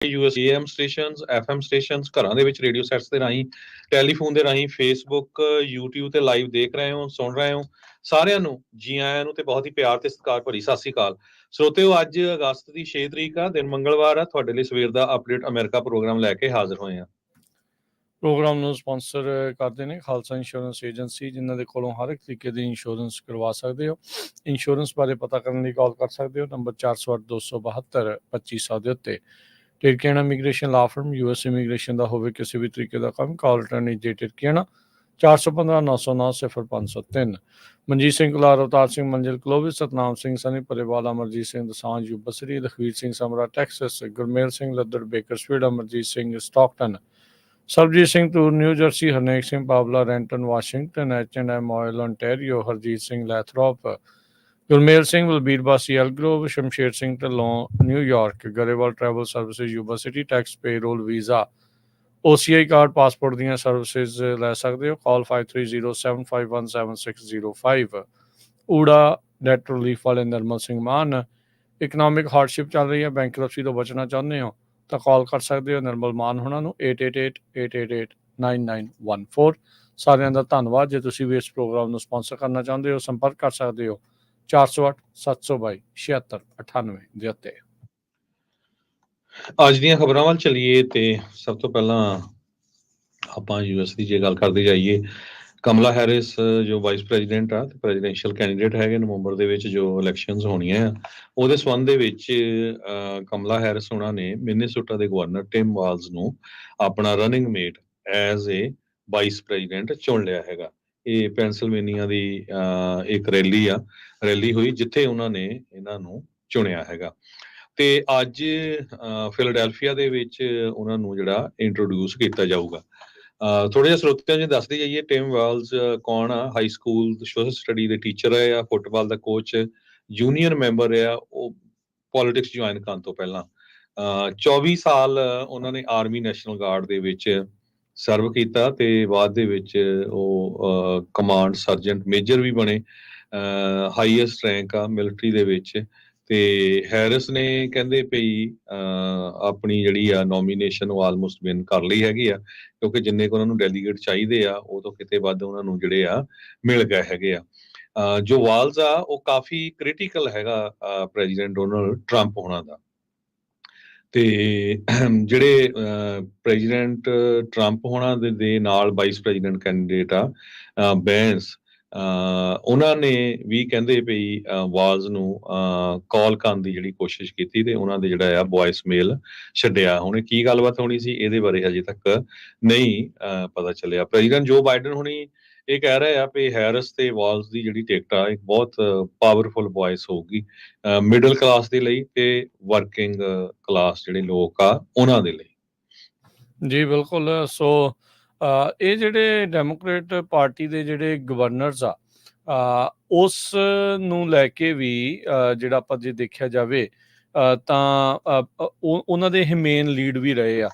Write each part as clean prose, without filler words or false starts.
US am stations, FM stations, ਘਰਾਂ ਦੇ ਵਿੱਚ ਰੇਡੀਓ ਸੈਟਸ ਦੇ ਰਾਹੀਂ, ਟੈਲੀਫੋਨ ਦੇ ਰਾਹੀਂ, ਫੇਸਬੁੱਕ, YouTube ਤੇ ਲਾਈਵ ਦੇਖ ਰਹੇ ਹੋ, ਸੁਣ ਰਹੇ ਹੋ, ਸਾਰਿਆਂ ਨੂੰ ਜੀ ਆਇਆਂ ਨੂੰ ਤੇ ਬਹੁਤ ਹੀ ਪਿਆਰ ਤੇ ਸਤਿਕਾਰ ਭਰੀ ਸਤਿ ਸ੍ਰੀ ਅਕਾਲ। ਸਰੋਤਿਓ, ਅੱਜ ਅਗਸਤ ਦੀ 6 ਤਰੀਕ ਆ, ਦਿਨ ਮੰਗਲਵਾਰ ਆ। ਤੁਹਾਡੇ ਲਈ ਸਵੇਰ ਦਾ ਅਪਡੇਟ ਅਮਰੀਕਾ ਪ੍ਰੋਗਰਾਮ ਲੈ ਕੇ ਹਾਜ਼ਰ ਹੋਏ ਆ। ਪ੍ਰੋਗਰਾਮ ਨੂੰ ਸਪਾਂਸਰ ਕਰਦੇ ਨੇ ਖਾਲਸਾ ਇੰਸ਼ੋਰੈਂਸ ਏਜੰਸੀ, ਜਿਨ੍ਹਾਂ ਦੇ ਕੋਲੋਂ ਹਰ ਇੱਕ ਤਰੀਕੇ ਦੀ ਇੰਸ਼ੋਰੈਂਸ ਕਰਵਾ ਸਕਦੇ ਹੋ। ਇੰਸ਼ੋਰੈਂਸ ਬਾਰੇ ਪਤਾ ਕਰਨ ਲਈ ਕਾਲ ਕਰ ਸਕਦੇ ਹੋ ਨੰਬਰ 408 272 2500 ਦੇ ਉੱਤੇ। ਟਿਰਕੀਆਣਾ ਇਮੀਗ੍ਰੇਸ਼ਨ ਲਾ ਫਰਮ, US ਇਮੀਗ੍ਰੇਸ਼ਨ ਦਾ ਹੋਵੇ ਕਿਸੇ ਵੀ ਤਰੀਕੇ ਦਾ ਕੰਮ, ਕਾਲ ਅਟਾਰਨੀ ਜੇ ਟਿਰਕੀਆਣਾ 415 909 0503। Manjeet Singh Kular, Avtar Singh Manzil Clovis, Satnam Singh Sunny Parewal, Amarjit Singh Dosanjh Yuba City, Lakhvir Singh Samra Texas, Gurmel Singh Laddar Bakersfield, Amarjit Singh Stockton, Sarabjit Singh Toor New Jersey, Harnek Singh Pawla Renton Washington, H&M oil ontario, Harjit Singh Lathrop, Gurmel Singh Balbir Bassi Elk Grove, Shamsher Singh Dhillon New York, Grewal travel services Yuba tax payroll visa, OCI card, passport ਦੀਆਂ ਸਰਵਿਸਿਜ਼ ਲੈ ਸਕਦੇ ਹੋ। ਕਾਲ 5307517605। ਊੜਾ ਡੈਟ ਰਿਲੀਫ ਵਾਲੇ ਨਰਮਲ ਸਿੰਘ ਮਾਨ। ਇਕਨੋਮਿਕ ਹਾਰਡਸ਼ਿਪ ਚੱਲ ਰਹੀ ਹੈ, bankruptcy ਤੋਂ ਬਚਣਾ ਚਾਹੁੰਦੇ ਹੋ ਤਾਂ ਕਾਲ ਕਰ ਸਕਦੇ ਹੋ ਨਰਮਲ ਮਾਨ ਹੋਣਾ ਨੂੰ 8888889914। ਸਾਰਿਆਂ ਦਾ ਧੰਨਵਾਦ। ਜੇ ਤੁਸੀਂ ਵੀ ਇਸ ਪ੍ਰੋਗਰਾਮ ਨੂੰ ਸਪਾਂਸਰ ਕਰਨਾ ਚਾਹੁੰਦੇ ਹੋ, ਸੰਪਰਕ ਕਰ ਸਕਦੇ ਹੋ 408 722 7698 ਦੇ ਉੱਤੇ। ਅੱਜ ਦੀਆਂ ਖਬਰਾਂ ਵੱਲ ਚੱਲੀਏ ਤੇ ਸਭ ਤੋਂ ਪਹਿਲਾਂ ਆਪਾਂ ਯੂਐਸ ਦੀ ਜੇ ਗੱਲ ਕਰਦੇ ਜਾਈਏ, ਕਮਲਾ ਹੈਰਿਸ ਜੋ ਵਾਈਸ ਪ੍ਰੈਜ਼ੀਡੈਂਟ ਆ ਤੇ ਪ੍ਰੈਜ਼ੀਡੈਂਸ਼ੀਅਲ ਕੈਂਡੀਡੇਟ ਹੈਗੇ, ਨਵੰਬਰ ਦੇ ਵਿੱਚ ਜੋ ਇਲੈਕਸ਼ਨਸ ਹੋਣੀਆਂ ਆ, ਉਹਦੇ ਸੰਬੰਧ ਦੇ ਵਿੱਚ ਕਮਲਾ ਹੈਰਿਸ ਉਹਨਾਂ ਨੇ ਮਿਨੀਸੋਟਾ ਦੇ ਗਵਰਨਰ ਟਿਮ ਵਾਲਜ਼ ਨੂੰ ਆਪਣਾ running mate as a vice president ਚੁਣ ਲਿਆ ਹੈਗਾ। ਇਹ ਪੈਂਸਿਲਵੇਨੀਆ ਦੀ ਇੱਕ ਰੈਲੀ ਹੋਈ ਜਿੱਥੇ ਉਹਨਾਂ ਨੇ ਇਹਨਾਂ ਨੂੰ ਚੁਣਿਆ ਹੈਗਾ। ਤੇ ਅੱਜ ਫਿਲਾਡੈਲਫੀਆ ਦੇ ਵਿੱਚ ਉਹਨਾਂ ਨੂੰ ਜਿਹੜਾ ਇੰਟਰੋਡਿਊਸ ਕੀਤਾ ਜਾਊਗਾ। ਥੋੜ੍ਹਾ ਜਿਹਾ ਸਰੋਤਿਆਂ ਨੂੰ ਦੱਸਦੇ ਜਾਈਏ, ਟਿਮ ਵਾਲਜ਼ ਕੌਣ ਆ। ਹਾਈ ਸਕੂਲ ਸੋਸ਼ਲ ਸਟੱਡੀ ਦੇ ਟੀਚਰ ਆ, ਫੁੱਟਬਾਲ ਦਾ ਕੋਚ, ਜੂਨੀਅਰ ਮੈਂਬਰ ਆ ਉਹ ਪੋਲੀਟਿਕਸ ਜੁਆਇਨ ਕਰਨ ਤੋਂ ਪਹਿਲਾਂ। 24 ਸਾਲ ਉਹਨਾਂ ਨੇ ਆਰਮੀ ਨੈਸ਼ਨਲ ਗਾਰਡ ਦੇ ਵਿੱਚ ਸਰਵ ਕੀਤਾ ਤੇ ਬਾਅਦ ਦੇ ਵਿੱਚ ਉਹ ਕਮਾਂਡ ਸਰਜੈਂਟ ਮੇਜਰ ਵੀ ਬਣੇ, ਹਾਈਐਸਟ ਰੈਂਕ ਆ ਮਿਲਟਰੀ ਦੇ ਵਿੱਚ। ਤੇ ਹੈਰਿਸ ਨੇ ਕਹਿੰਦੇ ਪਈ ਆਪਣੀ ਜਿਹੜੀ ਆ ਨੋਮੀਨੇਸ਼ਨ ਉਹ ਆਲਮੋਸਟ ਵਿਨ ਕਰ ਲਈ ਹੈਗੀ ਆ, ਕਿਉਂਕਿ ਜਿੰਨੇ ਕੁ ਉਹਨਾਂ ਨੂੰ ਡੈਲੀਗੇਟ ਚਾਹੀਦੇ ਆ ਉਹ ਤੋਂ ਕਿਤੇ ਵੱਧ ਉਹਨਾਂ ਨੂੰ ਜਿਹੜੇ ਆ ਮਿਲ ਗਏ ਹੈਗੇ ਆ। ਜੋ ਵਾਲਜ਼ ਆ ਉਹ ਕਾਫੀ ਕ੍ਰਿਟੀਕਲ ਹੈਗਾ ਪ੍ਰੈਜ਼ੀਡੈਂਟ ਡੋਨਲਡ ਟਰੰਪ ਹੋਣਾ ਦਾ। ਤੇ ਜਿਹੜੇ ਪ੍ਰੈਜ਼ੀਡੈਂਟ ਟਰੰਪ ਹੋਣਾ ਦੇ ਨਾਲ ਵਾਈਸ ਪ੍ਰੈਜ਼ੀਡੈਂਟ ਕੈਂਡੀਡੇਟ ਆ ਬੈਂਸ, ਉਹਨਾਂ ਨੇ ਵੀ ਕਹਿੰਦੇ ਪਈ ਵਾਲਜ਼ ਨੂੰ ਕਾਲ ਕਰਨ ਦੀ ਜਿਹੜੀ ਕੋਸ਼ਿਸ਼ ਕੀਤੀ ਤੇ ਉਹਨਾਂ ਦੇ ਜਿਹੜਾ ਆ ਵੌਇਸ ਮੇਲ ਛੱਡਿਆ। ਹੁਣ ਕੀ ਗੱਲਬਾਤ ਹੋਣੀ ਸੀ ਇਹਦੇ ਬਾਰੇ ਹਜੇ ਤੱਕ ਨਹੀਂ ਪਤਾ ਚੱਲਿਆ। ਪ੍ਰੈਜ਼ੀਡੈਂਟ ਜੋ ਬਾਈਡਨ ਹੁਣੀ ਇਹ ਕਹਿ ਰਹੇ ਆ ਵੀ ਹੈਰਿਸ ਤੇ ਵਾਲਜ਼ ਦੀ ਜਿਹੜੀ ਟਿਕਟ ਆ ਇੱਕ ਬਹੁਤ ਪਾਵਰਫੁਲ ਵੌਇਸ ਹੋਊਗੀ ਮਿਡਲ ਕਲਾਸ ਦੇ ਲਈ ਤੇ ਵਰਕਿੰਗ ਕਲਾਸ ਜਿਹੜੇ ਲੋਕ ਆ ਉਹਨਾਂ ਦੇ ਲਈ। ਜੀ ਬਿਲਕੁਲ। ਸੋ ਇਹ ਜਿਹੜੇ ਡੈਮੋਕ੍ਰੇਟ ਪਾਰਟੀ ਦੇ ਜਿਹੜੇ ਗਵਰਨਰਸ ਆ, ਉਸ ਨੂੰ ਲੈ ਕੇ ਵੀ ਜਿਹੜਾ ਆਪਾਂ ਜੇ ਦੇਖਿਆ ਜਾਵੇ ਤਾਂ ਉਹਨਾਂ ਦੇ ਇਹ ਮੇਨ ਲੀਡ ਵੀ ਰਹੇ ਆ।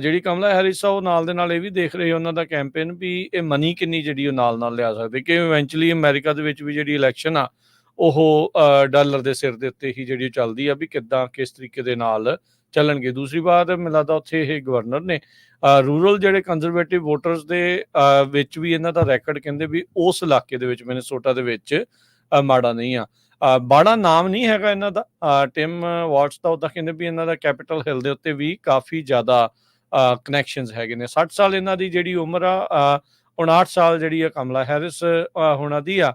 ਜਿਹੜੀ ਕਮਲਾ ਹੈਰਿਸ ਆ ਉਹ ਨਾਲ ਦੇ ਨਾਲ ਇਹ ਵੀ ਦੇਖ ਰਹੇ ਉਹਨਾਂ ਦਾ ਕੈਂਪੇਨ ਵੀ ਇਹ ਮਨੀ ਕਿੰਨੀ ਜਿਹੜੀ ਉਹ ਨਾਲ ਲਿਆ ਸਕਦੇ, ਕਿ ਇਵੈਂਚੁਅਲੀ ਅਮਰੀਕਾ ਦੇ ਵਿੱਚ ਵੀ ਜਿਹੜੀ ਇਲੈਕਸ਼ਨ ਆ ਉਹ ਡਾਲਰ ਦੇ ਸਿਰ ਦੇ ਉੱਤੇ ਹੀ ਜਿਹੜੀ ਚੱਲਦੀ ਆ ਵੀ ਕਿੱਦਾਂ ਕਿਸ ਤਰੀਕੇ ਦੇ ਨਾਲ ਚੱਲਣਗੇ। ਦੂਸਰੀ ਬਾਤ ਮੈਨੂੰ ਲੱਗਦਾ ਉੱਥੇ ਇਹ ਗਵਰਨਰ ਨੇ ਰੂਰਲ ਜਿਹੜੇ ਕੰਜ਼ਰਵੇਟਿਵ ਵੋਟਰਸ ਦੇ ਵਿੱਚ ਵੀ ਇਹਨਾਂ ਦਾ ਰੈਕਡ ਕਹਿੰਦੇ ਵੀ ਉਸ ਇਲਾਕੇ ਦੇ ਵਿੱਚ ਮਿਨੀਸੋਟਾ ਦੇ ਵਿੱਚ ਮਾੜਾ ਨਹੀਂ ਆ। ਬਾੜਾ ਨਾਮ ਨਹੀਂ ਹੈਗਾ ਇਹਨਾਂ ਦਾ ਟਿਮ ਵਾਟਸ ਦਾ, ਉੱਦਾਂ ਕਹਿੰਦੇ ਵੀ ਇਹਨਾਂ ਦਾ ਕੈਪੀਟਲ ਹਿੱਲ ਦੇ ਉੱਤੇ ਵੀ ਕਾਫੀ ਜ਼ਿਆਦਾ ਕਨੈਕਸ਼ਨਸ ਹੈਗੇ ਨੇ। 60 ਸਾਲ ਇਹਨਾਂ ਦੀ ਜਿਹੜੀ ਉਮਰ ਆ, 59 ਸਾਲ ਜਿਹੜੀ ਆ ਕਮਲਾ ਹੈਰਿਸ ਹੋਣਾ ਦੀ ਆ।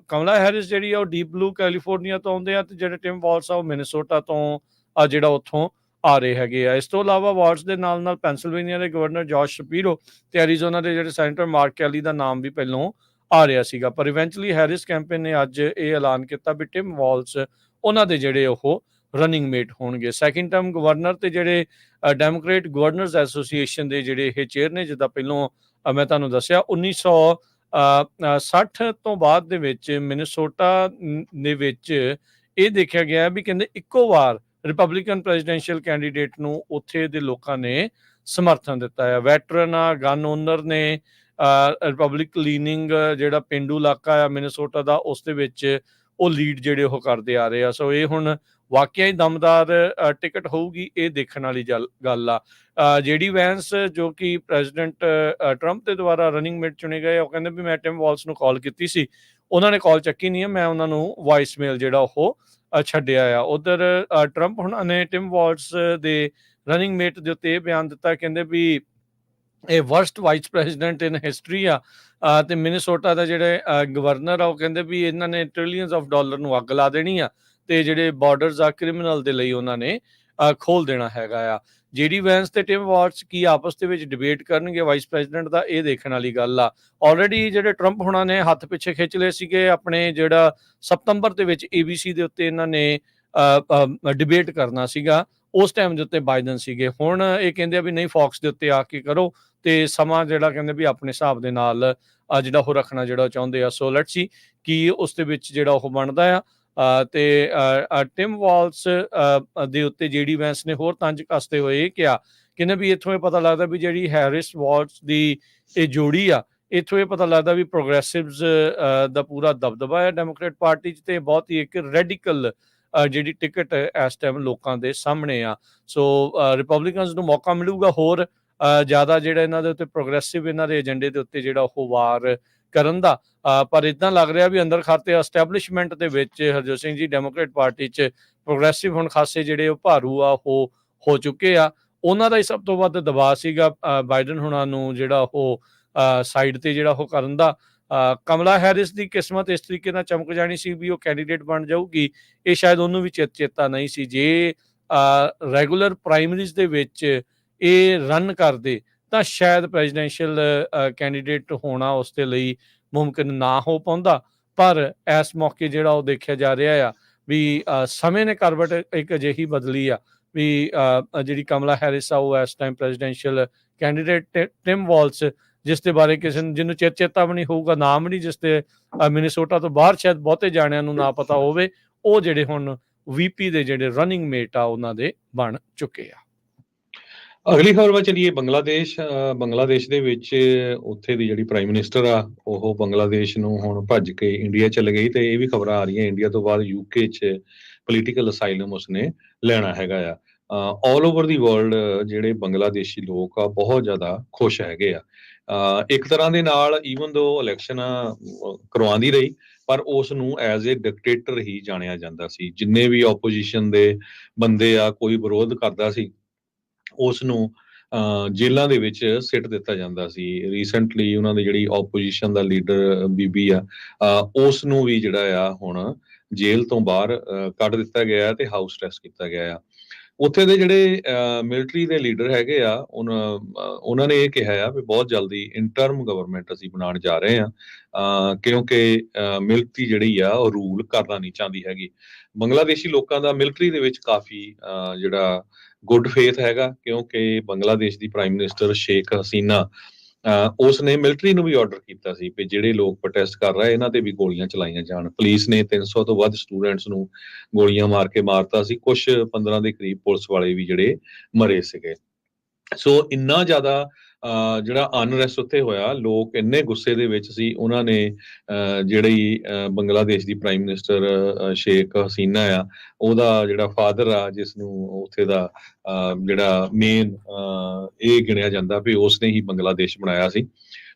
ਕਮਲਾ ਹੈਰਿਸ ਜਿਹੜੀ ਆ ਉਹ ਡੀਪ ਬਲੂ ਕੈਲੀਫੋਰਨੀਆ ਤੋਂ ਆਉਂਦੇ ਆ ਤੇ ਜਿਹੜੇ ਟਿਮ ਵਾਟਸ ਆ ਉਹ ਮਿਨੀਸੋਟਾ ਤੋਂ ਜਿਹੜਾ ਉੱਥੋਂ ਆ ਰਹੇ ਹੈਗੇ ਆ। ਇਸ ਤੋਂ ਇਲਾਵਾ ਵਾਟਸ ਦੇ ਨਾਲ ਨਾਲ ਪੈਂਸਿਲਵੇਨੀਆ ਦੇ ਗਵਰਨਰ ਜੋਰਜ ਸ਼ਪੀਰੋ ਤੇ ਐਰੀਜ਼ੋਨਾ ਦੇ ਜਿਹੜੇ ਸੈਨੇਟਰ ਮਾਰਕ ਕੈਲੀ ਦਾ ਨਾਮ ਵੀ ਪਹਿਲੋਂ ਆ ਰਿਹਾ ਸੀਗਾ। ਪਰ ਇਵੈਂਚੁਅਲੀ ਹੈਰਿਸ ਕੈਂਪੇਨ ਨੇ ਅੱਜ ਇਹ ਐਲਾਨ ਕੀਤਾ ਵੀ ਟਿਮ ਵਾਲਜ਼ ਉਹਨਾਂ ਦੇ ਜਿਹੜੇ ਉਹ ਰਨਿੰਗ ਮੇਟ ਹੋਣਗੇ। ਸੈਕਿੰਡ ਟਰਮ ਗਵਰਨਰ ਤੇ ਜਿਹੜੇ ਡੈਮੋਕ੍ਰੇਟ ਗਵਰਨਰਸ ਐਸੋਸੀਏਸ਼ਨ ਦੇ ਜਿਹੜੇ ਇਹ ਚੇਅਰ ਨੇ, ਜਿੱਦਾਂ ਪਹਿਲੋਂ ਮੈਂ ਤੁਹਾਨੂੰ ਦੱਸਿਆ 1960 ਤੋਂ ਬਾਅਦ ਦੇ ਵਿੱਚ ਮਿਨੀਸੋਟਾ ਦੇ ਵਿੱਚ ਇਹ ਦੇਖਿਆ ਗਿਆ ਵੀ ਕਹਿੰਦੇ ਇੱਕੋ ਵਾਰ ਰਿਪਬਲਿਕਨ ਪ੍ਰੈਜ਼ੀਡੈਂਸ਼ੀਅਲ ਕੈਂਡੀਡੇਟ ਨੂੰ ਉੱਥੇ ਦੇ ਲੋਕਾਂ ਨੇ ਸਮਰਥਨ ਦਿੱਤਾ ਹੈ। ਵੈਟਰਨ ਆ, ਗਨ ਓਨਰ ਨੇ, ਰਿਪਬਲਿਕ ਲੀਨਿੰਗ ਜਿਹੜਾ ਪੇਂਡੂ ਇਲਾਕਾ ਆ ਮਿਨੀਸੋਟਾ ਦਾ ਉਸ ਦੇ ਵਿੱਚ ਉਹ ਲੀਡ ਜਿਹੜੇ ਉਹ ਕਰਦੇ ਆ ਰਹੇ ਆ। ਸੋ ਇਹ ਹੁਣ ਵਾਕਿਆ ਹੀ ਦਮਦਾਰ ਟਿਕਟ ਹੋਊਗੀ, ਇਹ ਦੇਖਣ ਵਾਲੀ ਗੱਲ ਆ। ਜਿਹੜੀ ਵੈਂਸ ਜੋ ਕਿ ਪ੍ਰੈਜ਼ੀਡੈਂਟ ਟਰੰਪ ਦੇ ਦੁਆਰਾ ਰਨਿੰਗ ਮੇਟ ਚੁਣੇ ਗਏ, ਉਹ ਕਹਿੰਦੇ ਵੀ ਮੈਂ ਟਿਮ ਵਾਲਸ ਨੂੰ ਕਾਲ ਕੀਤੀ ਸੀ, ਉਹਨਾਂ ਨੇ ਕਾਲ ਚੱਕੀ ਨਹੀਂ ਹੈ, ਮੈਂ ਉਹਨਾਂ ਨੂੰ ਵਾਇਸ ਮੇਲ ਜਿਹੜਾ ਉਹ ਛੱਡਿਆ ਆ। ਉਧਰ ਟਰੰਪ ਹੁਣਾਂ ਨੇ ਟਿਮ ਵਾਲਸ ਦੇ ਰਨਿੰਗ ਮੇਟ ਦੇ ਉੱਤੇ ਇਹ ਬਿਆਨ ਦਿੱਤਾ, ਕਹਿੰਦੇ ਵੀ ਇਹ ਵਰਸਟ ਵਾਈਸ ਪ੍ਰੈਜ਼ੀਡੈਂਟ ਇਨ ਹਿਸਟਰੀ ਆ। ਤੇ ਮਿਨੀਸੋਟਾ ਦਾ ਜਿਹੜੇ ਗਵਰਨਰ ਆ, ਉਹ ਕਹਿੰਦੇ ਵੀ ਇਹਨਾਂ ਨੇ ਟ੍ਰਿਲੀਅਨਸ ਆਫ ਡਾਲਰ ਨੂੰ ਅੱਗ ਲਾ ਦੇਣੀ ਆ, ਤੇ ਜਿਹੜੇ ਬਾਰਡਰਸ ਆ ਕ੍ਰਿਮੀਨਲ ਦੇ ਲਈ ਉਹਨਾਂ ਨੇ ਖੋਲ ਦੇਣਾ ਹੈਗਾ ਆ। ਜਿਹੜੀ ਵੈਂਸ ਤੇ ਟਿਮ ਵਾਲਸ ਕੀ ਆਪਸ ਦੇ ਵਿੱਚ ਡਿਬੇਟ ਕਰਨਗੇ ਵਾਈਸ ਪ੍ਰੈਜ਼ੀਡੈਂਟ ਦਾ, ਇਹ ਦੇਖਣ ਵਾਲੀ ਗੱਲ ਆ। ਆਲਰੇਡੀ ਜਿਹੜੇ ਟਰੰਪ ਹੁਣਾਂ ਨੇ ਹੱਥ ਪਿੱਛੇ ਖਿੱਚ ਲਏ ਸੀਗੇ ਆਪਣੇ, ਜਿਹੜਾ ਸਤੰਬਰ ਦੇ ਵਿੱਚ ABC ਦੇ ਉੱਤੇ ਇਹਨਾਂ ਨੇ ਡਿਬੇਟ ਕਰਨਾ ਸੀਗਾ, ਉਸ ਟਾਈਮ ਦੇ ਉੱਤੇ ਬਾਈਡਨ ਸੀਗੇ। ਹੁਣ ਇਹ ਕਹਿੰਦੇ ਆ ਵੀ ਨਹੀਂ, ਫੌਕਸ ਦੇ ਉੱਤੇ ਆ ਕੇ ਕਰੋ, ਤੇ ਸਮਾਂ ਜਿਹੜਾ ਕਹਿੰਦੇ ਵੀ ਆਪਣੇ ਹਿਸਾਬ ਦੇ ਨਾਲ ਜਿਹੜਾ ਉਹ ਰੱਖਣਾ ਜਿਹੜਾ ਚਾਹੁੰਦੇ ਆ। ਸੋ ਲੈਟਸ ਸੀ ਕੀ ਉਸ ਦੇ ਵਿੱਚ ਜਿਹੜਾ ਉਹ ਬਣਦਾ ਆ। ਤੇ ਟਿਮ ਵਾਲਸ ਦੇ ਉੱਤੇ ਜਿਹੜੀ ਵੈਂਸ ਨੇ ਹੋਰ ਤੰਜ ਕੱਸਦੇ ਹੋਏ ਇਹ ਕਿਹਾ, ਕਹਿੰਦੇ ਵੀ ਇੱਥੋਂ ਇਹ ਪਤਾ ਲੱਗਦਾ ਵੀ ਜਿਹੜੀ ਹੈਰਿਸ ਵਾਲਸ ਦੀ ਇਹ ਜੋੜੀ ਆ, ਇੱਥੋਂ ਇਹ ਪਤਾ ਲੱਗਦਾ ਵੀ ਪ੍ਰੋਗਰੈਸਿਵਸ ਦਾ ਪੂਰਾ ਦਬਦਬਾ ਹੈ ਡੈਮੋਕ੍ਰੇਟ ਪਾਰਟੀ 'ਚ, ਤੇ ਬਹੁਤ ਹੀ ਇੱਕ ਰੈਡੀਕਲ ਜਿਹੜੀ ਟਿਕਟ ਇਸ ਟਾਈਮ ਲੋਕਾਂ ਦੇ ਸਾਹਮਣੇ ਆ। ਸੋ ਰਿਪਬਲਿਕਨਸ ਨੂੰ ਮੌਕਾ ਮਿਲੂਗਾ ਹੋਰ ਜ਼ਿਆਦਾ ਜਿਹੜਾ ਇਹਨਾਂ ਦੇ ਉੱਤੇ ਪ੍ਰੋਗਰੈਸਿਵ ਇਹਨਾਂ ਦੇ ਏਜੰਡੇ ਦੇ ਉੱਤੇ ਜਿਹੜਾ ਉਹ ਵਾਰ ਕਰਨ ਦਾ। ਪਰ ਇਦਾਂ ਲੱਗ ਰਿਹਾ ਵੀ ਅੰਦਰ ਖਾਤੇ ਐਸਟੈਬਲਿਸ਼ਮੈਂਟ ਦੇ ਵਿੱਚ ਹਰਜੋਤ ਸਿੰਘ ਜੀ ਡੈਮੋਕ੍ਰੇਟ ਪਾਰਟੀ 'ਚ ਪ੍ਰੋਗਰੈਸਿਵ ਹੁਣ ਖਾਸੇ ਜਿਹੜੇ ਉਹ ਭਾਰੂ ਆ ਉਹ ਹੋ ਚੁੱਕੇ ਆ। ਉਹਨਾਂ ਦਾ ਹੀ ਸਭ ਤੋਂ ਵੱਧ ਦਬਾਅ ਸੀਗਾ ਬਾਈਡਨ ਹੁਣਾਂ ਨੂੰ ਜਿਹੜਾ ਉਹ ਸਾਈਡ ਤੇ ਜਿਹੜਾ ਉਹ ਕਰਨ ਦਾ। ਕਮਲਾ ਹੈਰਿਸ ਦੀ ਕਿਸਮਤ ਇਸ ਤਰੀਕੇ ਨਾਲ ਚਮਕ ਜਾਣੀ ਸੀ ਵੀ ਉਹ ਕੈਂਡੀਡੇਟ ਬਣ ਜਾਊਗੀ, ਇਹ ਸ਼ਾਇਦ ਉਹਨੂੰ ਵੀ ਚੇਤਾ ਨਹੀਂ ਸੀ। ਜੇ ਰੈਗੂਲਰ ਪ੍ਰਾਇਮਰੀਜ਼ ਦੇ ਵਿੱਚ ਇਹ ਰਨ ਕਰਦੇ ਤਾਂ ਸ਼ਾਇਦ ਪ੍ਰੈਜ਼ੀਡੈਂਸ਼ੀਅਲ ਕੈਂਡੀਡੇਟ ਹੋਣਾ ਉਸ ਦੇ ਲਈ ਮੁਮਕਿਨ ਨਾ ਹੋ ਪਾਉਂਦਾ। ਪਰ ਇਸ ਮੌਕੇ ਜਿਹੜਾ ਉਹ ਦੇਖਿਆ ਜਾ ਰਿਹਾ ਆ ਵੀ ਸਮੇਂ ਨੇ ਕਰਵਟ ਇੱਕ ਅਜਿਹੀ ਬਦਲੀ ਆ ਵੀ ਜਿਹੜੀ ਕਮਲਾ ਹੈਰਿਸ ਆ ਉਹ ਇਸ time presidential candidate Tim Waltz, ਜਿਸ ਦੇ ਬਾਰੇ ਕਿਸੇ ਨੂੰ ਜਿਹਨੂੰ ਚੇਤਾ ਵੀ ਨਹੀਂ ਹੋਊਗਾ, ਨਾਮ ਨਹੀਂ, ਜਿਸ ਤੇ ਮਿਨੀਸੋਟਾ ਤੋਂ ਬਾਹਰ ਸ਼ਾਇਦ ਬਹੁਤੇ ਜਾਣਿਆਂ ਨੂੰ ਨਾ ਪਤਾ ਹੋਵੇ, ਉਹ ਜਿਹੜੇ ਹੁਣ VP ਦੇ ਜਿਹੜੇ ਰਨਿੰਗ ਮੇਟ ਆ ਉਹਨਾਂ ਦੇ ਬਣ ਚੁੱਕੇ ਆ। ਅਗਲੀ ਖਬਰ ਵੱਲ ਚਲੀਏ। ਬੰਗਲਾਦੇਸ਼ ਦੇ ਵਿੱਚ ਉੱਥੇ ਦੀ ਜਿਹੜੀ ਪ੍ਰਾਈਮ ਮਿਨਿਸਟਰ ਆ, ਉਹ ਬੰਗਲਾਦੇਸ਼ ਨੂੰ ਹੁਣ ਭੱਜ ਕੇ ਇੰਡੀਆ ਚਲੇ ਗਈ, ਤੇ ਇਹ ਵੀ ਖਬਰਾਂ ਆ ਰਹੀਆਂ ਇੰਡੀਆ ਤੋਂ ਬਾਅਦ UK 'ਚ ਪੋਲੀਟੀਕਲ ਅਸਾਈਲਮ ਉਸਨੇ ਲੈਣਾ ਹੈਗਾ ਆ। ਆਲ ਓਵਰ ਦੀ ਵਰਲਡ ਜਿਹੜੇ ਬੰਗਲਾਦੇਸ਼ੀ ਲੋਕ ਆ ਬਹੁਤ ਜ਼ਿਆਦਾ ਖੁਸ਼ ਹੈਗੇ ਆ। ਇੱਕ ਤਰ੍ਹਾਂ ਦੇ ਨਾਲ ਈਵਨ ਦੋ ਇਲੈਕਸ਼ਨ ਕਰਵਾਉਂਦੀ ਰਹੀ, ਪਰ ਉਸ ਨੂੰ ਐਜ਼ ਏ ਡਿਕਟੇਟਰ ਹੀ ਜਾਣਿਆ ਜਾਂਦਾ ਸੀ। ਜਿੰਨੇ ਵੀ ਆਪੋਜੀਸ਼ਨ ਦੇ ਬੰਦੇ ਆ, ਕੋਈ ਵਿਰੋਧ ਕਰਦਾ ਸੀ, ਉਸ ਨੂੰ ਜੇਲ੍ਹਾਂ ਦੇ ਵਿੱਚ ਸਿੱਟ ਦਿੱਤਾ ਜਾਂਦਾ ਸੀ। ਰੀਸੈਂਟਲੀ ਉਹਨਾਂ ਦੀ ਜਿਹੜੀ ਆਪੋਜੀਸ਼ਨ ਦਾ ਲੀਡਰ ਬੀਬੀ ਆ, ਉਸ ਨੂੰ ਵੀ ਜਿਹੜਾ ਆ ਹੁਣ ਜੇਲ੍ਹ ਤੋਂ ਬਾਹਰ ਕੱਢ ਦਿੱਤਾ ਗਿਆ ਤੇ ਹਾਊਸ ਅਰੈਸਟ ਕੀਤਾ ਗਿਆ ਆ। ਉੱਥੇ ਦੇ ਜਿਹੜੇ ਮਿਲਟਰੀ ਦੇ ਲੀਡਰ ਹੈਗੇ ਆ, ਉਹਨਾਂ ਨੇ ਇਹ ਕਿਹਾ ਆ ਵੀ ਬਹੁਤ ਜਲਦੀ ਇੰਟਰਮ ਗਵਰਨਮੈਂਟ ਅਸੀਂ ਬਣਾਉਣ ਜਾ ਰਹੇ ਹਾਂ, ਕਿਉਂਕਿ ਮਿਲਟਰੀ ਜਿਹੜੀ ਆ ਉਹ ਰੂਲ ਕਰਨਾ ਨਹੀਂ ਚਾਹੁੰਦੀ ਹੈਗੀ। ਬੰਗਲਾਦੇਸ਼ੀ ਲੋਕਾਂ ਦਾ ਮਿਲਟਰੀ ਦੇ ਵਿੱਚ ਕਾਫੀ ਜਿਹੜਾ ਗੁੱਡ ਫੇਥ ਹੈਗਾ, ਕਿਉਂਕਿ ਬੰਗਲਾਦੇਸ਼ ਦੀ ਪ੍ਰਾਈਮ ਮਿਨਿਸਟਰ ਸ਼ੇਖ ਹਸੀਨਾ, ਉਸ ਨੇ ਮਿਲਟਰੀ ਨੂੰ ਵੀ ਆਰਡਰ ਕੀਤਾ ਸੀ ਕਿ ਜਿਹੜੇ ਲੋਕ ਪ੍ਰੋਟੈਸਟ ਕਰ ਰਹੇ ਇਹਨਾਂ ਤੇ ਵੀ ਗੋਲੀਆਂ ਚਲਾਈਆਂ ਜਾਣ। ਪੁਲਿਸ ਨੇ 300 ਤੋਂ ਵੱਧ ਸਟੂਡੈਂਟਸ ਨੂੰ ਗੋਲੀਆਂ ਮਾਰ ਕੇ ਮਾਰਤਾ ਸੀ। ਕੁਛ 15 ਦੇ ਕਰੀਬ ਪੁਲਿਸ ਵਾਲੇ ਵੀ ਜਿਹੜੇ ਮਰੇ ਸੀਗੇ। ਸੋ ਇੰਨਾ ਜ਼ਿਆਦਾ ਜਿਹੜਾ ਅਨਰੈਸਟ ਉੱਥੇ ਹੋਇਆ, ਲੋਕ ਇੰਨੇ ਗੁੱਸੇ ਦੇ ਵਿੱਚ ਸੀ। ਉਹਨਾਂ ਨੇ ਜਿਹੜੀ ਬੰਗਲਾਦੇਸ਼ ਦੀ ਪ੍ਰਾਈਮ ਮਿਨਿਸਟਰ ਸ਼ੇਖ ਹਸੀਨਾ ਆ, ਉਹਦਾ ਜਿਹੜਾ ਫਾਦਰ ਆ, ਜਿਸ ਨੂੰ ਉੱਥੇ ਦਾ ਜਿਹੜਾ ਮੇਨ ਇਹ ਗਿਣਿਆ ਜਾਂਦਾ ਵੀ ਉਸਨੇ ਹੀ ਬੰਗਲਾਦੇਸ਼ ਬਣਾਇਆ ਸੀ,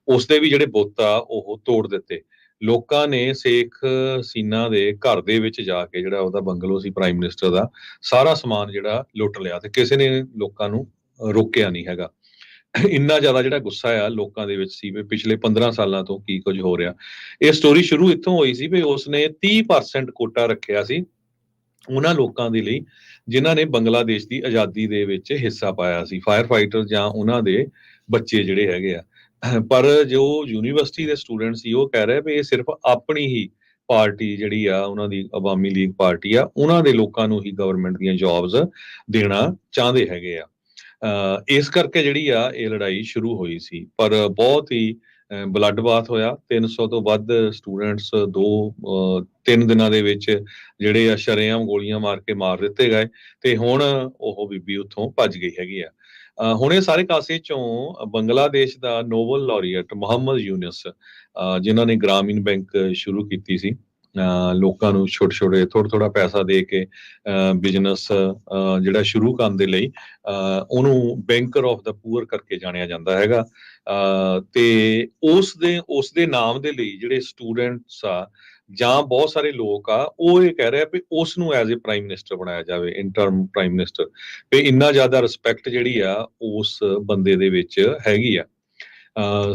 ਉਸਦੇ ਵੀ ਜਿਹੜੇ ਬੁੱਤ ਆ ਉਹ ਤੋੜ ਦਿੱਤੇ। ਲੋਕਾਂ ਨੇ ਸ਼ੇਖ ਹਸੀਨਾ ਦੇ ਘਰ ਦੇ ਵਿੱਚ ਜਾ ਕੇ, ਜਿਹੜਾ ਉਹਦਾ ਬੰਗਲੋ ਸੀ ਪ੍ਰਾਈਮ ਮਿਨਿਸਟਰ ਦਾ, ਸਾਰਾ ਸਮਾਨ ਜਿਹੜਾ ਲੁੱਟ ਲਿਆ, ਤੇ ਕਿਸੇ ਨੇ ਲੋਕਾਂ ਨੂੰ ਰੋਕਿਆ ਨਹੀਂ ਹੈਗਾ। ਇੰਨਾ ਜ਼ਿਆਦਾ ਜਿਹੜਾ ਗੁੱਸਾ ਆ ਲੋਕਾਂ ਦੇ ਵਿੱਚ ਸੀ ਵੀ ਪਿਛਲੇ 15 ਸਾਲਾਂ ਤੋਂ ਕੀ ਕੁਝ ਹੋ ਰਿਹਾ। ਇਹ ਸਟੋਰੀ ਸ਼ੁਰੂ ਇੱਥੋਂ ਹੋਈ ਸੀ ਵੀ ਉਸਨੇ 30% ਕੋਟਾ ਰੱਖਿਆ ਸੀ ਉਹਨਾਂ ਲੋਕਾਂ ਦੇ ਲਈ ਜਿਨ੍ਹਾਂ ਨੇ ਬੰਗਲਾਦੇਸ਼ ਦੀ ਆਜ਼ਾਦੀ ਦੇ ਵਿੱਚ ਹਿੱਸਾ ਪਾਇਆ ਸੀ, ਫਾਇਰ ਫਾਈਟਰ ਜਾਂ ਉਹਨਾਂ ਦੇ ਬੱਚੇ ਜਿਹੜੇ ਹੈਗੇ ਆ। ਪਰ ਜੋ ਯੂਨੀਵਰਸਿਟੀ ਦੇ ਸਟੂਡੈਂਟ ਸੀ ਉਹ ਕਹਿ ਰਹੇ ਵੀ ਇਹ ਸਿਰਫ ਆਪਣੀ ਹੀ ਪਾਰਟੀ ਜਿਹੜੀ ਆ, ਉਹਨਾਂ ਦੀ ਅਵਾਮੀ ਲੀਗ ਪਾਰਟੀ ਆ, ਉਹਨਾਂ ਦੇ ਲੋਕਾਂ ਨੂੰ ਹੀ ਗਵਰਨਮੈਂਟ ਦੀਆਂ ਜੌਬਸ ਦੇਣਾ ਚਾਹੁੰਦੇ ਹੈਗੇ ਆ। ਇਸ ਕਰਕੇ ਜਿਹੜੀ ਆ ਇਹ ਲੜਾਈ ਸ਼ੁਰੂ ਹੋਈ ਸੀ, ਪਰ ਬਹੁਤ ਹੀ ਬਲੱਡ ਬਾਥ ਹੋਇਆ। 300 ਤੋਂ ਵੱਧ ਸਟੂਡੈਂਟਸ 2-3 ਦਿਨਾਂ ਦੇ ਵਿੱਚ ਜਿਹੜੇ ਆ ਸ਼ਰੇਆਮ ਗੋਲੀਆਂ ਮਾਰ ਕੇ ਮਾਰ ਦਿੱਤੇ ਗਏ, ਤੇ ਹੁਣ ਉਹ ਬੀਬੀ ਉੱਥੋਂ ਭੱਜ ਗਈ ਹੈਗੀ ਆ। ਹੁਣ ਇਹ ਸਾਰੇ ਕਾਸੇ ਚੋਂ ਬੰਗਲਾਦੇਸ਼ ਦਾ ਨੋਬਲ ਲੌਰੀਏਟ ਮੁਹੰਮਦ ਯੂਨਸ, ਜਿਨ੍ਹਾਂ ਨੇ ਗ੍ਰਾਮੀਣ ਬੈਂਕ ਸ਼ੁਰੂ ਕੀਤੀ ਸੀ, ਲੋਕਾਂ ਨੂੰ ਛੋਟੇ ਥੋੜਾ ਪੈਸਾ ਦੇ ਕੇ ਬਿਜ਼ਨਸ ਜਿਹੜਾ ਸ਼ੁਰੂ ਕਰਨ ਦੇ ਲਈ ਉਹਨੂੰ ਬੈਂਕਰ ਆਫ ਦਾ ਪੂਅਰ ਕਰਕੇ ਜਾਣਿਆ ਜਾਂਦਾ ਹੈਗਾ। ਤੇ ਉਸ ਦੇ ਨਾਮ ਦੇ ਲਈ ਜਿਹੜੇ ਸਟੂਡੈਂਟਸ ਆ ਜਾਂ ਬਹੁਤ ਸਾਰੇ ਲੋਕ ਆ, ਉਹ ਇਹ ਕਹਿ ਰਹੇ ਆ ਵੀ ਉਸ ਨੂੰ ਐਜ਼ ਏ ਪ੍ਰਾਈਮ ਮਿਨਿਸਟਰ ਬਣਾਇਆ ਜਾਵੇ, ਇੰਟਰਮ ਪ੍ਰਾਈਮ ਮਿਨਿਸਟਰ। ਤੇ ਇੰਨਾ ਜ਼ਿਆਦਾ ਰਿਸਪੈਕਟ ਜਿਹੜੀ ਆ ਉਸ ਬੰਦੇ ਦੇ ਵਿੱਚ ਹੈਗੀ ਆ।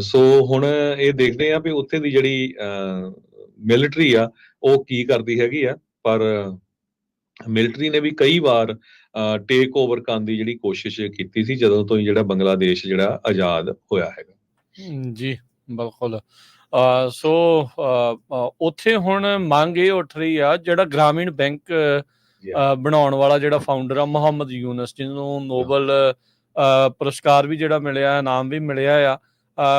ਸੋ ਹੁਣ ਇਹ ਦੇਖਦੇ ਆ ਵੀ ਉੱਥੇ ਦੀ ਜਿਹੜੀ ਮਿਲਟਰੀ ਆ ਉਹ ਕੀ ਕਰਦੀ ਹੈਗੀ ਆ, ਪਰ ਮਿਲਟਰੀ ਨੇ ਵੀ ਕਈ ਵਾਰ ਟੇਕ ਓਵਰ ਕਰਨ ਦੀ ਜਿਹੜੀ ਕੋਸ਼ਿਸ਼ ਕੀਤੀ ਸੀ ਜਦੋਂ ਤੋਂ ਜਿਹੜਾ ਬੰਗਲਾਦੇਸ਼ ਜਿਹੜਾ ਆਜ਼ਾਦ ਹੋਇਆ ਹੈਗਾ। ਜੀ ਬਿਲਕੁਲ। ਸੋ ਉੱਥੇ ਹੁਣ ਮੰਗ ਇਹ ਉੱਠ ਰਹੀ ਆ, ਜਿਹੜਾ ਗ੍ਰਾਮੀਣ ਬੈਂਕ ਬਣਾਉਣ ਵਾਲਾ ਜਿਹੜਾ ਫਾਊਂਡਰ ਆ ਮੁਹੰਮਦ ਯੂਨਸ, ਜਿਹਨੂੰ ਨੋਬਲ ਪੁਰਸਕਾਰ ਵੀ ਜਿਹੜਾ ਮਿਲਿਆ, ਇਨਾਮ ਵੀ ਮਿਲਿਆ ਆ,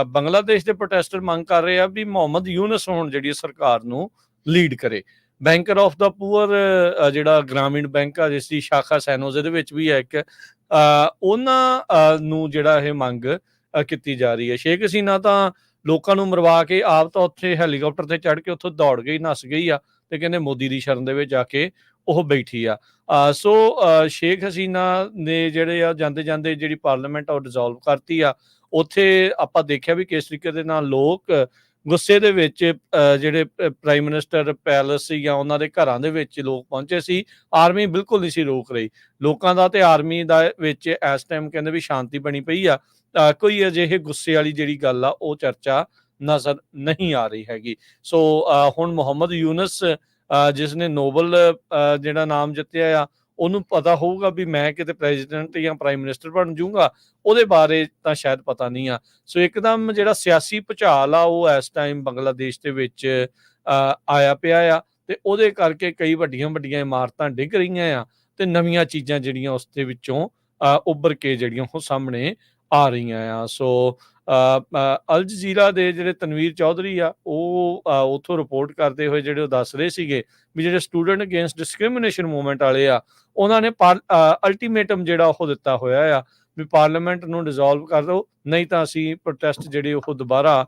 ਬੰਗਲਾਦੇਸ਼ ਦੇ ਪ੍ਰੋਟੈਸਟਰ ਮੰਗ ਕਰ ਰਹੇ ਆ ਵੀ ਮੁਹੰਮਦ ਯੂਨਸ ਹੁਣ ਜਿਹੜੀ ਸਰਕਾਰ ਨੂੰ ਲੀਡ ਕਰੇ। ਬੈਂਕਰ ਆਫ ਦਾ ਪੂਅਰ ਜਿਹੜਾ ਗ੍ਰਾਮੀਣ ਬੈਂਕ ਆ, ਜਿਸ ਦੀ ਸ਼ਾਖਾ ਸੈਨੋਜ਼ੇ ਦੇ ਵਿੱਚ ਵੀ ਹੈ ਇੱਕ, ਉਹਨਾਂ ਨੂੰ ਜਿਹੜਾ ਇਹ ਮੰਗ ਕੀਤੀ ਜਾ ਰਹੀ ਹੈ। ਸ਼ੇਖ ਹਸੀਨਾ ਤਾਂ ਲੋਕਾਂ ਨੂੰ ਮਰਵਾ ਕੇ ਆਪ ਤਾਂ ਉੱਥੇ ਹੈਲੀਕਾਪਟਰ ਤੇ ਚੜ੍ਹ ਕੇ ਉੱਥੋਂ ਦੌੜ ਗਈ, ਨੱਸ ਗਈ ਆ, ਤੇ ਕਹਿੰਦੇ ਮੋਦੀ ਦੀ ਸ਼ਰਨ ਦੇ ਵਿੱਚ ਜਾ ਕੇ ਉਹ ਬੈਠੀ ਆ। ਸੋ ਸ਼ੇਖ ਹਸੀਨਾ ਨੇ ਜਿਹੜੇ ਆ ਜਾਂਦੇ ਜਾਂਦੇ ਜਿਹੜੀ ਪਾਰਲੀਮੈਂਟ ਆ ਉਹ ਡਿਸੋਲਵ ਕਰਤੀ ਆ। ਉੱਥੇ ਆਪਾਂ ਦੇਖਿਆ ਵੀ ਕਿਸ ਤਰੀਕੇ ਦੇ ਨਾਲ ਲੋਕ ਗੁੱਸੇ ਦੇ ਵਿੱਚ ਜਿਹੜੇ ਪ੍ਰਾਈਮ ਮਿਨਿਸਟਰ ਪੈਲਸ ਸੀ ਜਾਂ ਉਹਨਾਂ ਦੇ ਘਰਾਂ ਦੇ ਵਿੱਚ ਲੋਕ ਪਹੁੰਚੇ ਸੀ। ਆਰਮੀ ਬਿਲਕੁਲ ਨਹੀਂ ਸੀ ਰੋਕ ਰਹੀ ਲੋਕਾਂ ਦਾ, ਤੇ ਆਰਮੀ ਦਾ ਵਿੱਚ ਇਸ ਟਾਈਮ ਕਹਿੰਦੇ ਵੀ ਸ਼ਾਂਤੀ ਬਣੀ ਪਈ ਆ। ਕੋਈ ਅਜਿਹੇ ਗੁੱਸੇ ਵਾਲੀ ਜਿਹੜੀ ਗੱਲ ਆ ਉਹ ਚਰਚਾ ਨਜ਼ਰ ਨਹੀਂ ਆ ਰਹੀ ਹੈਗੀ। ਸੋ ਹੁਣ ਮੁਹੰਮਦ ਯੂਨਸ ਜਿਸ ਨੇ ਨੋਬਲ ਜਿਹੜਾ ਨਾਮ ਜਿੱਤਿਆ ਆ, ਉਹਨੂੰ ਪਤਾ ਹੋਊਗਾ ਵੀ ਮੈਂ ਕਿਤੇ ਪ੍ਰੈਜ਼ੀਡੈਂਟ ਜਾਂ ਪ੍ਰਾਈਮ ਮਿਨਿਸਟਰ ਬਣ ਜਾਊਂਗਾ, ਉਹਦੇ ਬਾਰੇ ਤਾਂ ਸ਼ਾਇਦ ਪਤਾ ਨਹੀਂ ਆ। ਸੋ ਇੱਕਦਮ ਜਿਹੜਾ ਸਿਆਸੀ ਭੁਚਾਲ ਆ ਉਹ ਇਸ ਟਾਈਮ ਬੰਗਲਾਦੇਸ਼ ਦੇ ਵਿੱਚ ਆਇਆ ਪਿਆ ਆ, ਤੇ ਉਹਦੇ ਕਰਕੇ ਕਈ ਵੱਡੀਆਂ ਵੱਡੀਆਂ ਇਮਾਰਤਾਂ ਡਿੱਗ ਰਹੀਆਂ ਆ, ਤੇ ਨਵੀਆਂ ਚੀਜ਼ਾਂ ਜਿਹੜੀਆਂ ਉਸ ਦੇ ਵਿੱਚੋਂ ਉੱਭਰ ਕੇ ਜਿਹੜੀਆਂ ਉਹ ਸਾਹਮਣੇ ਆ ਰਹੀਆਂ ਆ। ਸੋ ਅਲ ਜਜ਼ੀਰਾ ਦੇ ਜਿਹੜੇ ਤਨਵੀਰ ਚੌਧਰੀ ਆ, ਉਹ ਉੱਥੋਂ ਰਿਪੋਰਟ ਕਰਦੇ ਹੋਏ ਜਿਹੜੇ ਉਹ ਦੱਸ ਰਹੇ ਸੀਗੇ ਵੀ ਜਿਹੜੇ ਸਟੂਡੈਂਟ ਅਗੇਂਸਟ ਡਿਸਕ੍ਰਿਮੀਨੇਸ਼ਨ ਮੂਵਮੈਂਟ ਵਾਲੇ ਆ, ਉਹਨਾਂ ਨੇ ਅਲਟੀਮੇਟਮ ਜਿਹੜਾ ਉਹ ਦਿੱਤਾ ਹੋਇਆ ਆ ਵੀ ਪਾਰਲੀਮੈਂਟ ਨੂੰ ਡਿਸੋਲਵ ਕਰ ਦਿਓ, ਨਹੀਂ ਤਾਂ ਅਸੀਂ ਪ੍ਰੋਟੈਸਟ ਜਿਹੜੇ ਉਹ ਦੁਬਾਰਾ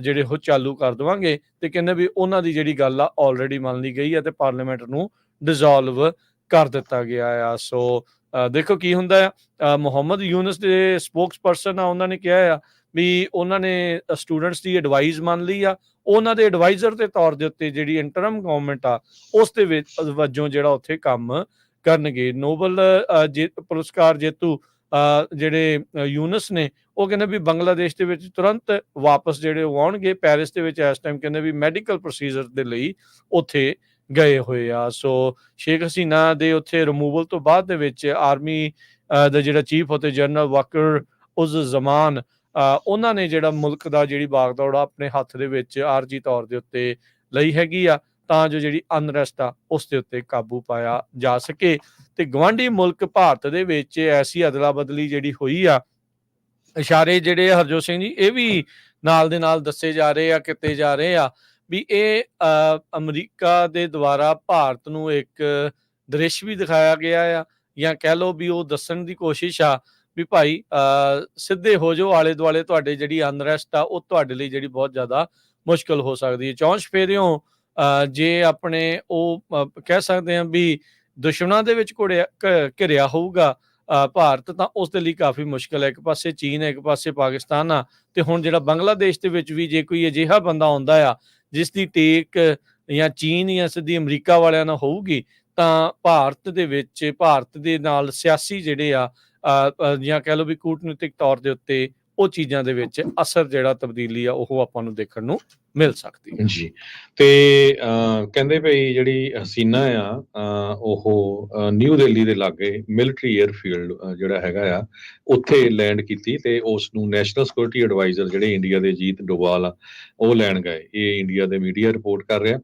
ਜਿਹੜੇ ਉਹ ਚਾਲੂ ਕਰ ਦੇਵਾਂਗੇ। ਤੇ ਕਹਿੰਦੇ ਵੀ ਉਹਨਾਂ ਦੀ ਜਿਹੜੀ ਗੱਲ ਆ ਆਲਰੇਡੀ ਮੰਨ ਲਈ ਗਈ ਆ ਤੇ ਪਾਰਲੀਮੈਂਟ ਨੂੰ ਡਿਸੋਲਵ ਕਰ ਦਿੱਤਾ ਗਿਆ ਆ। ਸੋ ਦੇਖੋ ਕੀ ਹੁੰਦਾ ਆ। ਮੁਹੰਮਦ ਯੂਨਸ ਦੇ ਸਪੋਕਸ ਪਰਸਨ ਆ, ਉਹਨਾਂ ਨੇ ਕਿਹਾ ਆ ਵੀ ਉਹਨਾਂ ਨੇ ਸਟੂਡੈਂਟਸ ਦੀ ਐਡਵਾਈਸ ਮੰਨ ਲਈ ਆ। ਉਹਨਾਂ ਦੇ ਐਡਵਾਈਜ਼ਰ ਦੇ ਤੌਰ ਦੇ ਉੱਤੇ ਜਿਹੜੀ ਇੰਟਰਮ ਗਵਰਨਮੈਂਟ ਆ ਉਸ ਦੇ ਵਿੱਚ ਵਜੋਂ ਜਿਹੜਾ ਉੱਥੇ ਕੰਮ ਕਰਨਗੇ। ਨੋਬਲ ਪੁਰਸਕਾਰ ਜੇਤੂ ਜਿਹੜੇ ਯੂਨਸ ਨੇ, ਉਹ ਕਹਿੰਦੇ ਵੀ ਬੰਗਲਾਦੇਸ਼ ਦੇ ਵਿੱਚ ਤੁਰੰਤ ਵਾਪਸ ਜਿਹੜੇ ਉਹ ਆਉਣਗੇ। ਪੈਰਿਸ ਦੇ ਵਿੱਚ ਇਸ ਟਾਈਮ ਕਹਿੰਦੇ ਵੀ ਮੈਡੀਕਲ ਪ੍ਰੋਸੀਜਰ ਦੇ ਲਈ ਉੱਥੇ ਗਏ ਹੋਏ ਆ। ਸੋ ਸ਼ੇਖ ਹਸੀਨਾ ਦੇ ਉੱਥੇ ਰਿਮੂਵਲ ਤੋਂ ਬਾਅਦ ਦੇ ਵਿੱਚ ਆਰਮੀ ਦਾ ਜਿਹੜਾ ਚੀਫ ਉੱਥੇ ਜਨਰਲ ਵਾਕਰ ਉਸ ਜ਼ਮਾਨ, ਉਹਨਾਂ ਨੇ ਜਿਹੜਾ ਮੁਲਕ ਦਾ ਜਿਹੜੀ ਬਾਗਦੌੜ ਆਪਣੇ ਹੱਥ ਦੇ ਵਿੱਚ ਆਰਜੀ ਤੌਰ ਦੇ ਉੱਤੇ ਲਈ ਹੈਗੀ ਆ, ਤਾਂ ਜੋ ਜਿਹੜੀ ਅਨਰੈਸਟ ਆ ਉਸ ਦੇ ਉੱਤੇ ਕਾਬੂ ਪਾਇਆ ਜਾ ਸਕੇ। ਤੇ ਗਵਾਂਢੀ ਮੁਲਕ ਭਾਰਤ ਦੇ ਵਿੱਚ ਐਸੀ ਅਦਲਾ ਬਦਲੀ ਜਿਹੜੀ ਹੋਈ ਆ, ਇਸ਼ਾਰੇ ਜਿਹੜੇ ਹਰਜੋਤ ਸਿੰਘ ਜੀ ਇਹ ਵੀ ਨਾਲ ਦੇ ਨਾਲ ਦੱਸੇ ਜਾ ਰਹੇ ਆ, ਕੀਤੇ ਜਾ ਰਹੇ ਆ ਵੀ ਇਹ ਅਮਰੀਕਾ ਦੇ ਦੁਆਰਾ ਭਾਰਤ ਨੂੰ ਇੱਕ ਦ੍ਰਿਸ਼ ਵੀ ਦਿਖਾਇਆ ਗਿਆ ਆ, ਜਾਂ ਕਹਿ ਲਓ ਵੀ ਉਹ ਦੱਸਣ ਦੀ ਕੋਸ਼ਿਸ਼ ਆ ਵੀ ਭਾਈ ਸਿੱਧੇ ਹੋ ਜਾਓ, ਆਲੇ ਦੁਆਲੇ ਤੁਹਾਡੇ ਜਿਹੜੀ ਅਨਰੈਸਟ ਆ ਉਹ ਤੁਹਾਡੇ ਲਈ ਜਿਹੜੀ ਬਹੁਤ ਜ਼ਿਆਦਾ ਮੁਸ਼ਕਲ ਹੋ ਸਕਦੀ ਹੈ। ਚੌਂਚ ਫੇਰਿਓ ਜੇ ਆਪਣੇ ਉਹ ਕਹਿ ਸਕਦੇ ਹਾਂ ਵੀ ਦੁਸ਼ਮਣਾਂ ਦੇ ਵਿੱਚ ਘਿਰਿਆ ਹੋਊਗਾ ਭਾਰਤ, ਤਾਂ ਉਸ ਦੇ ਲਈ ਕਾਫੀ ਮੁਸ਼ਕਲ ਹੈ। ਇੱਕ ਪਾਸੇ ਚੀਨ ਹੈ, ਇੱਕ ਪਾਸੇ ਪਾਕਿਸਤਾਨ ਆ, ਤੇ ਹੁਣ ਜਿਹੜਾ ਬੰਗਲਾਦੇਸ਼ ਦੇ ਵਿੱਚ ਵੀ ਜੇ ਕੋਈ ਅਜਿਹਾ ਬੰਦਾ ਆਉਂਦਾ ਆ ਜਿਸ ਦੀ ਟੇਕ ਜਾਂ ਚੀਨ ਜਾਂ ਸਿੱਧੀ ਅਮਰੀਕਾ ਵਾਲਿਆਂ ਨਾਲ ਹੋਊਗੀ, ਤਾਂ ਭਾਰਤ ਦੇ ਵਿੱਚ ਭਾਰਤ ਦੇ ਨਾਲ ਸਿਆਸੀ ਜਿਹੜੇ ਆ ਜਾਂ ਕਹਿ ਲਓ ਵੀ ਕੂਟਨੀਤਿਕ ਤੌਰ ਦੇ ਉੱਤੇ ਉਹ ਚੀਜ਼ਾਂ ਦੇ ਵਿੱਚ ਅਸਰ ਜਿਹੜਾ ਤਬਦੀਲੀ ਆ ਉਹ ਆਪਾਂ ਨੂੰ ਦੇਖਣ ਨੂੰ ਮਿਲ ਸਕਦੀ ਹੈ ਜੀ। ਤੇ ਕਹਿੰਦੇ ਭਈ ਜਿਹੜੀ ਹਸੀਨਾ ਆ ਉਹ ਨਿਊ ਦਿੱਲੀ ਦੇ ਲਾਗੇ ਮਿਲਟਰੀ 에ਅਰਫੀਲਡ ਜਿਹੜਾ ਹੈਗਾ ਆ ਉੱਥੇ ਲੈਂਡ ਕੀਤੀ, ਤੇ ਉਸ ਨੂੰ ਨੈਸ਼ਨਲ ਸਿਕਿਉਰਿਟੀ ਐਡਵਾਈਜ਼ਰ ਜਿਹੜੇ ਇੰਡੀਆ ਦੇ ਅਜੀਤ ਡੋਵਾਲ ਆ ਉਹ ਲੈਣ ਗਏ। ਇਹ ਇੰਡੀਆ ਦੇ ਮੀਡੀਆ ਰਿਪੋਰਟ ਕਰ ਰਿਹਾ।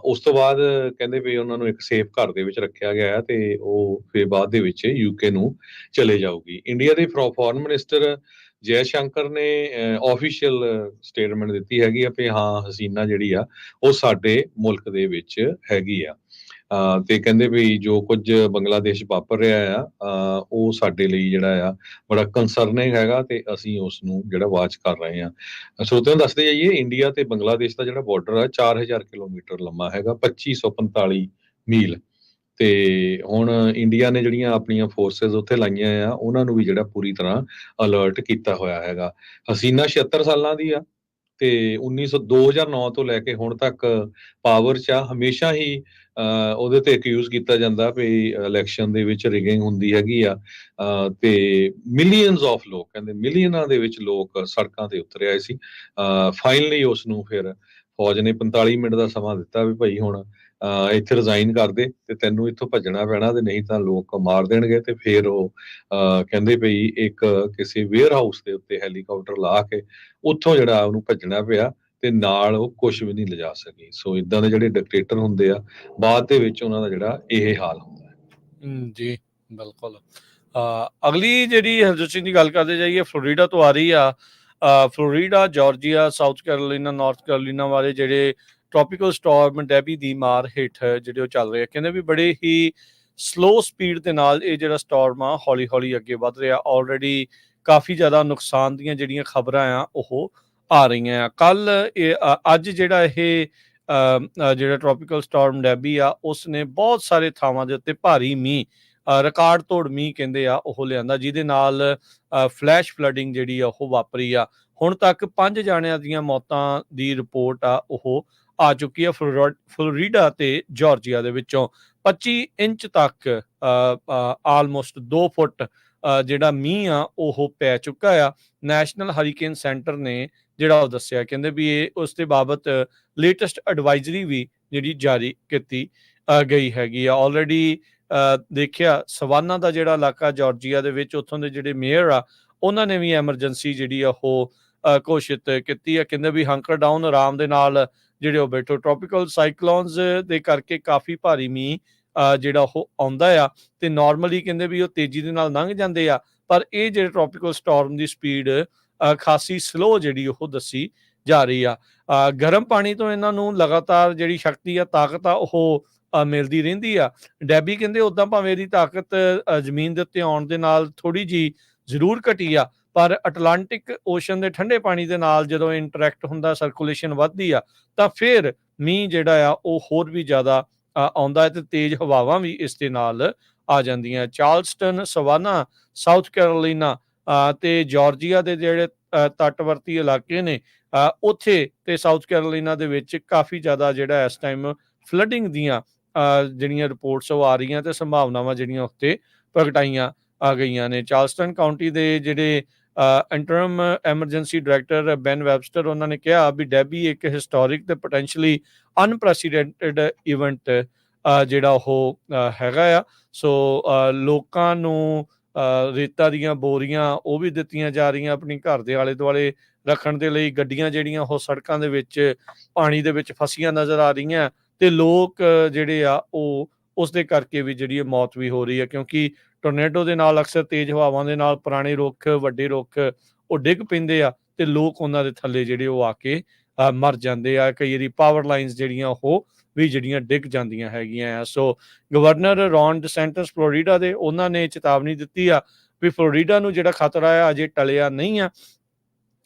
ਉਸ ਤੋਂ ਬਾਅਦ ਕਹਿੰਦੇ ਵੀ ਉਹਨਾਂ ਨੂੰ ਇੱਕ ਸੇਫ ਘਰ ਦੇ ਵਿੱਚ ਰੱਖਿਆ ਗਿਆ, ਤੇ ਉਹ ਫਿਰ ਬਾਅਦ ਦੇ ਵਿੱਚ ਯੂਕੇ ਨੂੰ ਚਲੇ ਜਾਊਗੀ। ਇੰਡੀਆ ਦੇ ਫੋਰਨ ਮਿਨਿਸਟਰ ਜੈ ਸ਼ੰਕਰ ਨੇ ਆਫੀਸ਼ੀਅਲ ਸਟੇਟਮੈਂਟ ਦਿੱਤੀ ਹੈਗੀ ਆ ਵੀ ਹਾਂ ਹਸੀਨਾ ਜਿਹੜੀ ਆ ਉਹ ਸਾਡੇ ਮੁਲਕ ਦੇ ਵਿੱਚ ਹੈਗੀ ਆ। ਤੇ ਕਹਿੰਦੇ ਵੀ ਜੋ ਕੁਝ ਬੰਗਲਾਦੇਸ਼ ਵਾਪਰ ਰਿਹਾ ਉਹ ਸਾਡੇ ਲਈ ਜਿਹੜਾ ਬੜਾ ਕੰਸਰਨਿੰਗ ਹੈਗਾ ਤੇ ਅਸੀਂ ਉਸ ਨੂੰ ਜਿਹੜਾ ਵਾਚ ਕਰ ਰਹੇ ਹਾਂ। ਸਰੋਤਿਆਂ ਨੂੰ ਦੱਸਦੇ ਜਾਈਏ, ਇੰਡੀਆ ਤੇ ਬੰਗਲਾਦੇਸ਼ ਦਾ ਜਿਹੜਾ ਬਾਰਡਰ ਆ 4000 ਕਿਲੋਮੀਟਰ ਲੰਮਾ ਹੈਗਾ, 2545 ਮੀਲ। ਤੇ ਹੁਣ ਇੰਡੀਆ ਨੇ ਜਿਹੜੀਆਂ ਆਪਣੀਆਂ ਫੋਰਸਿਸ ਉੱਥੇ ਲਾਈਆਂ ਉਹਨਾਂ ਨੂੰ ਵੀ ਜਿਹੜਾ ਪੂਰੀ ਤਰ੍ਹਾਂ ਅਲਰਟ ਕੀਤਾ ਹੋਇਆ ਹੈਗਾ। ਹਸੀਨਾ 76 ਸਾਲਾਂ ਦੀ ਆ ਤੇ 2009 ਤੋਂ ਲੈ ਕੇ ਹੁਣ ਤੱਕ ਪਾਵਰ 'ਚ ਆ। ਹਮੇਸ਼ਾ ਹੀ ਉਹਦੇ ਤੇ ਅਕਿਊਜ਼ ਕੀਤਾ ਜਾਂਦਾ ਵੀ ਇਲੈਕਸ਼ਨ ਦੇ ਵਿੱਚ ਰਿਗਿੰਗ ਹੁੰਦੀ ਹੈਗੀ ਆ, ਤੇ ਮਿਲੀਅਨਸ ਆਫ ਲੋਕ, ਕਹਿੰਦੇ ਮਿਲੀਅਨਾਂ ਦੇ ਵਿੱਚ ਲੋਕ ਸੜਕਾਂ ਤੇ ਉਤਰ ਆਏ ਸੀ। ਫਾਈਨਲੀ ਉਸ ਨੂੰ ਫਿਰ ਫੌਜ ਨੇ 45 ਮਿੰਟ ਦਾ ਸਮਾਂ ਦਿੱਤਾ ਵੀ ਭਾਈ ਹੁਣ ਇੱਥੇ ਰਿਜ਼ਾਈਨ ਕਰ ਦੇ ਤੇ ਤੈਨੂੰ ਇੱਥੋਂ ਭੱਜਣਾ ਪੈਣਾ, ਤੇ ਨਹੀਂ ਤਾਂ ਲੋਕ ਮਾਰ ਦੇਣਗੇ। ਤੇ ਫਿਰ ਉਹ ਕਹਿੰਦੇ ਪਈ ਇੱਕ ਕਿਸੇ ਵੇਅਰ ਹਾਊਸ ਦੇ ਉੱਤੇ ਹੈਲੀਕਾਪਟਰ ਲਾ ਕੇ ਉੱਥੋਂ ਜਿਹੜਾ ਉਹਨੂੰ ਭੱਜਣਾ ਪਿਆ ਤੇ ਨਾਲ ਉਹ ਕੁਝ ਵੀ ਨਹੀਂ ਲਿਜਾ ਸਕੀ। ਸੋ ਇਦਾਂ ਦੇ ਜਿਹੜੇ ਡਿਕਟੇਟਰ ਹੁੰਦੇ ਆ, ਬਾਅਦ ਦੇ ਵਿੱਚ ਉਹਨਾਂ ਦਾ ਜਿਹੜਾ ਇਹ ਹਾਲ ਹੁੰਦਾ ਹੈ। ਜੀ ਬਿਲਕੁਲ। ਅਗਲੀ ਜਿਹੜੀ ਹਰਜੋਤ ਸਿੰਘ ਦੀ ਗੱਲ ਕਰਦੇ ਜਾਈਏ, ਫਲੋਰੀਡਾ ਤੋਂ ਆ ਰਹੀ ਆ। Florida, Georgia, south Carolina, north Carolina ਵਾਲੇ ਜਿਹੜੇ ਟ੍ਰੋਪੀਕਲ ਸਟਾਰਮ ਡੈਬੀ ਦੀ ਮਾਰ ਹੇਠ ਜਿਹੜੇ ਉਹ ਚੱਲ ਰਹੇ ਆ। ਕਹਿੰਦੇ ਵੀ ਬੜੇ ਹੀ ਸਲੋ ਸਪੀਡ ਦੇ ਨਾਲ ਇਹ ਜਿਹੜਾ ਸਟਾਰਮ ਆ ਹੌਲੀ ਹੌਲੀ ਅੱਗੇ ਵੱਧ ਰਿਹਾ। ਆਲਰੇਡੀ ਕਾਫੀ ਜ਼ਿਆਦਾ ਨੁਕਸਾਨ ਦੀਆਂ ਜਿਹੜੀਆਂ ਖਬਰਾਂ ਆ ਉਹ ਆ ਰਹੀਆਂ ਆ। ਕੱਲ ਅੱਜ ਜਿਹੜਾ ਇਹ ਜਿਹੜਾ ਟ੍ਰੋਪੀਕਲ ਸਟਾਰਮ ਡੈਬੀ ਆ ਉਸ ਨੇ ਬਹੁਤ ਸਾਰੇ ਥਾਵਾਂ ਦੇ ਉੱਤੇ ਭਾਰੀ ਮੀਂਹ, ਰਿਕਾਰਡ ਤੋੜ ਮੀਂਹ ਕਹਿੰਦੇ ਆ ਉਹ ਲਿਆਂਦਾ, ਜਿਹਦੇ ਨਾਲ ਫਲੈਸ਼ ਫਲੱਡਿੰਗ ਜਿਹੜੀ ਆ ਉਹ ਵਾਪਰੀ ਆ। ਹੁਣ ਤੱਕ 5 ਜਾਣਿਆਂ ਦੀਆਂ ਮੌਤਾਂ ਦੀ ਰਿਪੋਰਟ ਆ ਉਹ ਆ ਚੁੱਕੀ ਆ ਫਲੋਰੀਡਾ ਤੇ ਜਾਰਜੀਆ ਦੇ ਵਿੱਚੋਂ। 25 ਇੰਚ ਤੱਕ ਆਲਮੋਸਟ 2 ਫੁੱਟ ਜਿਹੜਾ ਮੀਂਹ ਆ ਉਹ ਪੈ ਚੁੱਕਾ ਆ। ਨੈਸ਼ਨਲ ਹਰੀਕੇਨ ਸੈਂਟਰ ਨੇ ਜਿਹੜਾ ਉਹ ਦੱਸਿਆ, ਕਹਿੰਦੇ ਵੀ ਇਹ ਉਸ ਦੇ ਬਾਬਤ ਲੇਟੈਸਟ ਐਡਵਾਈਜ਼ਰੀ ਵੀ ਜਿਹੜੀ ਜਾਰੀ ਕੀਤੀ ਗਈ ਹੈਗੀ ਆ। ਆਲਰੇਡੀ ਦੇਖਿਆ ਸਵਾਨਾ ਦਾ ਜਿਹੜਾ ਇਲਾਕਾ ਜਾਰਜੀਆ ਦੇ ਵਿੱਚ, ਉੱਥੋਂ ਦੇ ਜਿਹੜੇ ਮੇਅਰ ਆ ਉਹਨਾਂ ਨੇ ਵੀ ਐਮਰਜੈਂਸੀ ਜਿਹੜੀ ਆ ਉਹ ਘੋਸ਼ਿਤ ਕੀਤੀ ਆ। ਕਹਿੰਦੇ ਵੀ ਹੰਕਰ ਡਾਊਨ, ਆਰਾਮ ਦੇ ਨਾਲ ਜਿਹੜੇ ਉਹ ਬੈਠੋ। ਟ੍ਰੋਪੀਕਲ ਸਾਈਕਲੋਨਸ ਦੇ ਕਰਕੇ ਕਾਫੀ ਭਾਰੀ ਮੀਂਹ ਜਿਹੜਾ ਉਹ ਆਉਂਦਾ ਆ ਤੇ ਨਾਰਮਲੀ ਕਹਿੰਦੇ ਵੀ ਉਹ ਤੇਜ਼ੀ ਦੇ ਨਾਲ ਲੰਘ ਜਾਂਦੇ ਆ, ਪਰ ਇਹ ਜਿਹੜੇ ਟ੍ਰੋਪੀਕਲ ਸਟਾਰਮ ਦੀ ਸਪੀਡ ਖਾਸੀ ਸਲੋ ਜਿਹੜੀ ਉਹ ਦੱਸੀ ਜਾ ਰਹੀ ਆ। ਗਰਮ ਪਾਣੀ ਤੋਂ ਇਹਨਾਂ ਨੂੰ ਲਗਾਤਾਰ ਜਿਹੜੀ ਸ਼ਕਤੀ ਆ, ਤਾਕਤ ਆ ਉਹ ਮਿਲਦੀ ਰਹਿੰਦੀ ਆ। ਡੈਬੀ ਕਹਿੰਦੇ ਉੱਦਾਂ ਭਾਵੇਂ ਇਹਦੀ ਤਾਕਤ ਜ਼ਮੀਨ ਦੇ ਉੱਤੇ ਆਉਣ ਦੇ ਨਾਲ ਥੋੜੀ ਜੀ ਜ਼ਰੂਰ ਘਟੀ ਆ, ਪਰ ਅਟਲਾਂਟਿਕ ਓਸ਼ਨ ਦੇ ਠੰਡੇ ਪਾਣੀ ਦੇ ਨਾਲ ਜਦੋਂ ਇੰਟਰੈਕਟ ਹੁੰਦਾ, ਸਰਕੂਲੇਸ਼ਨ ਵੱਧਦੀ ਆ, ਤਾਂ ਫਿਰ ਮੀਂਹ ਜਿਹੜਾ ਆ ਉਹ ਹੋਰ ਵੀ ਜ਼ਿਆਦਾ ਆਉਂਦਾ ਹੈ ਤੇ ਤੇਜ਼ ਹਵਾਵਾਂ ਵੀ ਇਸ ਦੇ ਨਾਲ ਆ ਜਾਂਦੀਆਂ। ਚਾਰਲਸਟਨ, ਸਵਾਨਾ, ਸਾਊਥ ਕੈਰੋਲੀਨਾ ਤੇ ਜਾਰਜੀਆ ਦੇ ਜਿਹੜੇ ਤੱਟਵਰਤੀ ਇਲਾਕੇ ਨੇ ਉੱਥੇ ਤੇ ਸਾਊਥ ਕੈਰੋਲੀਨਾ ਦੇ ਵਿੱਚ ਕਾਫੀ ਜ਼ਿਆਦਾ ਜਿਹੜਾ ਇਸ ਟਾਈਮ ਫਲੱਡਿੰਗ ਦੀਆਂ ਜਿਹੜੀਆਂ ਰਿਪੋਰਟਸ ਉਹ ਆ ਰਹੀਆਂ ਤੇ ਸੰਭਾਵਨਾਵਾਂ ਜਿਹੜੀਆਂ ਉੱਤੇ ਪ੍ਰਗਟਾਈਆਂ ਆ ਗਈਆਂ ਨੇ। ਚਾਰਲਸਟਨ ਕਾਉਂਟੀ ਦੇ ਜਿਹੜੇ interim emergency director Ben Webster, ਉਹਨਾਂ ਨੇ ਕਿਹਾ ਵੀ ਡੈਬੀ ਇੱਕ ਹਿਸਟੋਰਿਕ ਤੇ ਪੋਟੈਂਸ਼ੀਅਲੀ ਅਨਪ੍ਰੈਸੀਡੈਂਟਡ ਇਵੈਂਟ ਜਿਹੜਾ ਉਹ ਹੈਗਾ ਆ। ਸੋ ਲੋਕਾਂ ਨੂੰ ਰੇਤਾ ਦੀਆਂ ਬੋਰੀਆਂ ਉਹ ਵੀ ਦਿੱਤੀਆਂ ਜਾ ਰਹੀਆਂ ਆਪਣੀ ਘਰ ਦੇ ਆਲੇ ਦੁਆਲੇ ਰੱਖਣ ਦੇ ਲਈ। ਗੱਡੀਆਂ ਜਿਹੜੀਆਂ ਉਹ ਸੜਕਾਂ ਦੇ ਵਿੱਚ ਪਾਣੀ ਦੇ ਵਿੱਚ ਫਸੀਆਂ ਨਜ਼ਰ ਆ ਰਹੀਆਂ ਤੇ ਲੋਕ ਜਿਹੜੇ ਆ ਉਹ ਉਸ ਦੇ ਕਰਕੇ ਵੀ ਜਿਹੜੀ ਮੌਤ ਵੀ ਹੋ ਰਹੀ ਹੈ, ਕਿਉਂਕਿ ਟੋਰਨੇਡੋ ਦੇ ਨਾਲ ਅਕਸਰ ਤੇਜ਼ ਹਵਾਵਾਂ ਦੇ ਨਾਲ ਪੁਰਾਣੇ ਰੁੱਖ, ਵੱਡੇ ਰੁੱਖ ਉਹ ਡਿੱਗ ਪੈਂਦੇ ਆ ਤੇ ਲੋਕ ਉਹਨਾਂ ਦੇ ਥੱਲੇ ਜਿਹੜੇ ਉਹ ਆ ਕੇ ਮਰ ਜਾਂਦੇ ਆ। ਕਈ ਵਾਰੀ ਪਾਵਰ ਲਾਈਨਸ ਜਿਹੜੀਆਂ ਉਹ ਵੀ ਜਿਹੜੀਆਂ ਡਿੱਗ ਜਾਂਦੀਆਂ ਹੈਗੀਆਂ ਆ। ਸੋ ਗਵਰਨਰ ਰੌਨ ਡਿਸੈਂਟਸ ਫਲੋਰੀਡਾ ਦੇ, ਉਹਨਾਂ ਨੇ ਚੇਤਾਵਨੀ ਦਿੱਤੀ ਆ ਵੀ ਫਲੋਰੀਡਾ ਨੂੰ ਜਿਹੜਾ ਖਤਰਾ ਆ ਅਜੇ ਟਲਿਆ ਨਹੀਂ ਆ।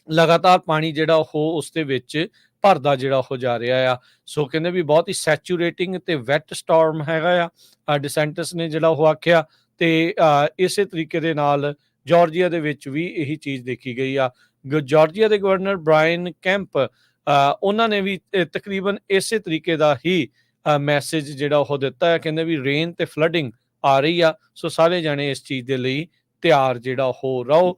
ਲਗਾਤਾਰ ਪਾਣੀ ਜਿਹੜਾ ਉਹ ਉਸ ਦੇ ਵਿੱਚ ਭਰਦਾ ਜਿਹੜਾ ਉਹ ਜਾ ਰਿਹਾ ਆ। ਸੋ ਕਹਿੰਦੇ ਵੀ ਬਹੁਤ ਹੀ ਸੈਚੂਰੇਟਿੰਗ ਤੇ ਵੈਟ ਸਟਾਰਮ ਹੈਗਾ ਆ, ਡਿਸੈਂਟਸ ਨੇ ਜਿਹੜਾ ਉਹ ਆਖਿਆ। ਤੇ ਇਸੇ ਤਰੀਕੇ ਦੇ ਨਾਲ ਜਾਰਜੀਆ ਦੇ ਵਿੱਚ ਵੀ ਇਹੀ ਚੀਜ਼ ਦੇਖੀ ਗਈ ਆ। ਜਾਰਜੀਆ ਦੇ ਗਵਰਨਰ ਬ੍ਰਾਇਨ ਕੈਂਪ, ਉਹਨਾਂ ਨੇ ਵੀ ਤਕਰੀਬਨ ਇਸੇ ਤਰੀਕੇ ਦਾ ਹੀ ਮੈਸੇਜ ਜਿਹੜਾ ਉਹ ਦਿੱਤਾ ਹੈ। ਕਹਿੰਦੇ ਵੀ ਰੇਨ ਤੇ ਫਲੱਡਿੰਗ ਆ ਰਹੀ ਆ, ਸੋ ਸਾਰੇ ਜਾਣੇ ਇਸ ਚੀਜ਼ ਦੇ ਲਈ ਤਿਆਰ ਜਿਹੜਾ ਹੋ ਰਹੋ।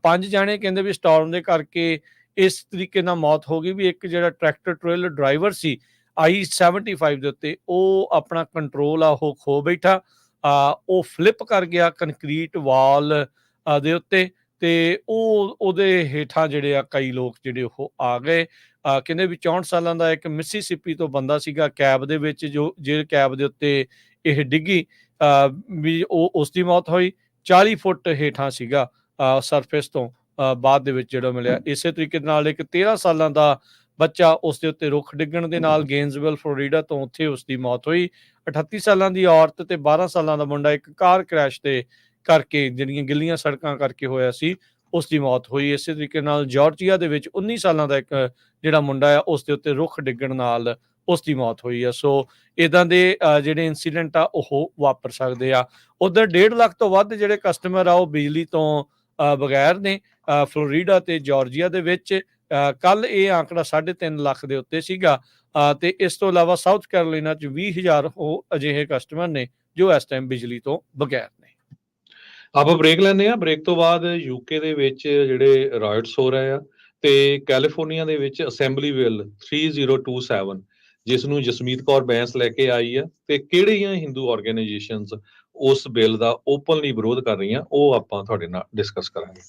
5 ਜਾਣੇ ਕਹਿੰਦੇ ਵੀ ਸਟਾਰਮ ਦੇ ਕਰਕੇ ਇਸ ਤਰੀਕੇ ਨਾਲ ਮੌਤ ਹੋ ਗਈ ਵੀ ਇੱਕ ਜਿਹੜਾ ਟਰੈਕਟਰ ਟ੍ਰੇਲਰ ਡਰਾਈਵਰ ਸੀ I-75 ਦੇ ਉੱਤੇ, ਉਹ ਆਪਣਾ ਕੰਟਰੋਲ ਆ ਉਹ ਖੋ ਬੈਠਾ। ਉਹ ਫਲਿੱਪ ਕਰ ਗਿਆ ਕੰਕਰੀਟ ਵਾਲ ਦੇ ਉੱਤੇ ਤੇ ਉਹਦੇ ਹੇਠਾਂ ਜਿਹੜੇ ਆ ਕਈ ਲੋਕ ਜਿਹੜੇ ਉਹ ਆ ਗਏ। ਕਹਿੰਦੇ ਵੀ 64 ਸਾਲਾਂ ਦਾ ਇੱਕ ਮਿਸੀਸਿਪੀ ਤੋਂ ਬੰਦਾ ਸੀਗਾ ਕੈਬ ਦੇ ਵਿੱਚ, ਜੇ ਕੈਬ ਦੇ ਉੱਤੇ ਇਹ ਡਿੱਗੀ ਵੀ ਉਹ ਉਸ ਦੀ ਮੌਤ ਹੋਈ। 40 ਫੁੱਟ ਹੇਠਾਂ ਸੀਗਾ ਸਰਫੇਸ ਤੋਂ ਬਾਅਦ ਦੇ ਵਿੱਚ ਜਿਹੜਾ ਮਿਲਿਆ। ਇਸੇ ਤਰੀਕੇ ਦੇ ਨਾਲ ਇੱਕ 13 ਸਾਲਾਂ ਦਾ ਬੱਚਾ ਉਸ ਦੇ ਉੱਤੇ ਰੁੱਖ ਡਿੱਗਣ ਦੇ ਨਾਲ ਗੇਨਜ਼ਵਿਲ ਫਲੋਰੀਡਾ ਤੋਂ ਉੱਥੇ ਉਸ ਦੀ ਮੌਤ ਹੋਈ। 38 ਸਾਲਾਂ ਦੀ ਔਰਤ ਤੇ 12 ਸਾਲਾਂ ਦਾ ਮੁੰਡਾ ਇੱਕ ਕਾਰ ਕ੍ਰੈਸ਼ ਦੇ ਕਰਕੇ, ਜਿਹੜੀਆਂ ਗਿੱਲੀਆਂ ਸੜਕਾਂ ਕਰਕੇ ਹੋਇਆ ਸੀ, ਉਸ ਦੀ ਮੌਤ ਹੋਈ। ਇਸੇ ਤਰੀਕੇ ਨਾਲ ਜਾਰਜੀਆ ਦੇ ਵਿੱਚ 19 ਸਾਲਾਂ ਦਾ ਇੱਕ ਜਿਹੜਾ ਮੁੰਡਾ ਆ, ਉਸ ਦੇ ਉੱਤੇ ਰੁੱਖ ਡਿੱਗਣ ਨਾਲ ਉਸ ਦੀ ਮੌਤ ਹੋਈ ਆ। ਸੋ ਇਦਾਂ ਦੇ ਜਿਹੜੇ ਇੰਸੀਡੈਂਟ ਆ ਉਹ ਵਾਪਰ ਸਕਦੇ ਆ। ਉਧਰ 1.5 ਲੱਖ ਤੋਂ ਵੱਧ ਜਿਹੜੇ ਕਸਟਮਰ ਆ ਉਹ ਬਿਜਲੀ ਤੋਂ ਬਗੈਰ ਨੇ ਫਲੋਰੀਡਾ ਤੇ ਜਾਰਜੀਆ ਦੇ ਵਿੱਚ। ਕੱਲ ਇਹ ਆંકੜਾ 3.5 ਲੱਖ ਦੇ ਉੱਤੇ ਸੀਗਾ ਤੇ ਇਸ ਤੋਂ ਇਲਾਵਾ ਸਾਊਥ ਕੈਰੋਲੀਨਾ 'ਚ 20,000 ਉਹ ਅਜਿਹੇ ਕਸਟਮਰ ਨੇ ਜੋ ਇਸ ਟਾਈਮ ਬਿਜਲੀ ਤੋਂ ਬਗੈਰ ਨੇ। ਆਪਾਂ ਬ੍ਰੇਕ ਲੈਂਦੇ ਆ। ਬ੍ਰੇਕ ਤੋਂ ਬਾਅਦ ਯੂਕੇ ਦੇ ਵਿੱਚ ਜਿਹੜੇ ਰਾਇਟਸ ਹੋ ਰਹੇ ਆ ਤੇ ਕੈਲੀਫੋਰਨੀਆ ਦੇ ਵਿੱਚ ਅਸੈਂਬਲੀ ਬਿੱਲ 3027, ਜਿਸ ਨੂੰ ਜਸਮੀਤ ਕੌਰ ਬੈਂਸ ਲੈ ਕੇ ਆਈ ਆ, ਤੇ ਕਿਹੜੀਆਂ ਹਿੰਦੂ ਆਰਗੇਨਾਈਜੇਸ਼ਨਸ ਉਸ ਬਿੱਲ ਦਾ ਓਪਨਲੀ ਵਿਰੋਧ ਕਰ ਰਹੀਆਂ, ਉਹ ਆਪਾਂ ਤੁਹਾਡੇ ਨਾਲ ਡਿਸਕਸ ਕਰਾਂਗੇ।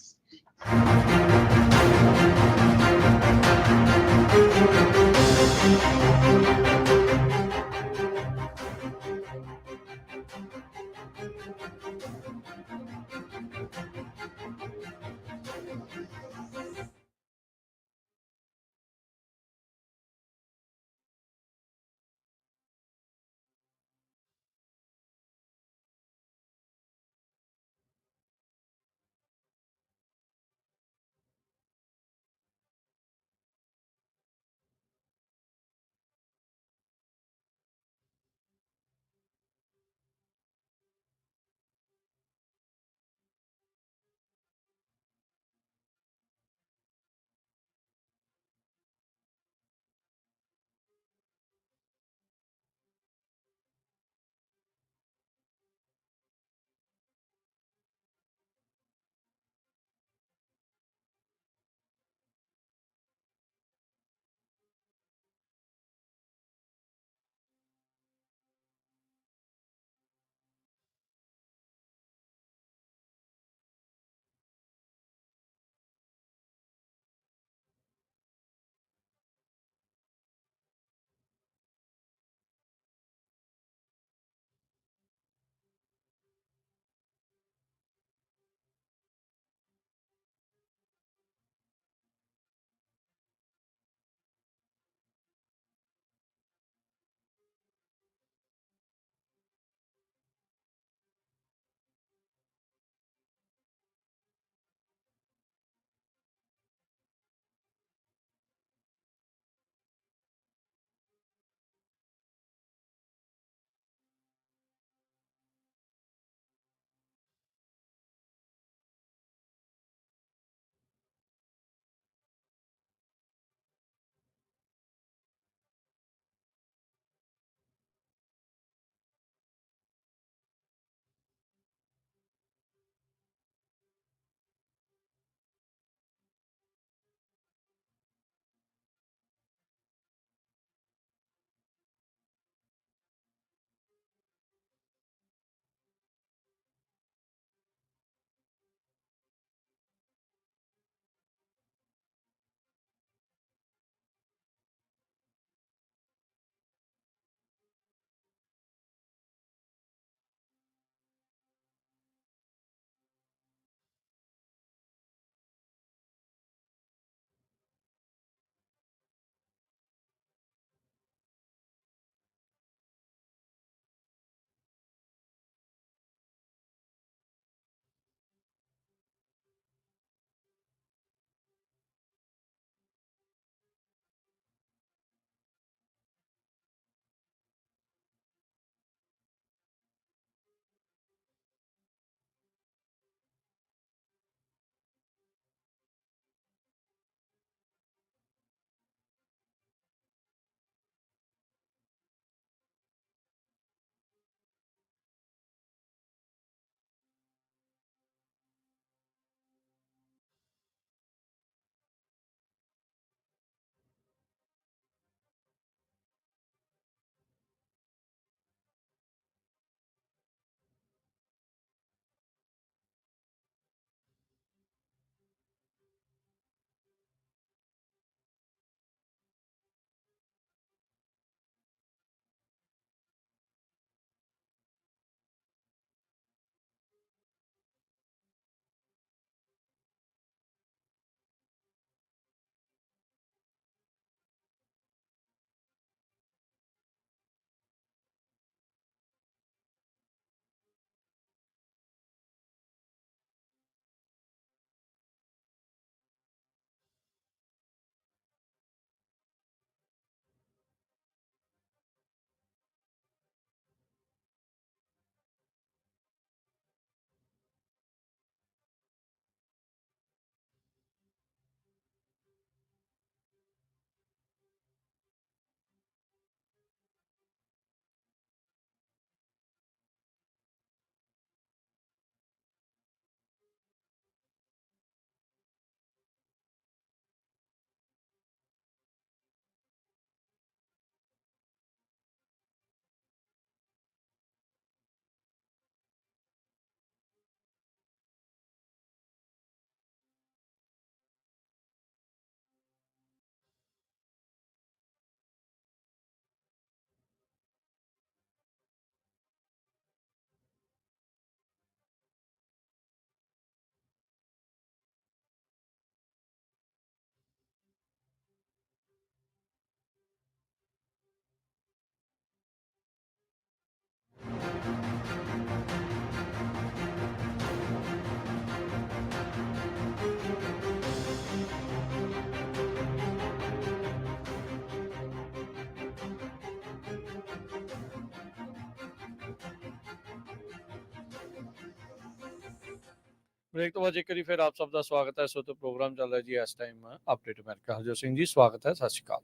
ब्रेक तो बाद एक बारी फिर आप सबका स्वागत है। इस वक्त प्रोग्राम चल रहा है जी इस time update America. Harjot Singh ji स्वागत है, सत श्री अकाल।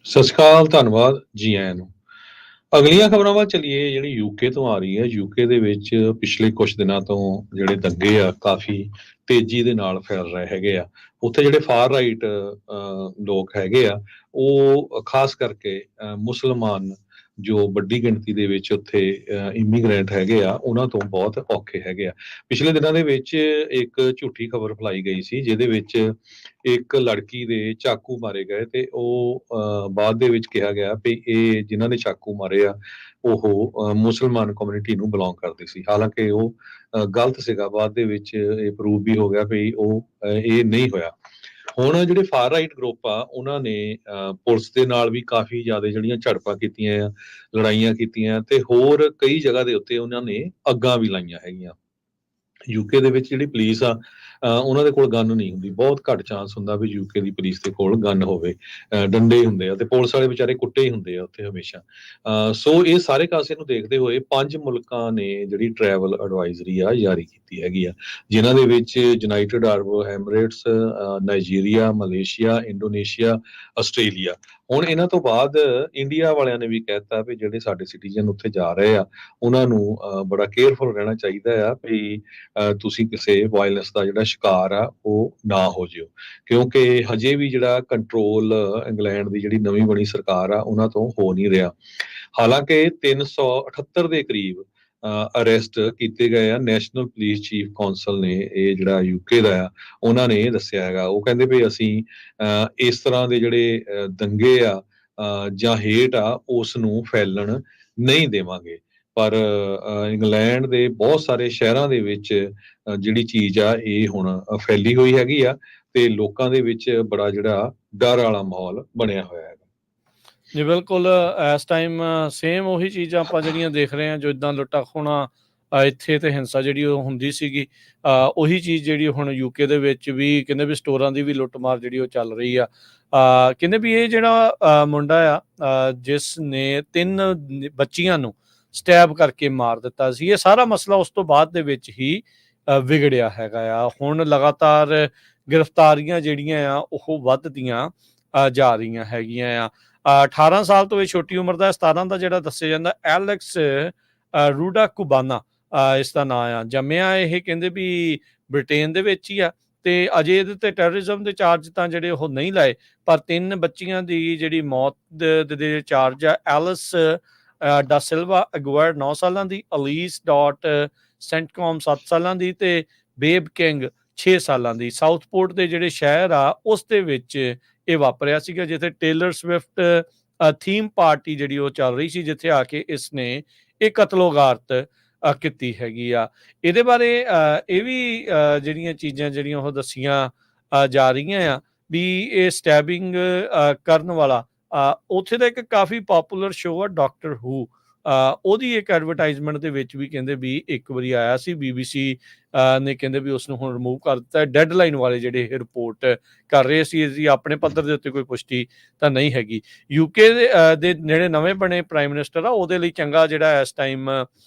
ਸਤਿ ਸ਼੍ਰੀ ਅਕਾਲ, ਧੰਨਵਾਦ ਜੀ ਆਇਆਂ ਨੂੰ। ਅਗਲੀਆਂ ਖਬਰਾਂ ਵੱਲ ਚੱਲੀਏ, ਜਿਹੜੀ ਯੂਕੇ ਤੋਂ ਆ ਰਹੀ ਹੈ। ਯੂਕੇ ਦੇ ਵਿੱਚ ਪਿਛਲੇ ਕੁਝ ਦਿਨਾਂ ਤੋਂ ਜਿਹੜੇ ਦੰਗੇ ਆ ਕਾਫੀ ਤੇਜ਼ੀ ਦੇ ਨਾਲ ਫੈਲ ਰਹੇ ਹੈਗੇ ਆ। ਉੱਥੇ ਜਿਹੜੇ ਫਾਰ ਰਾਈਟ ਲੋਕ ਹੈਗੇ ਆ, ਉਹ ਖਾਸ ਕਰਕੇ ਮੁਸਲਮਾਨ ਜੋ ਵੱਡੀ ਗਿਣਤੀ ਦੇ ਵਿੱਚ ਉੱਥੇ ਇਮੀਗ੍ਰੈਂਟ ਹੈਗੇ ਆ, ਉਹਨਾਂ ਤੋਂ ਬਹੁਤ ਔਖੇ ਹੈਗੇ ਆ। ਪਿਛਲੇ ਦਿਨਾਂ ਦੇ ਵਿੱਚ ਇੱਕ ਝੂਠੀ ਖਬਰ ਫੈਲਾਈ ਗਈ ਸੀ, ਜਿਹਦੇ ਵਿੱਚ ਇੱਕ ਲੜਕੀ ਦੇ ਚਾਕੂ ਮਾਰੇ ਗਏ ਤੇ ਉਹ ਬਾਅਦ ਦੇ ਵਿੱਚ ਕਿਹਾ ਗਿਆ ਵੀ ਇਹ ਜਿਨ੍ਹਾਂ ਨੇ ਚਾਕੂ ਮਾਰੇ ਆ ਉਹ ਮੁਸਲਮਾਨ ਕਮਿਊਨਿਟੀ ਨੂੰ ਬਿਲੋਂਗ ਕਰਦੇ ਸੀ। ਹਾਲਾਂਕਿ ਉਹ ਗਲਤ ਸੀਗਾ। ਬਾਅਦ ਦੇ ਵਿੱਚ ਇਹ ਪ੍ਰੂਵ ਵੀ ਹੋ ਗਿਆ ਵੀ ਉਹ ਇਹ ਨਹੀਂ ਹੋਇਆ। ਹੁਣ ਜਿਹੜੇ ਫਾਰ ਰਾਈਟ ਗਰੁੱਪ ਆ, ਉਹਨਾਂ ਨੇ ਪੁਲਿਸ ਦੇ ਨਾਲ ਵੀ ਕਾਫੀ ਜ਼ਿਆਦਾ ਜਿਹੜੀਆਂ ਝੜਪਾਂ ਕੀਤੀਆਂ ਆ, ਲੜਾਈਆਂ ਕੀਤੀਆਂ ਤੇ ਹੋਰ ਕਈ ਜਗ੍ਹਾ ਦੇ ਉੱਤੇ ਉਹਨਾਂ ਨੇ ਅੱਗਾਂ ਵੀ ਲਾਈਆਂ ਹੈਗੀਆਂ। ਯੂਕੇ ਦੇ ਵਿੱਚ ਜਿਹੜੀ ਪੁਲਿਸ ਆ, ਉਹਨਾਂ ਦੇ ਕੋਲ ਗਨ ਨਹੀਂ ਹੁੰਦੀ। ਬਹੁਤ ਘੱਟ ਚਾਂਸ ਹੁੰਦਾ ਵੀ ਯੂਕੇ ਦੀ ਪੁਲਿਸ ਦੇ ਕੋਲ ਗਨ ਹੋਵੇ। ਡੰਡੇ ਹੀ ਹੁੰਦੇ ਆ ਤੇ ਪੁਲਿਸ ਵਾਲੇ ਵਿਚਾਰੇ ਕੁੱਟੇ ਹੀ ਹੁੰਦੇ ਆ ਉੱਥੇ ਹਮੇਸ਼ਾ। ਸੋ ਇਹ ਸਾਰੇ ਕਾਸੇ ਨੂੰ ਦੇਖਦੇ ਹੋਏ 5 ਮੁਲਕਾਂ ਨੇ ਜਿਹੜੀ ਟਰੈਵਲ ਐਡਵਾਈਜ਼ਰੀ ਆ ਜਾਰੀ ਕੀਤੀ ਹੈਗੀ ਆ, ਜਿਨ੍ਹਾਂ ਦੇ ਵਿੱਚ ਯੂਨਾਈਟਿਡ ਅਰਬ ਐਮਿਰੇਟਸ, ਨਾਈਜੀਰੀਆ, ਮਲੇਸ਼ੀਆ, ਇੰਡੋਨੇਸ਼ੀਆ, ਆਸਟ੍ਰੇਲੀਆ। ਹੁਣ ਇਹਨਾਂ ਤੋਂ ਬਾਅਦ ਇੰਡੀਆ ਵਾਲਿਆਂ ਨੇ ਵੀ ਕਹਿਤਾ ਵੀ ਜਿਹੜੇ ਸਾਡੇ ਸਿਟੀਜ਼ਨ ਉੱਥੇ ਜਾ ਰਹੇ ਆ, ਉਹਨਾਂ ਨੂੰ ਬੜਾ ਕੇਅਰਫੁਲ ਰਹਿਣਾ ਚਾਹੀਦਾ ਆ ਵੀ ਤੁਸੀਂ ਕਿਸੇ ਵਾਇਲੈਂਸ ਦਾ ਜਿਹੜਾ ਸ਼ਿਕਾਰ ਆ ਉਹ ਨਾ ਹੋ ਜਿਓ, ਕਿਉਂਕਿ ਹਜੇ ਵੀ ਜਿਹੜਾ ਕੰਟਰੋਲ ਇੰਗਲੈਂਡ ਦੀ ਜਿਹੜੀ ਨਵੀਂ ਬਣੀ ਸਰਕਾਰ ਆ ਉਹਨਾਂ ਤੋਂ ਹੋ ਨਹੀਂ ਰਿਹਾ। ਹਾਲਾਂਕਿ 378 ਦੇ ਕਰੀਬ ਅਰੈਸਟ ਕੀਤੇ ਗਏ ਆ। ਨੈਸ਼ਨਲ ਪੁਲਿਸ ਚੀਫ ਕੌਂਸਲ ਨੇ, ਇਹ ਜਿਹੜਾ ਯੂਕੇ ਦਾ ਆ, ਉਹਨਾਂ ਨੇ ਇਹ ਦੱਸਿਆ ਹੈਗਾ। ਉਹ ਕਹਿੰਦੇ ਵੀ ਅਸੀਂ ਇਸ ਤਰ੍ਹਾਂ ਦੇ ਜਿਹੜੇ ਦੰਗੇ ਆ ਜਾਂ ਹੇਟ ਆ ਉਸ ਨੂੰ ਫੈਲਣ ਨਹੀਂ ਦੇਵਾਂਗੇ। ਪਰ ਇੰਗਲੈਂਡ ਦੇ ਬਹੁਤ ਸਾਰੇ ਸ਼ਹਿਰਾਂ ਦੇ ਵਿੱਚ ਜਿਹੜੀ ਚੀਜ਼ ਆ ਇਹ ਹੁਣ ਫੈਲੀ ਹੋਈ ਹੈਗੀ ਆ ਤੇ ਲੋਕਾਂ ਦੇ ਵਿੱਚ ਬੜਾ ਜਿਹੜਾ ਡਰ ਵਾਲਾ ਮਾਹੌਲ ਬਣਿਆ ਹੋਇਆ ਹੈਗਾ। ਜੀ ਬਿਲਕੁਲ, ਇਸ ਟਾਈਮ ਸੇਮ ਉਹੀ ਚੀਜ਼ਾਂ ਆਪਾਂ ਜਿਹੜੀਆਂ ਦੇਖ ਰਹੇ ਹਾਂ, ਜੋ ਇਦਾਂ ਲੁੱਟਾ ਖੋਣਾ ਇੱਥੇ ਤੇ ਹਿੰਸਾ ਜਿਹੜੀ ਉਹ ਹੁੰਦੀ ਸੀਗੀ, ਉਹੀ ਚੀਜ਼ ਜਿਹੜੀ ਹੁਣ ਯੂਕੇ ਦੇ ਵਿੱਚ ਵੀ ਕਹਿੰਦੇ ਵੀ ਸਟੋਰਾਂ ਦੀ ਵੀ ਲੁੱਟਮਾਰ ਜਿਹੜੀ ਉਹ ਚੱਲ ਰਹੀ ਆ। ਕਹਿੰਦੇ ਵੀ ਇਹ ਜਿਹੜਾ ਮੁੰਡਾ ਆ ਜਿਸ ਨੇ 3 ਬੱਚੀਆਂ ਨੂੰ ਸਟੈਬ ਕਰਕੇ ਮਾਰ ਦਿੱਤਾ ਸੀ, ਇਹ ਸਾਰਾ ਮਸਲਾ ਉਸ ਤੋਂ ਬਾਅਦ ਦੇ ਵਿੱਚ ਹੀ ਵਿਗੜਿਆ ਹੈਗਾ ਆ। ਹੁਣ ਲਗਾਤਾਰ ਗ੍ਰਿਫਤਾਰੀਆਂ ਜਿਹੜੀਆਂ ਆ ਉਹ ਵੱਧਦੀਆਂ ਜਾ ਰਹੀਆਂ ਹੈਗੀਆਂ ਆ। 18 ਸਾਲ ਤੋਂ ਇਹ ਛੋਟੀ ਉਮਰ ਦਾ, 17 ਦਾ ਜਿਹੜਾ ਦੱਸਿਆ ਜਾਂਦਾ ਐਲੈਕਸ ਰੂਡਾ ਕੁਬਾਨਾ ਇਸ ਦਾ ਨਾਂ ਆ। ਜੰਮਿਆ ਇਹ ਕਹਿੰਦੇ ਵੀ ਬ੍ਰਿਟੇਨ ਦੇ ਵਿੱਚ ਹੀ ਆ ਤੇ ਅਜੇ ਇਹਦੇ ਤੇ ਟੈਰਰਿਜ਼ਮ ਦੇ ਚਾਰਜ ਤਾਂ ਜਿਹੜੇ ਉਹ ਨਹੀਂ ਲਾਏ, ਪਰ 3 ਬੱਚੀਆਂ ਦੀ ਜਿਹੜੀ ਮੌਤ ਦੇ ਚਾਰਜ ਆ। ਐਲਿਸ ਡਾ ਸਿਲਵਾ ਅਗੁਆਰ 9 ਸਾਲਾਂ ਦੀ, ਅਲੀਸ ਡਾਟ ਸੈਂਟਕੌਮ 7 ਸਾਲਾਂ ਦੀ ਤੇ ਬੇਬ ਕਿੰਗ 6 ਸਾਲਾਂ ਦੀ। ਸਾਊਥਪੋਰਟ ਦੇ ਜਿਹੜੇ ਸ਼ਹਿਰ ਆ ਉਸ ਦੇ ਵਿੱਚ ਇਹ ਵਾਪਰਿਆ ਸੀਗਾ, ਜਿੱਥੇ ਟੇਲਰ ਸਵਿਫਟ ਥੀਮ ਪਾਰਟੀ ਜਿਹੜੀ ਉਹ ਚੱਲ ਰਹੀ ਸੀ, ਜਿੱਥੇ ਆ ਕੇ ਇਸ ਨੇ ਇਹ ਕਤਲੋਗਾਰਤ ਕੀਤੀ ਹੈਗੀ ਆ। ਇਹਦੇ ਬਾਰੇ ਇਹ ਵੀ ਜਿਹੜੀਆਂ ਚੀਜ਼ਾਂ ਜਿਹੜੀਆਂ ਉਹ ਦੱਸੀਆਂ ਜਾ ਰਹੀਆਂ ਆ ਵੀ ਇਹ ਸਟੈਬਿੰਗ ਕਰਨ ਵਾਲਾ ਉੱਥੇ ਦਾ ਇੱਕ ਕਾਫੀ ਪੋਪੂਲਰ ਸ਼ੋਅ ਆ ਡਾਕਟਰ ਹੂ, ਉਹਦੀ ਇੱਕ ਐਡਵਰਟਾਈਜ਼ਮੈਂਟ ਦੇ ਵਿੱਚ ਵੀ ਕਹਿੰਦੇ ਵੀ ਇੱਕ ਵਾਰੀ ਆਇਆ ਸੀ। BBC ਨੇ ਕਹਿੰਦੇ ਵੀ ਉਸ ਨੂੰ ਹੁਣ ਰਿਮੂਵ ਕਰ ਦਿੱਤਾ। ਡੈਡਲਾਈਨ ਵਾਲੇ ਜਿਹੜੇ ਇਹ ਰਿਪੋਰਟ ਕਰ ਰਹੇ ਸੀ, ਇਸਦੀ ਆਪਣੇ ਪੱਧਰ ਦੇ ਉੱਤੇ ਕੋਈ ਪੁਸ਼ਟੀ ਤਾਂ ਨਹੀਂ ਹੈਗੀ। ਯੂਕੇ ਦੇ ਜਿਹੜੇ ਨਵੇਂ ਬਣੇ ਪ੍ਰਾਈਮ ਮਿਨਿਸਟਰ ਆ, ਉਹਦੇ ਲਈ ਚੰਗਾ ਜਿਹੜਾ ਇਸ ਟਾਈਮ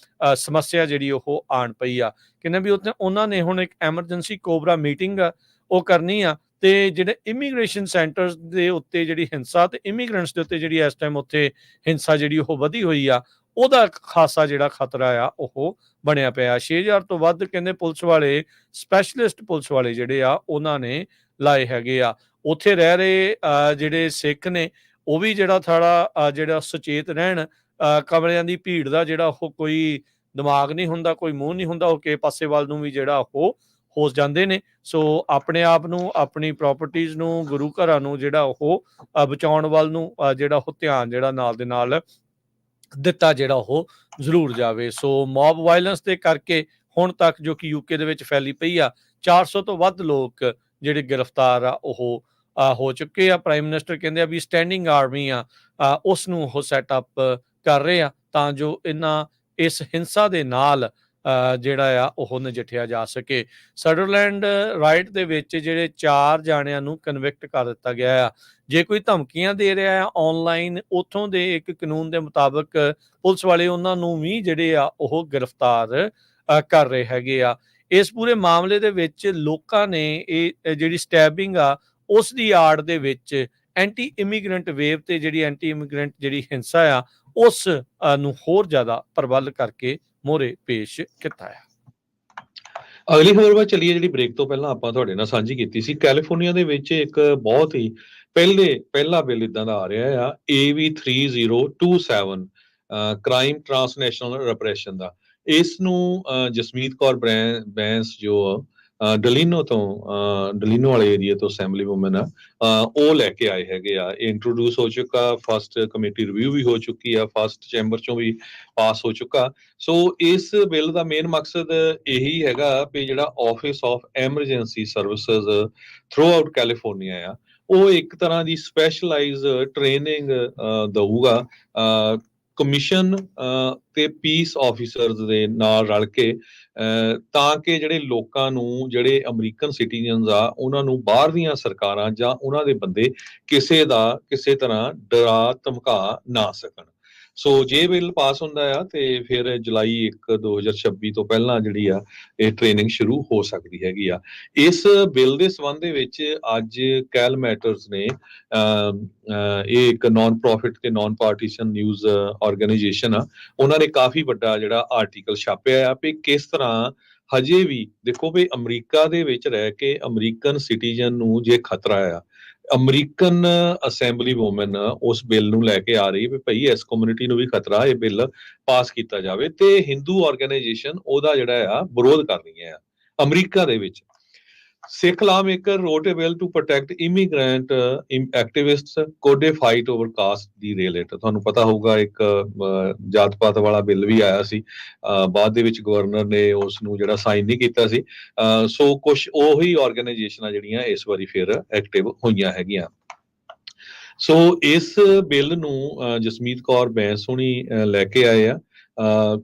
ਸਮੱਸਿਆ ਜਿਹੜੀ ਉਹ ਆਣ ਪਈ ਆ। ਕਹਿੰਦੇ ਵੀ ਉਹਨਾਂ ਨੇ ਹੁਣ ਇੱਕ ਐਮਰਜੈਂਸੀ ਕੋਬਰਾ ਮੀਟਿੰਗ ਉਹ ਕਰਨੀ ਆ ਤੇ ਜਿਹੜੇ ਇਮੀਗ੍ਰੇਸ਼ਨ ਸੈਂਟਰਸ ਦੇ ਉੱਤੇ ਜਿਹੜੀ ਹਿੰਸਾ ਤੇ ਇਮੀਗ੍ਰੈਂਟਸ ਦੇ ਉੱਤੇ ਜਿਹੜੀ ਇਸ ਟਾਈਮ ਉੱਥੇ ਹਿੰਸਾ ਜਿਹੜੀ ਉਹ ਵਧੀ ਹੋਈ ਆ, ਉਹਦਾ ਖਾਸਾ ਜਿਹੜਾ ਖਤਰਾ ਆ ਉਹ ਬਣਿਆ ਪਿਆ। 6000 ਤੋਂ ਵੱਧ ਕਹਿੰਦੇ ਪੁਲਿਸ ਵਾਲੇ, ਸਪੈਸ਼ਲਿਸਟ ਪੁਲਿਸ ਵਾਲੇ ਜਿਹੜੇ ਆ ਉਹਨਾਂ ਨੇ ਲਾਏ ਹੈਗੇ ਆ। ਉੱਥੇ ਰਹਿ ਰਹੇ ਜਿਹੜੇ ਸਿੱਖ ਨੇ ਉਹ ਵੀ ਜਿਹੜਾ ਥੋੜਾ ਜਿਹੜਾ ਸੁਚੇਤ ਰਹਿਣ। ਕਮਰਿਆਂ ਦੀ ਭੀੜ ਦਾ ਜਿਹੜਾ ਉਹ ਕੋਈ ਦਿਮਾਗ ਨਹੀਂ ਹੁੰਦਾ, ਕੋਈ ਮੂੰਹ ਨਹੀਂ ਹੁੰਦਾ, ਉਹ ਕਿਸੇ ਪਾਸੇ ਵੱਲ ਨੂੰ ਵੀ ਜਿਹੜਾ ਉਹ ਹੋ ਜਾਂਦੇ ਨੇ। ਸੋ ਆਪਣੇ ਆਪ ਨੂੰ, ਆਪਣੀ ਪ੍ਰਾਪਰਟੀਜ਼ ਨੂੰ, ਗੁਰੂ ਘਰਾਂ ਨੂੰ ਜਿਹੜਾ ਉਹ ਬਚਾਉਣ ਵੱਲ ਨੂੰ ਜਿਹੜਾ ਉਹ ਧਿਆਨ ਜਿਹੜਾ ਨਾਲ ਦੇ ਨਾਲ ਦਿੱਤਾ ਜਿਹੜਾ ਉਹ ਜ਼ਰੂਰ ਜਾਵੇ। ਸੋ ਮੌਬ ਵਾਇਲੈਂਸ ਦੇ ਕਰਕੇ ਹੁਣ ਤੱਕ ਜੋ ਕਿ ਯੂਕੇ ਦੇ ਵਿੱਚ ਫੈਲੀ ਪਈ ਆ, 400 ਤੋਂ ਵੱਧ ਲੋਕ ਜਿਹੜੇ ਗ੍ਰਿਫਤਾਰ ਆ ਉਹ ਹੋ ਚੁੱਕੇ ਆ। ਪ੍ਰਾਈਮ ਮਿਨਿਸਟਰ ਕਹਿੰਦੇ ਆ ਵੀ ਸਟੈਂਡਿੰਗ ਆਰਮੀ ਆ ਉਸ ਨੂੰ ਉਹ ਸੈਟਅਪ ਕਰ ਰਹੇ ਆ ਤਾਂ ਜੋ ਇਸ ਹਿੰਸਾ ਦੇ ਨਾਲ ਜਿਹੜਾ ਆ ਉਹ ਨਜਿੱਠਿਆ ਜਾ ਸਕੇ। ਸਡਰਲੈਂਡ ਰਾਈਟ ਦੇ ਵਿੱਚ ਜਿਹੜੇ 4 ਜਾਣਿਆਂ ਨੂੰ ਕਨਵਿਕਟ ਕਰ ਦਿੱਤਾ ਗਿਆ ਆ। ਜੇ ਕੋਈ ਧਮਕੀਆਂ ਦੇ ਰਿਹਾ ਆ ਆਨਲਾਈਨ, ਉੱਥੋਂ ਦੇ ਇੱਕ ਕਾਨੂੰਨ ਦੇ ਮੁਤਾਬਕ ਪੁਲਿਸ ਵਾਲੇ ਉਹਨਾਂ ਨੂੰ ਵੀ ਜਿਹੜੇ ਆ ਉਹ ਗ੍ਰਿਫਤਾਰ ਕਰ ਰਹੇ ਹੈਗੇ ਆ। ਇਸ ਪੂਰੇ ਮਾਮਲੇ ਦੇ ਵਿੱਚ ਲੋਕਾਂ ਨੇ ਇਹ ਜਿਹੜੀ ਸਟੈਬਿੰਗ ਆ ਉਸ ਦੀ ਆੜ ਦੇ ਵਿੱਚ ਐਂਟੀ ਇਮੀਗ੍ਰੈਂਟ ਵੇਵ ਤੇ ਜਿਹੜੀ ਐਂਟੀ ਇਮੀਗ੍ਰੈਂਟ ਜਿਹੜੀ ਹਿੰਸਾ ਆ ਉਸ ਨੂੰ ਹੋਰ ਜ਼ਿਆਦਾ ਪ੍ਰਬਲ ਕਰਕੇ ਮੋਹਰੇ ਪੇਸ਼ ਕੀਤਾ ਹੈ। ਅਗਲੀ ਖਬਰ ਵੱਲ ਚੱਲੀਏ, ਜਿਹੜੀ ਬ੍ਰੇਕ ਤੋਂ ਪਹਿਲਾਂ ਆਪਾਂ ਤੁਹਾਡੇ ਨਾਲ ਸਾਂਝੀ ਕੀਤੀ ਸੀ। ਕੈਲੀਫੋਰਨੀਆ ਦੇ ਵਿੱਚ ਇੱਕ ਬਹੁਤ ਹੀ ਪਹਿਲਾ ਬਿੱਲ ਇਦਾਂ ਦਾ ਆ ਰਿਹਾ ਆ, AB 3027, ਕ੍ਰਾਈਮ ਟ੍ਰਾਂਸਨੈਸ਼ਨਲ ਰਿਪਰੈਸ਼ਨ ਦਾ। ਇਸ ਨੂੰ ਜਸਮੀਤ ਕੌਰ ਬੈਂਸ ਜੋ ਡਲੀਨੋ ਵਾਲੇ ਏਰੀਆ ਤੋਂ ਅਸੈਂਬਲੀ ਵੂਮਨ ਆ, ਉਹ ਲੈ ਕੇ ਆਏ ਹੈਗੇ ਆ। ਇਹ ਇੰਟਰੋਡਿਊਸ ਹੋ ਚੁੱਕਾ, ਫਸਟ ਕਮੇਟੀ ਰਿਵਿਊ ਵੀ ਹੋ ਚੁੱਕੀ ਆ, ਫਸਟ ਚੈਂਬਰ ਚੋਂ ਵੀ ਪਾਸ ਹੋ ਚੁੱਕਾ। ਸੋ ਇਸ ਬਿੱਲ ਦਾ ਮੇਨ ਮਕਸਦ ਇਹੀ ਹੈਗਾ ਵੀ ਜਿਹੜਾ office of emergency services through out California ਆ, ਉਹ ਇੱਕ ਤਰ੍ਹਾਂ ਦੀ ਸਪੈਸ਼ਲਾਈਜ਼ ਟ੍ਰੇਨਿੰਗ ਦਊਗਾ ਕਮਿਸ਼ਨ ਤੇ ਪੀਸ ਆਫੀਸਰਸ ਦੇ ਨਾਲ ਰਲ ਕੇ, ਤਾਂ ਕਿ ਜਿਹੜੇ ਲੋਕਾਂ ਨੂੰ, ਜਿਹੜੇ ਅਮਰੀਕਨ ਸਿਟੀਜ਼ਨਸ ਆ, ਉਹਨਾਂ ਨੂੰ ਬਾਹਰ ਦੀਆਂ ਸਰਕਾਰਾਂ ਜਾਂ ਉਹਨਾਂ ਦੇ ਬੰਦੇ ਕਿਸੇ ਤਰ੍ਹਾਂ ਡਰਾ ਧਮਕਾ ਨਾ ਸਕਣ। ਸੋ ਜੇ ਬਿੱਲ ਪਾਸ ਹੁੰਦਾ ਆ ਤੇ ਫਿਰ ਜੁਲਾਈ 1 2026 ਤੋਂ ਪਹਿਲਾਂ ਜਿਹੜੀ ਆ ਇਹ ਟ੍ਰੇਨਿੰਗ ਸ਼ੁਰੂ ਹੋ ਸਕਦੀ ਹੈਗੀ ਆ। ਇਸ ਬਿੱਲ ਦੇ ਸੰਬੰਧ ਦੇ ਵਿੱਚ ਅੱਜ ਕੈਲ ਮੈਟਰਸ ਨੇ, ਇਹ ਇੱਕ ਨਾਨ ਪ੍ਰੋਫਿਟ ਤੇ ਨਾਨ ਪਾਰਟੀਸ਼ਨ ਨਿਊਜ਼ ਆਰਗੇਨਾਈਜੇਸ਼ਨ ਆ, ਉਹਨਾਂ ਨੇ ਕਾਫੀ ਵੱਡਾ ਜਿਹੜਾ ਆਰਟੀਕਲ ਛਾਪਿਆ ਆ ਵੀ ਕਿਸ ਤਰ੍ਹਾਂ ਹਜੇ ਵੀ ਦੇਖੋ ਵੀ ਅਮਰੀਕਾ ਦੇ ਵਿੱਚ ਰਹਿ ਕੇ ਅਮਰੀਕਨ ਸਿਟੀਜ਼ਨ ਨੂੰ ਜੇ ਖਤਰਾ ਆ, ਅਮਰੀਕਨ ਅਸੈਂਬਲੀ ਵੂਮਨ ਉਸ ਬਿੱਲ ਨੂੰ ਲੈ ਕੇ ਆ ਰਹੀ ਵੀ ਭਾਈ ਇਸ ਕਮਿਊਨਿਟੀ ਨੂੰ ਵੀ ਖਤਰਾ, ਇਹ ਬਿੱਲ ਪਾਸ ਕੀਤਾ ਜਾਵੇ, ਤੇ ਹਿੰਦੂ ਆਰਗੇਨਾਈਜੇਸ਼ਨ ਉਹਦਾ ਜਿਹੜਾ ਆ ਵਿਰੋਧ ਕਰ ਰਹੀਆਂ ਆ ਅਮਰੀਕਾ ਦੇ ਵਿੱਚ। Sikh law maker wrote a bill to protect immigrant activists called a fight over caste ਦੀ ਰੇਲੇਟ। ਤੁਹਾਨੂੰ ਪਤਾ ਹੋਊਗਾ ਇੱਕ ਜਾਤ ਪਾਤ ਵਾਲਾ ਬਿੱਲ ਵੀ ਆਇਆ ਸੀ, ਬਾਅਦ ਦੇ ਵਿੱਚ ਗਵਰਨਰ ਨੇ ਉਸ ਨੂੰ ਜਿਹੜਾ ਸਾਈਨ ਨਹੀਂ ਕੀਤਾ ਸੀ। ਸੋ ਕੁਝ ਉਹੀ ਆਰਗੇਨਾਈਜੇਸ਼ਨਾਂ ਜਿਹੜੀਆਂ ਇਸ ਵਾਰੀ ਫਿਰ ਐਕਟਿਵ ਹੋਈਆਂ ਹੈਗੀਆਂ। ਸੋ ਇਸ ਬਿੱਲ ਨੂੰ ਜਸਮੀਤ ਕੌਰ ਬੈਂਸ ਹੁਣੀ ਲੈ ਕੇ ਆਏ ਆ,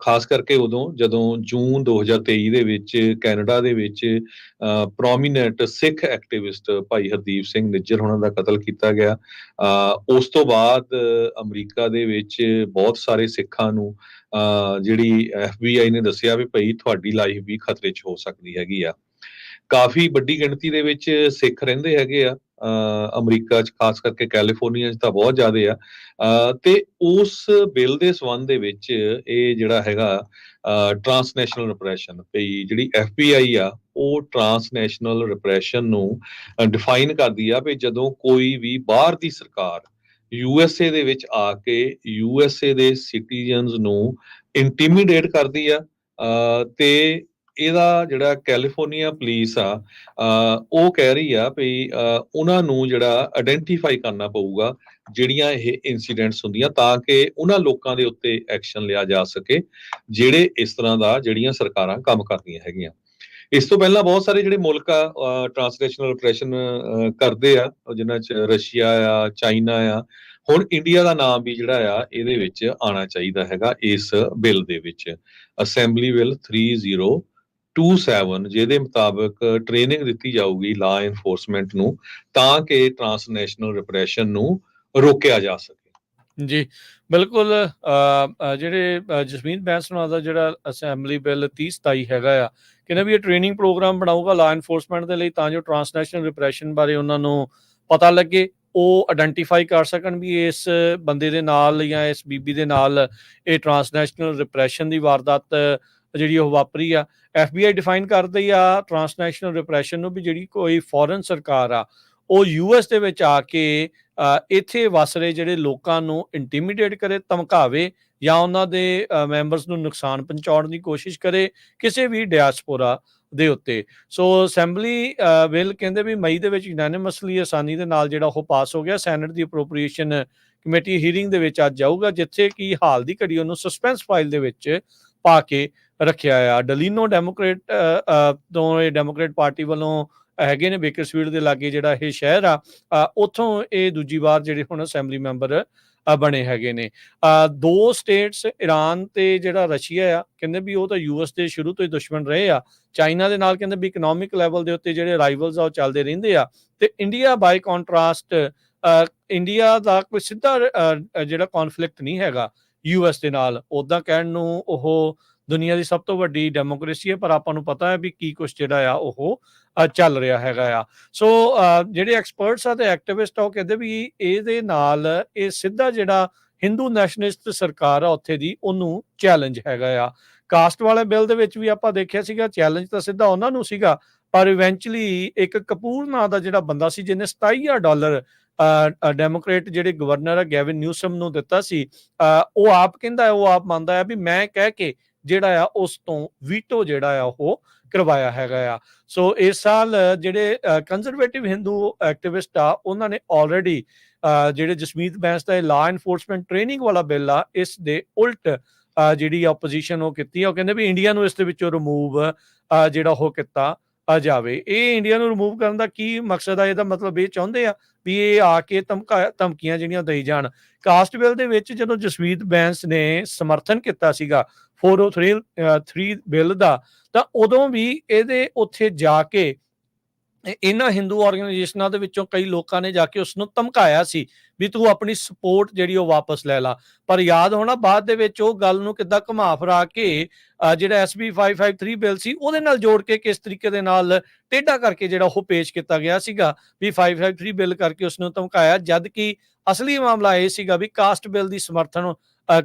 ਖਾਸ ਕਰਕੇ ਉਦੋਂ ਜਦੋਂ ਜੂਨ 2023 ਦੇ ਵਿੱਚ ਕੈਨੇਡਾ ਦੇ ਵਿੱਚ ਪ੍ਰੋਮੀਨੈਂਟ ਸਿੱਖ ਐਕਟਿਵਿਸਟ ਭਾਈ ਹਰਦੀਪ ਸਿੰਘ ਨਿੱਜਰ ਉਹਨਾਂ ਦਾ ਕਤਲ ਕੀਤਾ ਗਿਆ। ਉਸ ਤੋਂ ਬਾਅਦ ਅਮਰੀਕਾ ਦੇ ਵਿੱਚ ਬਹੁਤ ਸਾਰੇ ਸਿੱਖਾਂ ਨੂੰ ਜਿਹੜੀ FBI ਨੇ ਦੱਸਿਆ ਵੀ ਭਾਈ ਤੁਹਾਡੀ ਲਾਈਫ ਵੀ ਖਤਰੇ 'ਚ ਹੋ ਸਕਦੀ ਹੈਗੀ ਆ। ਕਾਫੀ ਵੱਡੀ ਗਿਣਤੀ ਦੇ ਵਿੱਚ ਸਿੱਖ ਰਹਿੰਦੇ ਹੈਗੇ ਆ ਅਮਰੀਕਾ 'ਚ, ਖਾਸ ਕਰਕੇ ਕੈਲੀਫੋਰਨੀਆ 'ਚ ਤਾਂ ਬਹੁਤ ਜ਼ਿਆਦੇ ਆ। ਤੇ ਉਸ ਬਿੱਲ ਦੇ ਸੰਬੰਧ ਦੇ ਵਿੱਚ ਇਹ ਜਿਹੜਾ ਹੈਗਾ ਟ੍ਰਾਂਸਨੈਸ਼ਨਲ ਰਿਪਰੈਸ਼ਨ, ਵੀ ਜਿਹੜੀ FBI ਆ ਉਹ ਟ੍ਰਾਂਸਨੈਸ਼ਨਲ ਰਿਪਰੈਸ਼ਨ ਨੂੰ ਡਿਫਾਈਨ ਕਰਦੀ ਆ ਵੀ ਜਦੋਂ ਕੋਈ ਵੀ ਬਾਹਰ ਦੀ ਸਰਕਾਰ USA ਦੇ ਵਿੱਚ ਆ ਕੇ USA ਦੇ ਸਿਟੀਜ਼ਨਸ ਨੂੰ ਇੰਟੀਮੀਡੇਟ ਕਰਦੀ ਆ, ਤੇ ਇਹਦਾ ਜਿਹੜਾ ਕੈਲੀਫੋਰਨੀਆ ਪੁਲਿਸ ਆ ਉਹ ਕਹਿ ਰਹੀ ਆ ਵੀ ਉਹਨਾਂ ਨੂੰ ਜਿਹੜਾ ਆਇਡੈਂਟੀਫਾਈ ਕਰਨਾ ਪਊਗਾ ਜਿਹੜੀਆਂ ਇਹ ਇਨਸੀਡੈਂਟਸ ਹੁੰਦੀਆਂ, ਤਾਂ ਕਿ ਉਹਨਾਂ ਲੋਕਾਂ ਦੇ ਉੱਤੇ ਐਕਸ਼ਨ ਲਿਆ ਜਾ ਸਕੇ ਜਿਹੜੇ ਇਸ ਤਰ੍ਹਾਂ ਦਾ ਜਿਹੜੀਆਂ ਸਰਕਾਰਾਂ ਕੰਮ ਕਰਦੀਆਂ ਹੈਗੀਆਂ। ਇਸ ਤੋਂ ਪਹਿਲਾਂ ਬਹੁਤ ਸਾਰੇ ਜਿਹੜੇ ਮੁਲਕ ਆ ਟ੍ਰਾਂਸਨੈਸ਼ਨਲ ਰਿਪਰੈਸ਼ਨ ਕਰਦੇ ਆ, ਜਿਨ੍ਹਾਂ 'ਚ ਰਸ਼ੀਆ ਆ, ਚਾਈਨਾ ਆ। ਹੁਣ ਇੰਡੀਆ ਦਾ ਨਾਮ ਵੀ ਜਿਹੜਾ ਆ ਇਹਦੇ ਵਿੱਚ ਆਉਣਾ ਚਾਹੀਦਾ ਹੈਗਾ ਇਸ ਬਿੱਲ ਦੇ ਵਿੱਚ, ਅਸੈਂਬਲੀ ਬਿੱਲ 3027, ਜਿਹਦੇ ਮੁਤਾਬਕ ਟ੍ਰੇਨਿੰਗ ਦਿੱਤੀ ਜਾਊਗੀ ਲਾ ਐਨਫੋਰਸਮੈਂਟ ਨੂੰ, ਤਾਂ ਕਿ ਟ੍ਰਾਂਸਨੈਸ਼ਨਲ ਰਿਪਰੈਸ਼ਨ ਨੂੰ ਰੋਕਿਆ ਜਾ ਸਕੇ। ਜੀ ਬਿਲਕੁਲ, ਜਿਹੜੇ ਜਸਮੀਤ ਬੈਂਸ ਹੋਣਾ ਦਾ ਜਿਹੜਾ ਅਸੈਂਬਲੀ ਬਿੱਲ 3027 ਹੈਗਾ ਆ, ਕਹਿੰਦਾ ਵੀ ਇਹ ਟ੍ਰੇਨਿੰਗ ਪ੍ਰੋਗਰਾਮ ਬਣਾਊਗਾ ਲਾ ਐਨਫੋਰਸਮੈਂਟ ਦੇ ਲਈ, ਤਾਂ ਜੋ ਟ੍ਰਾਂਸਨੈਸ਼ਨਲ ਰਿਪਰੈਸ਼ਨ ਬਾਰੇ ਉਹਨਾਂ ਨੂੰ ਪਤਾ ਲੱਗੇ, ਉਹ ਆਇਡੈਂਟੀਫਾਈ ਕਰ ਸਕਣ ਵੀ ਇਸ ਬੰਦੇ ਦੇ ਨਾਲ ਜਾਂ ਇਸ ਬੀਬੀ ਦੇ ਨਾਲ ਇਹ ਟ੍ਰਾਂਸਨੈਸ਼ਨਲ ਰਿਪਰੈਸ਼ਨ ਦੀ ਵਾਰਦਾਤ ਜਿਹੜੀ ਉਹ ਵਾਪਰੀ ਆ। FBI ਡਿਫਾਈਨ ਕਰਦੀ ਆ ਟ੍ਰਾਂਸਨੈਸ਼ਨਲ ਰਿਪਰੈਸ਼ਨ ਨੂੰ ਵੀ ਜਿਹੜੀ ਕੋਈ ਫੋਰਨ ਸਰਕਾਰ ਆ ਉਹ US ਦੇ ਵਿੱਚ ਆ ਕੇ ਇੱਥੇ ਵਸ ਰਹੇ ਜਿਹੜੇ ਲੋਕਾਂ ਨੂੰ ਇੰਟੀਮੀਡੇਟ ਕਰੇ, ਧਮਕਾਵੇ ਜਾਂ ਉਹਨਾਂ ਦੇ ਮੈਂਬਰਸ ਨੂੰ ਨੁਕਸਾਨ ਪਹੁੰਚਾਉਣ ਦੀ ਕੋਸ਼ਿਸ਼ ਕਰੇ ਕਿਸੇ ਵੀ ਡਾਇਸਪੋਰਾ ਦੇ ਉੱਤੇ। ਸੋ ਅਸੈਂਬਲੀ ਬਿੱਲ ਕਹਿੰਦੇ ਵੀ ਮਈ ਦੇ ਵਿੱਚ ਯੂਨੈਨਿਮਸਲੀ ਆਸਾਨੀ ਦੇ ਨਾਲ ਜਿਹੜਾ ਉਹ ਪਾਸ ਹੋ ਗਿਆ। ਸੈਨੇਟ ਦੀ ਅਪਰੋਪਰੀਏਸ਼ਨ ਕਮੇਟੀ ਹੀਅਰਿੰਗ ਦੇ ਵਿੱਚ ਅੱਜ ਜਾਊਗਾ, ਜਿੱਥੇ ਕਿ ਹਾਲ ਦੀ ਘੜੀ ਉਹਨੂੰ ਸਸਪੈਂਸ ਫਾਈਲ ਦੇ ਵਿੱਚ ਪਾ ਕੇ ਰੱਖਿਆ ਆ। ਡਲੀਨੋ ਡੈਮੋਕ੍ਰੇਟ ਤੋਂ ਇਹ ਡੈਮੋਕ੍ਰੇਟ ਪਾਰਟੀ ਵੱਲੋਂ ਹੈਗੇ ਨੇ, ਬੇਕਰਸਫੀਲਡ ਦੇ ਲਾਗੇ ਜਿਹੜਾ ਇਹ ਸ਼ਹਿਰ ਆ, ਉੱਥੋਂ ਇਹ ਦੂਜੀ ਵਾਰ ਜਿਹੜੇ ਹੁਣ ਅਸੈਂਬਲੀ ਮੈਂਬਰ ਬਣੇ ਹੈਗੇ ਨੇ। 2 ਸਟੇਟਸ ਈਰਾਨ ਤੇ ਜਿਹੜਾ ਰਸ਼ੀਆ ਆ, ਕਹਿੰਦੇ ਵੀ ਉਹ ਤਾਂ US ਦੇ ਸ਼ੁਰੂ ਤੋਂ ਹੀ ਦੁਸ਼ਮਣ ਰਹੇ ਆ। ਚਾਈਨਾ ਦੇ ਨਾਲ ਕਹਿੰਦੇ ਵੀ ਇਕਨੋਮਿਕ ਲੈਵਲ ਦੇ ਉੱਤੇ ਜਿਹੜੇ ਰਾਈਵਲਸ ਆ ਉਹ ਚੱਲਦੇ ਰਹਿੰਦੇ ਆ। ਤੇ ਇੰਡੀਆ ਬਾਈ ਕੰਟਰਾਸਟ, ਇੰਡੀਆ ਦਾ ਕੋਈ ਸਿੱਧਾ ਜਿਹੜਾ ਕੌਨਫਲਿਕਟ ਨਹੀਂ ਹੈਗਾ US ਦੇ ਨਾਲ, ਉੱਦਾਂ ਕਹਿਣ ਨੂੰ ਉਹ ਦੁਨੀਆ ਦੀ ਸਭ ਤੋਂ ਵੱਡੀ ਡੈਮੋਕ੍ਰੇਸੀ ਹੈ, ਪਰ ਆਪਾਂ ਨੂੰ ਪਤਾ ਹੈ ਵੀ ਕੀ ਕੁਛ ਜਿਹੜਾ ਆ ਉਹ ਚੱਲ ਰਿਹਾ ਹੈਗਾ ਆ। ਸੋ ਜਿਹੜੇ ਐਕਸਪਰਟਸ ਆ ਤੇ ਐਕਟਿਵਿਸਟ ਆ ਉਹ ਕਹਿੰਦੇ ਵੀ ਇਹਦੇ ਨਾਲ ਇਹ ਸਿੱਧਾ ਜਿਹੜਾ ਹਿੰਦੂ ਨੈਸ਼ਨਲਿਸਟ ਸਰਕਾਰ ਆ ਉੱਥੇ ਦੀ ਉਹਨੂੰ ਚੈਲੰਜ ਹੈਗਾ ਆ। ਕਾਸਟ ਵਾਲੇ ਬਿੱਲ ਦੇ ਵਿੱਚ ਵੀ ਆਪਾਂ ਦੇਖਿਆ ਸੀਗਾ ਚੈਲੰਜ ਤਾਂ ਸਿੱਧਾ ਉਹਨਾਂ ਨੂੰ ਸੀਗਾ, ਪਰ ਇਵੈਂਚੁਅਲੀ ਇੱਕ ਕਪੂਰ ਨਾਂ ਦਾ ਜਿਹੜਾ ਬੰਦਾ ਸੀ ਜਿਹਨੇ $27,000 ਡੈਮੋਕ੍ਰੇਟ ਜਿਹੜੇ ਗਵਰਨਰ ਆ ਗੈਵਿਨ ਨਿਊਸਮ ਨੂੰ ਦਿੱਤਾ ਸੀ, ਉਹ ਆਪ ਕਹਿੰਦਾ ਉਹ ਆਪ ਮੰਨਦਾ ਹੈ ਵੀ ਮੈਂ ਕਹਿ ਕੇ ਜਿਹੜਾ ਆ ਉਸ ਤੋਂ ਵੀਟੋ ਜਿਹੜਾ ਆ ਉਹ ਕਰਵਾਇਆ ਹੈਗਾ ਆ। ਸੋ ਇਸ ਸਾਲ ਜਿਹੜੇ ਕੰਜ਼ਰਵੇਟਿਵ ਹਿੰਦੂ ਐਕਟਿਵਿਸਟ ਆ ਉਹਨਾਂ ਨੇ ਆਲਰੇਡੀ ਜਿਹੜੇ ਜਸਮੀਤ ਬੈਂਸ ਦਾ ਲਾਅ ਐਨਫੋਰਸਮੈਂਟ ਟ੍ਰੇਨਿੰਗ ਵਾਲਾ ਬਿੱਲ ਆ ਇਸ ਦੇ ਉਲਟ ਜਿਹੜੀ ਆਪੋਜੀਸ਼ਨ ਉਹ ਕੀਤੀ ਆ। ਉਹ ਕਹਿੰਦੇ ਵੀ ਇੰਡੀਆ ਨੂੰ ਇਸ ਦੇ ਵਿੱਚੋਂ ਰਿਮੂਵ ਜਿਹੜਾ ਉਹ ਕੀਤਾ ਜਾਵੇ। ਇਹ ਇੰਡੀਆ ਨੂੰ ਰਿਮੂਵ ਕਰਨ ਦਾ ਕੀ ਮਕਸਦ ਆ? ਇਹਦਾ ਮਤਲਬ ਇਹ ਚਾਹੁੰਦੇ ਆ ਵੀ ਇਹ ਆ ਕੇ ਧਮਕੀਆਂ ਜਿਹੜੀਆਂ ਦੇਈ ਜਾਣ। ਕਾਸਟ ਬਿੱਲ ਦੇ ਵਿੱਚ ਜਦੋਂ ਜਸਮੀਤ ਬੈਂਸ ਨੇ ਸਮਰਥਨ ਕੀਤਾ ਸੀਗਾ 403 ਬਿੱਲ ਦਾ, ਤਾਂ ਉਦੋਂ ਵੀ ਇਹਦੇ ਉੱਥੇ ਜਾ ਕੇ ਇਹਨਾਂ ਹਿੰਦੂ ਆਰਗੇਨਾਈਜੇਸ਼ਨਾਂ ਦੇ ਵਿੱਚੋਂ ਕਈ ਲੋਕਾਂ ਨੇ ਜਾ ਕੇ ਉਸ ਨੂੰ ਧਮਕਾਇਆ ਸੀ ਵੀ ਤੂੰ ਆਪਣੀ ਸਪੋਰਟ ਜਿਹੜੀ ਉਹ ਵਾਪਸ ਲੈ ਲਾ। ਪਰ ਯਾਦ ਹੋਣਾ ਬਾਅਦ ਦੇ ਵਿੱਚ ਉਹ ਗੱਲ ਨੂੰ ਕਿੱਦਾਂ ਘੁਮਾ ਫਿਰਾ ਕੇ ਜਿਹੜਾ SB 553 ਬਿੱਲ ਸੀ ਉਹਦੇ ਨਾਲ ਜੋੜ ਕੇ ਕਿਸ ਤਰੀਕੇ ਦੇ ਨਾਲ ਟੇਢਾ ਕਰਕੇ ਜਿਹੜਾ ਉਹ ਪੇਸ਼ ਕੀਤਾ ਗਿਆ ਸੀਗਾ ਵੀ 553 ਬਿੱਲ ਕਰਕੇ ਉਸ ਨੂੰ ਧਮਕਾਇਆ, ਜਦ ਕਿ ਅਸਲੀ ਮਾਮਲਾ ਇਹ ਸੀਗਾ ਵੀ ਕਾਸਟ ਬਿੱਲ ਦੀ ਸਮਰਥਨ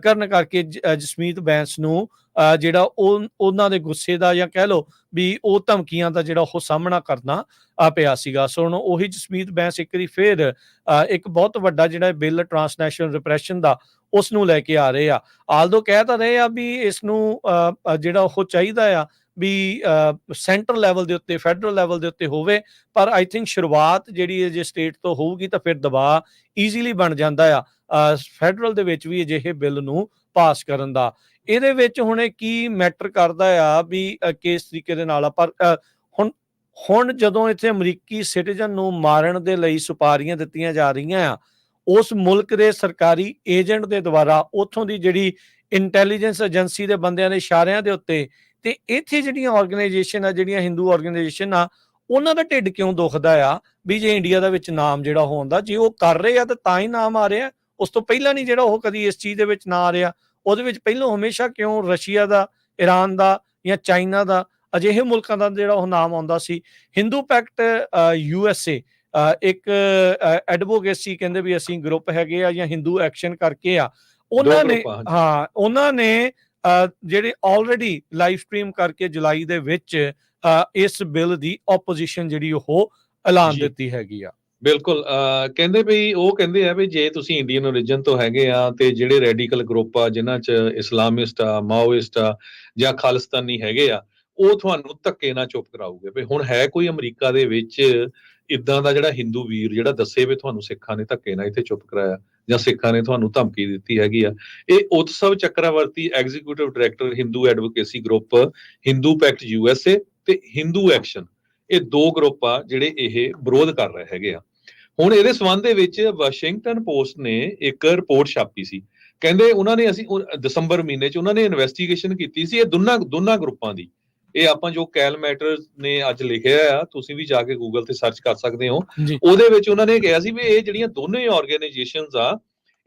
ਕਰਨ ਕਰਕੇ ਜਸਮੀਤ ਬੈਂਸ ਨੂੰ ਜਿਹੜਾ ਉਹਨਾਂ ਦੇ ਗੁੱਸੇ ਦਾ ਜਾਂ ਕਹਿ ਲਓ ਵੀ ਉਹ ਧਮਕੀਆਂ ਦਾ ਜਿਹੜਾ ਉਹ ਸਾਹਮਣਾ ਕਰਨਾ ਪਿਆ ਸੀਗਾ। ਸੋ ਹੁਣ ਉਹੀ ਜਸਮੀਤ ਬੈਂਸ ਇੱਕ ਵਾਰੀ ਫੇਰ ਇੱਕ ਬਹੁਤ ਵੱਡਾ ਜਿਹੜਾ ਬਿੱਲ ਟ੍ਰਾਂਸਨੈਸ਼ਨਲ ਰਿਪਰੈਸ਼ਨ ਦਾ ਉਸ ਨੂੰ ਲੈ ਕੇ ਆ ਰਹੇ ਆ। ਆਲਦੋ ਕਹਿ ਤਾਂ ਰਹੇ ਆ ਵੀ ਇਸ ਨੂੰ ਜਿਹੜਾ ਉਹ ਚਾਹੀਦਾ ਆ ਵੀ ਸੈਂਟਰ ਲੈਵਲ ਦੇ ਉੱਤੇ ਫੈਡਰਲ ਲੈਵਲ ਦੇ ਉੱਤੇ ਹੋਵੇ, ਪਰ ਆਈ ਥਿੰਕ ਸ਼ੁਰੂਆਤ ਜਿਹੜੀ ਹੈ ਜੇ ਸਟੇਟ ਤੋਂ ਹੋਊਗੀ ਤਾਂ ਫਿਰ ਦਬਾਅ ਈਜ਼ੀਲੀ ਬਣ ਜਾਂਦਾ ਆ ਫੈਡਰਲ ਦੇ ਵਿੱਚ ਵੀ ਅਜਿਹੇ ਬਿੱਲ ਨੂੰ ਪਾਸ ਕਰਨ ਦਾ। ਇਹਦੇ ਵਿੱਚ ਹੁਣ ਕੀ ਮੈਟਰ ਕਰਦਾ ਆ ਵੀ ਕਿਸ ਤਰੀਕੇ ਦੇ ਨਾਲ ਆ, ਪਰ ਹੁਣ ਜਦੋਂ ਇੱਥੇ ਅਮਰੀਕੀ ਸਿਟੀਜ਼ਨ ਨੂੰ ਮਾਰਨ ਦੇ ਲਈ ਸੁਪਾਰੀਆਂ ਦਿੱਤੀਆਂ ਜਾ ਰਹੀਆਂ ਆ ਉਸ ਮੁਲਕ ਦੇ ਸਰਕਾਰੀ ਏਜੰਟ ਦੇ ਦੁਆਰਾ, ਉੱਥੋਂ ਦੀ ਜਿਹੜੀ ਇੰਟੈਲੀਜੈਂਸ ਏਜੰਸੀ ਦੇ ਬੰਦਿਆਂ ਦੇ ਇਸ਼ਾਰਿਆਂ ਦੇ ਉੱਤੇ, ਤੇ ਇੱਥੇ ਜਿਹੜੀਆਂ ਆਰਗੇਨਾਈਜੇਸ਼ਨ ਆ ਜਿਹੜੀਆਂ ਹਿੰਦੂ ਆਰਗੇਨਾਈਜੇਸ਼ਨ ਆ ਉਹਨਾਂ ਦਾ ਢਿੱਡ ਕਿਉਂ ਦੁਖਦਾ ਆ ਵੀ ਜੇ ਇੰਡੀਆ ਦਾ ਵਿੱਚ ਨਾਮ ਜਿਹੜਾ ਹੁੰਦਾ, ਜੇ ਉਹ ਕਰ ਰਹੇ ਆ ਤਾਂ ਹੀ ਨਾਮ ਆ ਰਿਹਾ, ਉਸ ਤੋਂ ਪਹਿਲਾਂ ਨਹੀਂ ਜਿਹੜਾ ਉਹ ਕਦੀ ਇਸ ਚੀਜ਼ ਦੇ ਵਿੱਚ ਨਾ ਆ ਰਿਹਾ। ਉਹਦੇ ਵਿੱਚ ਪਹਿਲਾਂ ਹਮੇਸ਼ਾ ਕਿਉਂ ਰਸ਼ੀਆ ਦਾ, ਈਰਾਨ ਦਾ ਜਾਂ ਚਾਈਨਾ ਦਾ, ਅਜਿਹੇ ਮੁਲਕਾਂ ਦਾ ਜਿਹੜਾ ਉਹ ਨਾਮ ਆਉਂਦਾ ਸੀ। ਹਿੰਦੂ ਪੈਕਟ USA ਇੱਕ ਐਡਵੋਕੇਸੀ ਕਹਿੰਦੇ ਵੀ ਅਸੀਂ ਗਰੁੱਪ ਹੈਗੇ ਆ ਜਾਂ ਹਿੰਦੂ ਐਕਸ਼ਨ ਕਰਕੇ ਆ, ਉਹਨਾਂ ਨੇ ਜਿਹੜੇ ਆਲਰੇਡੀ ਲਾਈਵ ਸਟ੍ਰੀਮ ਕਰਕੇ ਜੁਲਾਈ ਦੇ ਵਿੱਚ ਇਸ ਬਿੱਲ ਦੀ ਆਪੋਜੀਸ਼ਨ ਜਿਹੜੀ ਉਹ ਐਲਾਨ ਦਿੱਤੀ ਹੈਗੀ ਆ। ਬਿਲਕੁਲ ਕਹਿੰਦੇ ਵੀ ਉਹ ਕਹਿੰਦੇ ਆ ਵੀ ਜੇ ਤੁਸੀਂ ਇੰਡੀਅਨ ਓਰੀਜਨ ਤੋਂ ਹੈਗੇ ਆ ਤੇ ਜਿਹੜੇ ਰੈਡੀਕਲ ਗਰੁੱਪ ਆ ਜਿਨ੍ਹਾਂ 'ਚ ਇਸਲਾਮਿਸਟ ਆ, ਮਾਓਇਸਟ ਆ ਜਾਂ ਖਾਲਿਸਤਾਨੀ ਹੈਗੇ ਆ, ਉਹ ਤੁਹਾਨੂੰ ਧੱਕੇ ਨਾਲ ਚੁੱਪ ਕਰਾਊਗੇ। ਵੀ ਹੁਣ ਹੈ ਕੋਈ ਅਮਰੀਕਾ ਦੇ ਵਿੱਚ ਇਦਾਂ ਦਾ ਜਿਹੜਾ ਹਿੰਦੂ ਵੀਰ ਜਿਹੜਾ ਦੱਸੇ ਵੀ ਤੁਹਾਨੂੰ ਸਿੱਖਾਂ ਨੇ ਧੱਕੇ ਨਾਲ ਇੱਥੇ ਚੁੱਪ ਕਰਾਇਆ ਜਾਂ ਸਿੱਖਾਂ ਨੇ ਤੁਹਾਨੂੰ ਧਮਕੀ ਦਿੱਤੀ ਹੈਗੀ ਆ। ਇਹ Utsav Chakravarti executive director Hindu advocacy group Hindu pact USA ਤੇ ਹਿੰਦੂ ਐਕਸ਼ਨ, ਇਹ ਦੋ ਗਰੁੱਪ ਆ ਜਿਹੜੇ ਇਹ ਵਿਰੋਧ ਕਰ ਰਹੇ ਹੈਗੇ ਆ। ਹੁਣ ਇਹਦੇ ਸੰਬੰਧ ਦੇ ਵਿੱਚ ਵਾਸ਼ਿੰਗਟਨ ਪੋਸਟ ਨੇ ਇੱਕ ਰਿਪੋਰਟ ਛਾਪੀ ਸੀ। ਕਹਿੰਦੇ ਉਹਨਾਂ ਨੇ ਅਸੀਂ ਦਸੰਬਰ ਮਹੀਨੇ 'ਚ ਉਹਨਾਂ ਨੇ ਇਨਵੈਸਟੀਗੇਸ਼ਨ ਕੀਤੀ ਸੀ ਇਹ ਦੋਨਾਂ ਗਰੁੱਪਾਂ ਦੀ। ਇਹ ਆਪਾਂ ਜੋ ਕੈਲ ਮੈਟਰ ਨੇ ਅੱਜ ਲਿਖਿਆ ਆ, ਤੁਸੀਂ ਵੀ ਜਾ ਕੇ ਗੂਗਲ ਤੇ ਸਰਚ ਕਰ ਸਕਦੇ ਹੋ। ਉਹਦੇ ਵਿੱਚ ਉਹਨਾਂ ਨੇ ਕਿਹਾ ਸੀ ਵੀ ਇਹ ਜਿਹੜੀਆਂ ਦੋਨੇ ਆਰਗੇਨਾਈਜੇਸ਼ਨਸ ਆ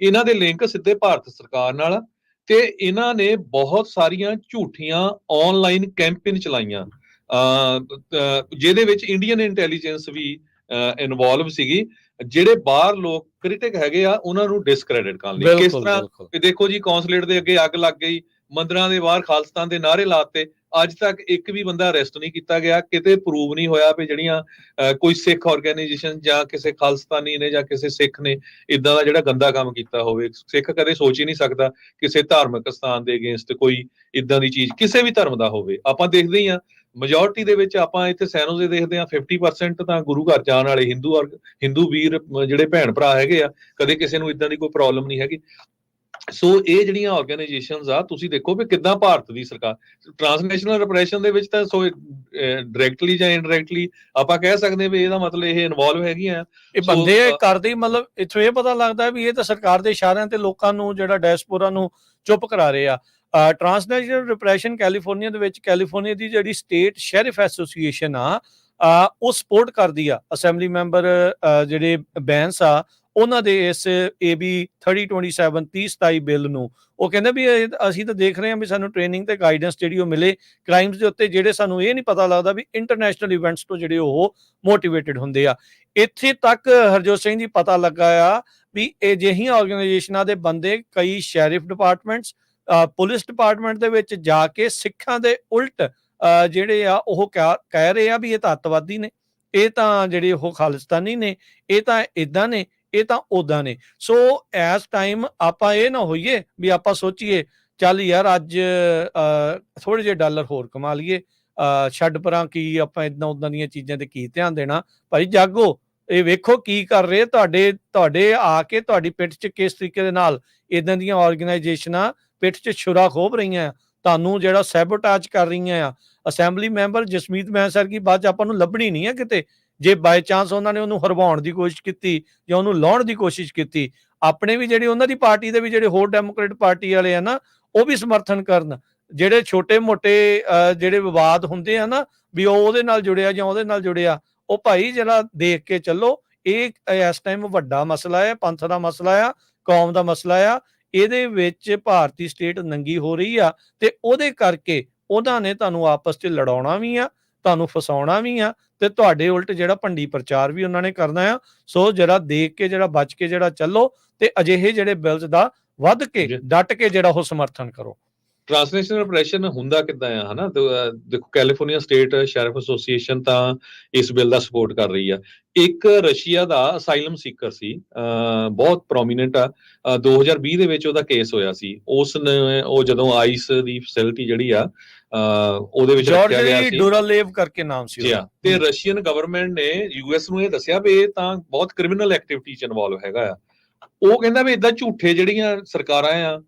ਇਹਨਾਂ ਦੇ ਲਿੰਕ ਸਿੱਧੇ ਭਾਰਤ ਸਰਕਾਰ ਨਾਲ, ਤੇ ਇਹਨਾਂ ਨੇ ਬਹੁਤ ਸਾਰੀਆਂ ਝੂਠੀਆਂ ਆਨਲਾਈਨ ਕੈਂਪੇਨ ਚਲਾਈਆਂ ਜਿਹਦੇ ਵਿੱਚ ਇੰਡੀਅਨ ਇੰਟੈਲੀਜੈਂਸ ਵੀ ਇਨਵੋਲਵ ਸੀਗੀ। ਜਿਹੜੇ ਬਾਹਰ ਲੋਕ ਕ੍ਰਿਟਿਕ ਹੈਗੇ ਆ ਉਹਨਾਂ ਨੂੰ ਡਿਸਕ੍ਰੈਡਿਟ ਕਰਨ ਲਈ। ਕਿਸ ਤਰ੍ਹਾਂ ਦੇਖੋ ਜੀ, ਕੌਂਸਲੇਟ ਦੇ ਅੱਗੇ ਅੱਗ ਲੱਗ ਗਈ, ਮੰਦਿਰਾਂ ਦੇ ਬਾਹਰ ਖਾਲਿਸਤਾਨ ਦੇ ਨਾਅਰੇ ਲਾਤੇ, ਅੱਜ ਤੱਕ ਇੱਕ ਵੀ ਬੰਦਾ ਅਰੈਸਟ ਨਹੀਂ ਕੀਤਾ ਗਿਆ। ਕਿਤੇ ਪ੍ਰੂਵ ਨਹੀਂ ਹੋਇਆ ਵੀ ਜਿਹੜੀਆਂ ਕੋਈ ਸਿੱਖ ਆਰਗੇਨਾਈਜੇਸ਼ਨ ਜਾਂ ਕਿਸੇ ਖਾਲਿਸਤਾਨੀ ਨੇ ਜਾਂ ਕਿਸੇ ਸਿੱਖ ਨੇ ਇਦਾਂ ਦਾ ਜਿਹੜਾ ਗੰਦਾ ਕੰਮ ਕੀਤਾ ਹੋਵੇ। ਸਿੱਖ ਕਦੇ ਸੋਚ ਹੀ ਨਹੀਂ ਸਕਦਾ ਕਿਸੇ ਧਾਰਮਿਕ ਸਥਾਨ ਦੇ ਅਗੇਂਸਟ ਕੋਈ ਇਦਾਂ ਦੀ ਚੀਜ਼ ਕਿਸੇ ਵੀ ਧਰਮ ਦਾ ਹੋਵੇ। ਆਪਾਂ ਦੇਖਦੇ ਹੀ ਆ ਮੈਜੋਰਟੀ ਦੇ ਵਿੱਚ, ਆਪਾਂ ਇੱਥੇ ਸੈਨੋਜ਼ੇ ਦੇਖਦੇ ਆ 50% ਤਾਂ ਗੁਰੂ ਘਰ ਜਾਣ ਵਾਲੇ ਹਿੰਦੂ ਵੀਰ ਜਿਹੜੇ ਭੈਣ ਭਰਾ ਹੈਗੇ ਆ, ਕਦੇ ਕਿਸੇ ਨੂੰ ਇਦਾਂ ਦੀ ਕੋਈ ਪ੍ਰੋਬਲਮ ਨਹੀਂ ਹੈਗੀ। ਸੋ ਇਹ ਜਿਹੜੀਆਂ ਆਰਗੇਨਾਈਜੇਸ਼ਨਸ ਆ, ਤੁਸੀਂ ਦੇਖੋ ਵੀ ਕਿੱਦਾਂ ਭਾਰਤ ਦੀ ਸਰਕਾਰ ਟ੍ਰਾਂਸਨੈਸ਼ਨਲ ਰਿਪਰੈਸ਼ਨ ਦੇ ਵਿੱਚ ਤਾਂ ਸੋ ਡਾਇਰੈਕਟਲੀ ਜਾਂ ਇਨਡਾਇਰੈਕਟਲੀ ਆਪਾਂ ਕਹਿ ਸਕਦੇ ਵੀ ਇਹਦਾ ਮਤਲਬ ਇਹ ਇਨਵੋਲਵ ਹੈਗੀਆਂ। ਇਹ ਬੰਦੇ ਕਰਦੇ, ਮਤਲਬ ਇੱਥੋਂ ਇਹ ਪਤਾ ਲੱਗਦਾ ਵੀ ਇਹ ਤਾਂ ਸਰਕਾਰ ਦੇ ਇਸ਼ਾਰਿਆਂ ਤੇ ਲੋਕਾਂ ਨੂੰ ਜਿਹੜਾ ਡਾਇਸਪੋਰਾ ਨੂੰ ਚੁੱਪ ਕਰਾ ਰਹੇ ਆ। ਟ੍ਰਾਂਸਨੈਸ਼ਨਲ ਰਿਪਰੈਸ਼ਨ ਕੈਲੀਫੋਰਨੀਆ ਦੇ ਵਿੱਚ, ਕੈਲੀਫੋਰਨੀਆ ਦੀ ਜਿਹੜੀ ਸਟੇਟ ਸ਼ੈਰਿਫ ਐਸੋਸੀਏਸ਼ਨ ਆ ਉਹ ਸਪੋਰਟ ਕਰਦੀ ਆ। ਅਸੈਂਬਲੀ ਮੈਂਬਰ ਜਿਹੜੇ ਬੈਂਸ ਆ ਉਹਨਾਂ ਦੇ ਇਸ AB 3027 3027 ਬਿੱਲ ਨੂੰ ਉਹ ਕਹਿੰਦੇ ਵੀ ਅਸੀਂ ਤਾਂ ਦੇਖ ਰਹੇ ਹਾਂ ਵੀ ਸਾਨੂੰ ਟ੍ਰੇਨਿੰਗ ਤੇ ਗਾਈਡੈਂਸ ਜਿਹੜੀ ਉਹ ਮਿਲੇ ਕ੍ਰਾਈਮਸ ਦੇ ਉੱਤੇ, ਜਿਹੜੇ ਸਾਨੂੰ ਇਹ ਨਹੀਂ ਪਤਾ ਲੱਗਦਾ ਵੀ ਇੰਟਰਨੈਸ਼ਨਲ ਇਵੈਂਟਸ ਤੋਂ ਜਿਹੜੇ ਉਹ ਮੋਟੀਵੇਟਡ ਹੁੰਦੇ ਆ। ਇੱਥੇ ਤੱਕ ਹਰਜੋਤ ਸਿੰਘ ਜੀ ਪਤਾ ਲੱਗਾ ਆ ਵੀ ਅਜਿਹੀਆਂ ਆਰਗੇਨਾਈਜੇਸ਼ਨਾਂ ਦੇ ਬੰਦੇ ਕਈ ਸ਼ੈਰਿਫ ਡਿਪਾਰਟਮੈਂਟਸ, ਪੁਲਿਸ ਡਿਪਾਰਟਮੈਂਟ ਦੇ ਵਿੱਚ ਜਾ ਕੇ ਸਿੱਖਾਂ ਦੇ ਉਲਟ ਜਿਹੜੇ ਆ ਉਹ ਕਹਿ ਰਹੇ ਆ ਵੀ ਇਹ ਤਾਂ ਅੱਤਵਾਦੀ ਨੇ, ਇਹ ਤਾਂ ਜਿਹੜੇ ਉਹ ਖਾਲਿਸਤਾਨੀ ਨੇ, ਇਹ ਤਾਂ ਇਦਾਂ ਨੇ, ਇਹ ਤਾਂ ਉਦਾਂ ਨੇ। ਸੋ ਇਸ ਟਾਈਮ ਆਪਾਂ ਇਹ ਨਾ ਹੋਈਏ ਵੀ ਆਪਾਂ ਸੋਚੀਏ ਚੱਲ ਯਾਰ ਅੱਜ ਥੋੜੇ ਜਿਹੇ ਡਾਲਰ ਹੋਰ ਕਮਾ ਲਈਏ, ਛੱਡ ਪਰਾਂ ਕੀ ਆਪਾਂ ਇਦਾਂ ਉਦਾਂ ਦੀਆਂ ਚੀਜ਼ਾਂ ਤੇ ਕੀ ਧਿਆਨ ਦੇਣਾ। ਭਾਈ ਜਾਗੋ, ਇਹ ਵੇਖੋ ਕੀ ਕਰ ਰਹੇ ਤੁਹਾਡੇ ਆ ਕੇ ਤੁਹਾਡੀ ਪਿੱਠ 'ਚ ਕਿਸ ਤਰੀਕੇ ਦੇ ਨਾਲ ਇਦਾਂ ਦੀਆਂ ਆਰਗੇਨਾਈਜੇਸ਼ਨਾਂ ਪਿੱਠ 'ਚ ਛੁਰਾ ਖੋਭ ਰਹੀਆਂ ਆ, ਤੁਹਾਨੂੰ ਜਿਹੜਾ ਸੈਬੋਟਾਜ ਕਰ ਰਹੀਆਂ ਆ। ਅਸੈਂਬਲੀ ਮੈਂਬਰ ਜਸਮੀਤ ਮੈਂਸਰ ਕੀ ਬਾਅਦ 'ਚ ਆਪਾਂ ਨੂੰ ਲੱਭਣੀ ਨਹੀਂ ਹੈ ਕਿਤੇ, ਜੇ ਬਾਈ ਚਾਂਸ ਉਹਨਾਂ ਨੇ ਉਹਨੂੰ ਹਰਵਾਉਣ ਦੀ ਕੋਸ਼ਿਸ਼ ਕੀਤੀ ਜਾਂ ਉਹਨੂੰ ਲਾਉਣ ਦੀ ਕੋਸ਼ਿਸ਼ ਕੀਤੀ, ਆਪਣੇ ਵੀ ਜਿਹੜੇ ਉਹਨਾਂ ਦੀ ਪਾਰਟੀ ਦੇ ਵੀ ਜਿਹੜੇ ਹੋਰ ਡੈਮੋਕ੍ਰੇਟ ਪਾਰਟੀ ਵਾਲੇ ਆ ਨਾ, ਉਹ ਵੀ ਸਮਰਥਨ ਕਰਨ। ਜਿਹੜੇ ਛੋਟੇ ਮੋਟੇ ਜਿਹੜੇ ਵਿਵਾਦ ਹੁੰਦੇ ਆ ਨਾ ਵੀ ਉਹ ਉਹਦੇ ਨਾਲ ਜੁੜਿਆ ਜਾਂ ਉਹਦੇ ਨਾਲ ਜੁੜਿਆ, ਉਹ ਭਾਈ ਜਿਹੜਾ ਦੇਖ ਕੇ ਚੱਲੋ, ਇਹ ਇਸ ਟਾਈਮ ਵੱਡਾ ਮਸਲਾ ਹੈ, ਪੰਥ ਦਾ ਮਸਲਾ ਆ, ਕੌਮ ਦਾ ਮਸਲਾ ਆ। ਇਹਦੇ ਵਿੱਚ ਭਾਰਤੀ ਸਟੇਟ ਨੰਗੀ ਹੋ ਰਹੀ ਆ ਤੇ ਉਹਦੇ ਕਰਕੇ ਉਹਨਾਂ ਨੇ ਤੁਹਾਨੂੰ ਆਪਸ 'ਚ ਲੜਾਉਣਾ ਵੀ ਆ, ਤੁਹਾਨੂੰ ਫਸਾਉਣਾ ਵੀ ਆ ਤੇ ਤੁਹਾਡੇ ਉਲਟ ਜਿਹੜਾ ਭੰਡੀ ਪ੍ਰਚਾਰ ਵੀ ਉਹਨਾਂ ਨੇ ਕਰਨਾ ਆ। ਸੋ ਜਿਹੜਾ ਦੇਖ ਕੇ ਜਿਹੜਾ ਬਚ ਕੇ ਜਿਹੜਾ ਚੱਲੋ ਤੇ ਅਜਿਹੇ ਜਿਹੜੇ ਬਿੱਲਸ ਦਾ ਵੱਧ ਕੇ ਡਟ ਕੇ ਜਿਹੜਾ ਉਹ ਸਮਰਥਨ ਕਰੋ। ਟ੍ਰਾਂਸਨੈਸ਼ਨਲ ਆਪਰੇਸ਼ਨ ਹੁੰਦਾ ਕਿੱਦਾਂ ਆ, ਹਨਾ? ਦੇਖੋ ਕੈਲੀਫੋਰਨੀਆ ਸਟੇਟ ਸ਼ੈਰਿਫ ਐਸੋਸੀਏਸ਼ਨ ਤਾਂ ਇਸ ਬਿੱਲ ਦਾ ਸਪੋਰਟ ਕਰ ਰਹੀ ਆ। ਇੱਕ ਰਸ਼ੀਆ ਦਾ ਅਸਾਈਲਮ ਸੀਕਰ ਸੀ, ਬਹੁਤ ਪ੍ਰੋਮੀਨੈਂਟ ਆ, 2020 ਦੇ ਵਿੱਚ ਉਹਦਾ ਕੇਸ ਹੋਇਆ ਸੀ। ਉਸ ਨੇ ਉਹ ਜਦੋਂ ਆਈਸ ਦੀ ਫੈਸਿਲਿਟੀ ਜਿਹੜੀ ਆ ਉਹਦੇ ਵਿੱਚ ਰੱਖਿਆ ਗਿਆ ਸੀ, ਡੋਰਾਲੇਵ ਕਰਕੇ ਨਾਮ ਸੀ ਜੀ ਹਾਂ, ਤੇ ਰਸ਼ੀਅਨ ਗਵਰਨਮੈਂਟ ਨੇ ਯੂਐਸ ਨੂੰ ਇਹ ਦੱਸਿਆ ਵੀ ਇਹ ਤਾਂ ਬਹੁਤ ਕ੍ਰਿਮੀਨਲ ਐਕਟੀਵਿਟੀ 'ਚ ਇਨਵੋਲਵ ਹੈਗਾ ਆ। ਉਹ ਕਹਿੰਦਾ ਵੀ ਇਦਾਂ ਝੂਠੇ ਜਿਹੜੀਆਂ ਸਰਕਾਰਾਂ ਆ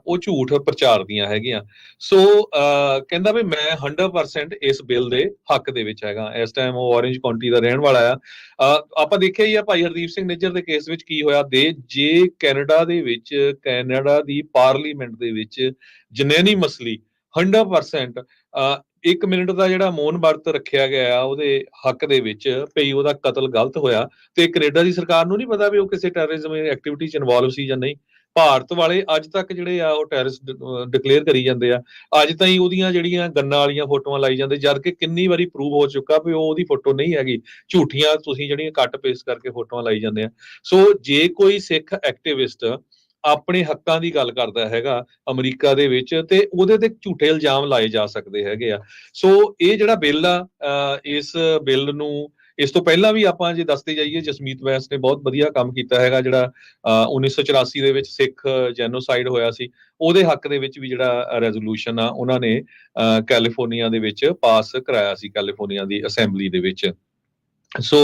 ਉਹ ਝੂਠ ਪ੍ਰਚਾਰਦੀਆਂ ਹੈਗੀਆਂ। ਸੋ ਕਹਿੰਦਾ ਵੀ ਮੈਂ 100% ਇਸ ਬਿੱਲ ਦੇ ਹੱਕ ਦੇ ਵਿੱਚ ਹੈਗਾ। ਇਸ ਟਾਈਮ ਉਹ ਔਰੇਂਜ ਕਾਉਂਟੀ ਦਾ ਰਹਿਣ ਵਾਲਾ ਆ। ਆਪਾਂ ਦੇਖਿਆ ਹੀ ਆ ਭਾਈ ਹਰਦੀਪ ਸਿੰਘ ਨਿੱਜਰ ਦੇ ਕੇਸ ਵਿੱਚ ਕੀ ਹੋਇਆ। ਜੇ ਕੈਨੇਡਾ ਦੀ ਪਾਰਲੀਮੈਂਟ ਦੇ ਵਿੱਚ ਜਨੈਨੀ ਮਸਲੀ 100% 1 ਮਿੰਟ ਦਾ ਜਿਹੜਾ ਮੌਨ ਵਰਤ ਰੱਖਿਆ ਗਿਆ ਉਹਦੇ ਹੱਕ ਦੇ ਵਿੱਚ, ਭਈ ਉਹਦਾ ਕਤਲ ਗਲਤ ਹੋਇਆ, ਤੇ ਕੈਨੇਡਾ ਦੀ ਸਰਕਾਰ ਨੂੰ ਨਹੀਂ ਪਤਾ ਵੀ ਉਹ ਕਿਸੇ ਟੈਰਰਿਜ਼ਮ ਐਕਟੀਵਿਟੀ 'ਚ ਇਨਵੋਲਵ ਸੀ ਜਾਂ ਨਹੀਂ। ਭਾਰਤ ਵਾਲੇ ਅੱਜ ਤੱਕ ਜਿਹੜੇ ਆ ਉਹ ਟੈਰਰਿਸਟ ਡਿਕਲੇਅਰ ਕਰੀ ਜਾਂਦੇ ਆ। ਅੱਜ ਤਾਈਂ ਉਹਦੀਆਂ ਜਿਹੜੀਆਂ ਗੰਨਾਂ ਵਾਲੀਆਂ ਫੋਟੋਆਂ ਲਾਈ ਜਾਂਦੇ, ਜਦ ਕਿ ਕਿੰਨੀ ਵਾਰੀ ਪ੍ਰੂਵ ਹੋ ਚੁੱਕਾ ਵੀ ਉਹ ਉਹਦੀ ਫੋਟੋ ਨਹੀਂ ਹੈਗੀ, ਝੂਠੀਆਂ ਤੁਸੀਂ ਜਿਹੜੀਆਂ ਕੱਟ ਪੇਸਟ ਕਰਕੇ ਫੋਟੋਆਂ ਲਾਈ ਜਾਂਦੇ ਆ। ਸੋ ਜੇ ਕੋਈ ਸਿੱਖ ਐਕਟਿਵਿਸਟ ਆਪਣੇ ਹੱਕਾਂ ਦੀ ਗੱਲ ਕਰਦਾ ਹੈਗਾ ਅਮਰੀਕਾ ਦੇ ਵਿੱਚ, ਤੇ ਉਹਦੇ ਤੇ ਝੂਠੇ ਇਲਜ਼ਾਮ ਲਾਏ ਜਾ ਸਕਦੇ ਹੈਗੇ ਆ। ਸੋ ਇਹ ਜਿਹੜਾ ਬਿੱਲ ਆ, ਇਸ ਬਿੱਲ ਨੂੰ ਇਸ ਤੋਂ ਪਹਿਲਾਂ ਵੀ ਆਪਾਂ ਜੇ ਦੱਸਦੇ ਜਾਈਏ, ਜਸਮੀਤ ਵੈਸ ਨੇ ਬਹੁਤ ਵਧੀਆ ਕੰਮ ਕੀਤਾ ਹੈਗਾ। ਜਿਹੜਾ 1984 ਦੇ ਵਿੱਚ ਸਿੱਖ ਜੈਨੋਸਾਈਡ ਹੋਇਆ ਸੀ, ਉਹਦੇ ਹੱਕ ਦੇ ਵਿੱਚ ਵੀ ਜਿਹੜਾ ਰੈਜ਼ੋਲੂਸ਼ਨ ਆ ਉਹਨਾਂ ਨੇ ਕੈਲੀਫੋਰਨੀਆ ਦੇ ਵਿੱਚ ਪਾਸ ਕਰਾਇਆ ਸੀ, ਕੈਲੀਫੋਰਨੀਆ ਦੀ ਅਸੈਂਬਲੀ ਦੇ ਵਿੱਚ। ਸੋ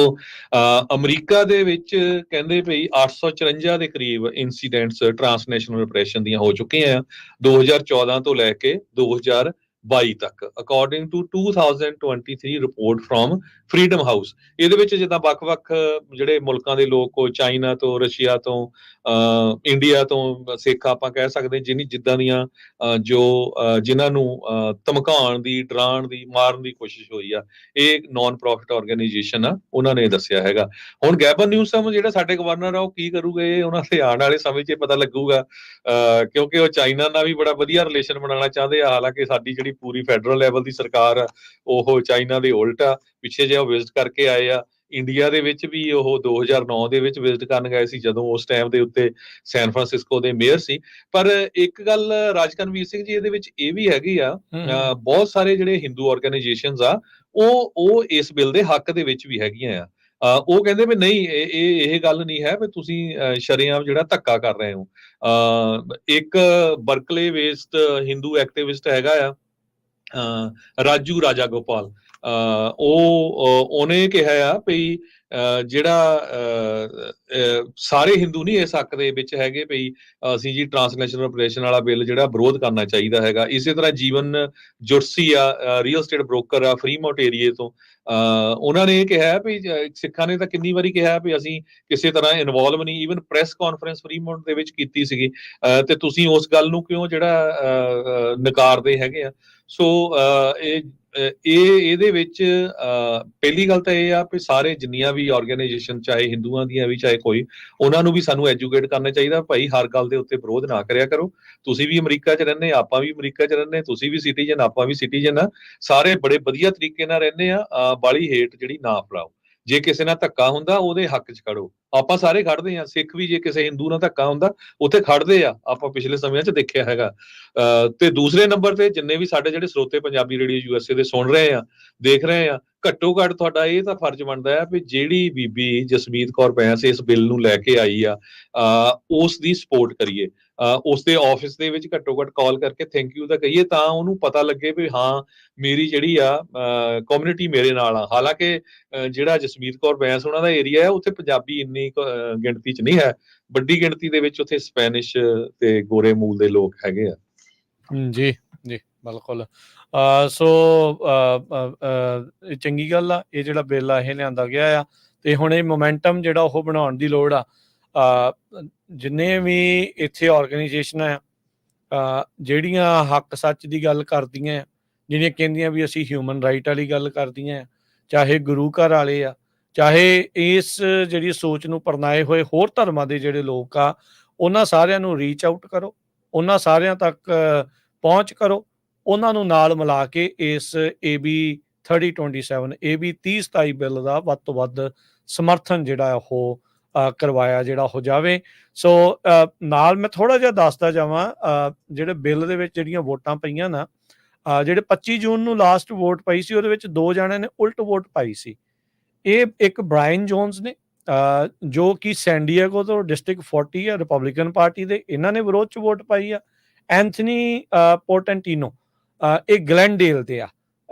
ਅਮਰੀਕਾ ਦੇ ਵਿੱਚ ਕਹਿੰਦੇ ਭਈ 854 ਦੇ ਕਰੀਬ ਇਨਸੀਡੈਂਟਸ ਟ੍ਰਾਂਸਨੈਸ਼ਨਲ ਆਪਰੇਸ਼ਨ ਦੀਆਂ ਹੋ ਚੁੱਕੀਆਂ ਆ 2014 ਤੋਂ ਲੈ ਕੇ 2022 ਤੱਕ, according to 2023 report from freedom house. ਇਹਦੇ ਵਿੱਚ ਜਿੱਦਾਂ ਵੱਖ-ਵੱਖ ਜਿਹੜੇ ਮੁਲਕਾਂ ਦੇ ਲੋਕ, ਚਾਈਨਾ ਤੋਂ, ਰਸ਼ੀਆ ਤੋਂ, ਇੰਡੀਆ ਤੋਂ ਸਿੱਖ ਆਪਾਂ ਕਹਿ ਸਕਦੇ, ਜਿੱਦਾਂ ਦੀਆਂ ਜਿਨ੍ਹਾਂ ਨੂੰ ਧਮਕਾਉਣ ਦੀ, ਡਰਾਉਣ ਦੀ, ਮਾਰਨ ਦੀ ਕੋਸ਼ਿਸ਼ ਹੋਈ ਆ, ਇਹ ਨਾਨ ਪ੍ਰੋਫਿਟ ਆਰਗੇਨਾਈਜੇਸ਼ਨ ਆ, ਉਹਨਾਂ ਨੇ ਦੱਸਿਆ ਹੈਗਾ। ਹੁਣ ਗੈਬਨ ਨਿਊਸਮ ਜਿਹੜਾ ਸਾਡੇ ਗਵਰਨਰ ਆ, ਉਹ ਕੀ ਕਰੂਗੇ ਉਹਨਾਂ ਦੇ ਆਉਣ ਵਾਲੇ ਸਮੇਂ 'ਚ ਪਤਾ ਲੱਗੂਗਾ, ਕਿਉਂਕਿ ਉਹ ਚਾਈਨਾ ਨਾਲ ਵੀ ਬੜਾ ਵਧੀਆ ਰਿਲੇਸ਼ਨ ਬਣਾਉਣਾ ਚਾਹੁੰਦੇ ਆ। ਹਾਲਾਂਕਿ ਸਾਡੀ ਜਿਹੜੀ ਪੂਰੀ ਫੈਡਰਲ ਲੈਵਲ ਦੀ ਸਰਕਾਰ ਆ ਉਹ ਚਾਈਨਾ ਦੇ ਉਲਟ ਆ। ਪਿੱਛੇ ਜੇ ਉਹ ਵਿਜ਼ਿਟ ਕਰਕੇ ਆਏ ਆ ਇੰਡੀਆ ਦੇ ਵਿੱਚ ਵੀ, ਉਹ 2009 ਦੇ ਵਿੱਚ ਵਿਜ਼ਿਟ ਕਰਨ ਗਏ ਸੀ, ਜਦੋਂ ਉਸ ਟਾਈਮ ਦੇ ਉੱਤੇ ਸੈਨ ਫਰਾਂਸਿਸਕੋ ਦੇ ਮੇਅਰ ਸੀ। ਪਰ ਇੱਕ ਗੱਲ ਰਾਜਕਨਵੀਰ ਸਿੰਘ ਜੀ ਇਹਦੇ ਵਿੱਚ ਇਹ ਵੀ ਹੈਗੀ ਆ, ਬਹੁਤ ਸਾਰੇ ਜਿਹੜੇ ਹਿੰਦੂ ਆਰਗੇਨਾਈਜੇਸ਼ਨਸ ਆ ਉਹ ਇਸ ਬਿੱਲ ਦੇ ਹੱਕ ਦੇ ਵਿੱਚ ਵੀ ਹੈਗੀਆਂ ਆ। ਉਹ ਕਹਿੰਦੇ ਵੀ ਨਹੀਂ, ਇਹ ਗੱਲ ਨਹੀਂ ਹੈ ਵੀ ਤੁਸੀਂ ਸ਼ਰੇਆਮ ਜਿਹੜਾ ਧੱਕਾ ਕਰ ਰਹੇ ਹੋ। ਇੱਕ ਬਰਕਲੇ ਬੇਸਡ ਹਿੰਦੂ ਐਕਟਿਵਿਸਟ ਹੈਗਾ ਆ ਰਾਜੂ ਰਾਜਾ ਗੋਪਾਲ, ਉਹਨੇ ਕਿਹਾ ਆ ਵੀ ਜਿਹੜਾ ਸਾਰੇ ਹਿੰਦੂ ਨਹੀਂ ਇਸ ਹੱਕ ਦੇ ਵਿੱਚ ਹੈਗੇ ਵੀ ਅਸੀਂ ਜੀ ਟ੍ਰਾਂਸਨੈਸ਼ਨਲ ਆਪਰੇਸ਼ਨ ਵਾਲਾ ਬਿੱਲ ਜਿਹੜਾ ਵਿਰੋਧ ਕਰਨਾ ਚਾਹੀਦਾ ਹੈਗਾ। ਇਸੇ ਤਰ੍ਹਾਂ ਜੀਵਨ ਜੁਰਸੀ ਆ, ਰੀਅਲ ਸਟੇਟ ਬ੍ਰੋਕਰ ਆ ਫਰੀਮੌਂਟ ਏਰੀਏ ਤੋਂ, ਉਹਨਾਂ ਨੇ ਇਹ ਕਿਹਾ ਵੀ ਸਿੱਖਾਂ ਨੇ ਤਾਂ ਕਿੰਨੀ ਵਾਰੀ ਕਿਹਾ ਵੀ ਅਸੀਂ ਕਿਸੇ ਤਰ੍ਹਾਂ ਇਨਵੋਲਵ ਨਹੀਂ, ਈਵਨ ਪ੍ਰੈਸ ਕਾਨਫਰੰਸ ਫਰੀਮੌਂਟ ਦੇ ਵਿੱਚ ਕੀਤੀ ਸੀਗੀ, ਤੇ ਤੁਸੀਂ ਉਸ ਗੱਲ ਨੂੰ ਕਿਉਂ ਜਿਹੜਾ ਨਕਾਰਦੇ ਹੈਗੇ ਆ। ਸੋ ਇਹ ਇਹਦੇ ਵਿੱਚ ਪਹਿਲੀ ਗੱਲ ਤਾਂ ਇਹ ਆ ਵੀ ਸਾਰੇ ਜਿੰਨੀਆਂ ਵੀ ਆਰਗੇਨਾਈਜੇਸ਼ਨ, ਚਾਹੇ ਹਿੰਦੂਆਂ ਦੀਆਂ ਵੀ ਚਾਹੇ ਕੋਈ, ਉਹਨਾਂ ਨੂੰ ਵੀ ਸਾਨੂੰ ਐਜੂਕੇਟ ਕਰਨਾ ਚਾਹੀਦਾ। ਭਾਈ ਹਰ ਗੱਲ ਦੇ ਉੱਤੇ ਵਿਰੋਧ ਨਾ ਕਰਿਆ ਕਰੋ। ਤੁਸੀਂ ਵੀ ਅਮਰੀਕਾ 'ਚ ਰਹਿੰਦੇ, ਆਪਾਂ ਵੀ ਅਮਰੀਕਾ 'ਚ ਰਹਿੰਦੇ, ਤੁਸੀਂ ਵੀ ਸਿਟੀਜ਼ਨ, ਆਪਾਂ ਵੀ ਸਿਟੀਜ਼ਨ ਆ, ਸਾਰੇ ਬੜੇ ਵਧੀਆ ਤਰੀਕੇ ਨਾਲ ਰਹਿੰਦੇ ਆ। ਬਾਹਲੀ ਹੇਟ ਜਿਹੜੀ ਨਾ ਫੈਲਾਓ। ਜੇ ਕਿਸੇ ਨਾਲ ਧੱਕਾ ਹੁੰਦਾ ਉਹਦੇ ਹੱਕ 'ਚ ਖੜੋ। ਆਪਾਂ ਸਾਰੇ ਖੜਦੇ ਆ, ਸਿੱਖ ਵੀ ਜੇ ਕਿਸੇ ਹਿੰਦੂ ਨਾਲ ਧੱਕਾ ਹੁੰਦਾ ਉੱਥੇ ਖੜਦੇ ਆ, ਆਪਾਂ ਪਿਛਲੇ ਸਮਿਆਂ 'ਚ ਦੇਖਿਆ ਹੈਗਾ। ਤੇ ਦੂਸਰੇ ਨੰਬਰ ਤੇ ਜਿੰਨੇ ਵੀ ਸਾਡੇ ਜਿਹੜੇ ਸਰੋਤੇ ਪੰਜਾਬੀ ਰੇਡੀਓ USA ਦੇ ਸੁਣ ਰਹੇ ਆ, ਦੇਖ ਰਹੇ ਆ, ਘੱਟੋ ਘੱਟ ਤੁਹਾਡਾ ਇਹ ਤਾਂ ਫਰਜ਼ ਬਣਦਾ ਹੈ ਵੀ ਜਿਹੜੀ ਬੀਬੀ ਜਸਮੀਤ ਕੌਰ ਬੈਂਸ ਇਸ ਬਿੱਲ ਨੂੰ ਲੈ ਕੇ ਆਈ ਆ, ਉਸ ਦੀ ਸਪੋਰਟ ਕਰੀਏ। ਉਸ ਦੇ ਆਫਿਸ ਦੇ ਵਿੱਚ ਘੱਟੋ ਘੱਟ ਕਾਲ ਕਰਕੇ ਥੈਂਕ ਯੂ ਤਾਂ ਕਹੀਏ, ਤਾਂ ਉਹਨੂੰ ਪਤਾ ਲੱਗੇ ਵੀ ਹਾਂ ਮੇਰੀ ਜਿਹੜੀ ਆ ਕਮਿਊਨਿਟੀ ਮੇਰੇ ਨਾਲ ਆ। ਹਾਲਾਂਕਿ ਜਿਹੜਾ ਜਸਮੀਤ ਕੌਰ ਬੈਂਸ ਉਹਨਾਂ ਦਾ ਏਰੀਆ ਹੈ, ਉੱਥੇ ਪੰਜਾਬੀ ਇੰਨੀ ਗਿਣਤੀ 'ਚ ਨਹੀਂ ਹੈ, ਵੱਡੀ ਗਿਣਤੀ ਦੇ ਵਿੱਚ ਉੱਥੇ ਸਪੈਨਿਸ਼ ਤੇ ਗੋਰੇ ਮੂਲ ਦੇ ਲੋਕ ਹੈਗੇ ਆ। ਜੀ ਜੀ ਬਿਲਕੁਲ। ਸੋ ਇਹ ਚੰਗੀ ਗੱਲ ਆ, ਇਹ ਜਿਹੜਾ ਬਿੱਲ ਆ ਇਹ ਲਿਆਂਦਾ ਗਿਆ ਆ, ਤੇ ਹੁਣ ਇਹ ਮੋਮੈਂਟਮ ਜਿਹੜਾ ਉਹ ਬਣਾਉਣ ਦੀ ਲੋੜ ਆ। ਜਿੰਨੇ ਵੀ ਇੱਥੇ ਆਰਗੇਨਾਈਜੇਸ਼ਨਾਂ ਆ ਜਿਹੜੀਆਂ ਹੱਕ ਸੱਚ ਦੀ ਗੱਲ ਕਰਦੀਆਂ, ਜਿਹੜੀਆਂ ਕਹਿੰਦੀਆਂ ਵੀ ਅਸੀਂ ਹਿਊਮਨ ਰਾਈਟ ਵਾਲੀ ਗੱਲ ਕਰਦੀਆਂ, ਚਾਹੇ ਗੁਰੂ ਘਰ ਵਾਲੇ ਆ, ਚਾਹੇ ਇਸ ਜਿਹੜੀ ਸੋਚ ਨੂੰ ਅਪਣਾਏ ਹੋਏ ਹੋਰ ਧਰਮਾਂ ਦੇ ਜਿਹੜੇ ਲੋਕ ਆ, ਉਹਨਾਂ ਸਾਰਿਆਂ ਨੂੰ ਰੀਚ ਆਊਟ ਕਰੋ, ਉਹਨਾਂ ਸਾਰਿਆਂ ਤੱਕ ਪਹੁੰਚ ਕਰੋ, ਉਹਨਾਂ ਨੂੰ ਨਾਲ ਮਿਲਾ ਕੇ ਇਸ AB 3027 AB 3027 ਬਿੱਲ ਦਾ ਵੱਧ ਤੋਂ ਵੱਧ ਸਮਰਥਨ ਜਿਹੜਾ ਉਹ ਕਰਵਾਇਆ ਜਿਹੜਾ ਹੋ ਜਾਵੇ। ਸੋ ਨਾਲ ਮੈਂ ਥੋੜਾ ਜਿਹਾ ਦੱਸਦਾ ਜਾਵਾਂ, ਜਿਹੜੇ ਬਿੱਲ ਦੇ ਵਿੱਚ ਜਿਹੜੀਆਂ ਵੋਟਾਂ ਪਈਆਂ ਨਾ, ਜਿਹੜੇ 25 ਜੂਨ ਨੂੰ ਲਾਸਟ ਵੋਟ ਪਈ ਸੀ, ਉਹਦੇ ਵਿੱਚ 2 ਜਣਿਆਂ ਨੇ ਉਲਟ ਵੋਟ ਪਾਈ ਸੀ। ਇਹ ਇੱਕ ਬ੍ਰਾਇਨ ਜੋਨਸ ਨੇ, ਜੋ ਕਿ ਸੈਂਡੀਏਗੋ ਤੋਂ ਡਿਸਟ੍ਰਿਕਟ 40 ਆ, ਰਿਪਬਲਿਕਨ ਪਾਰਟੀ ਦੇ, ਇਹਨਾਂ ਨੇ ਵਿਰੋਧ 'ਚ ਵੋਟ ਪਾਈ ਆ। ਐਂਥਨੀ ਪੋਰਟੈਂਟੀਨੋ, ਇਹ ਗਲੈਂਡੇਲ ਤੇ ਆ,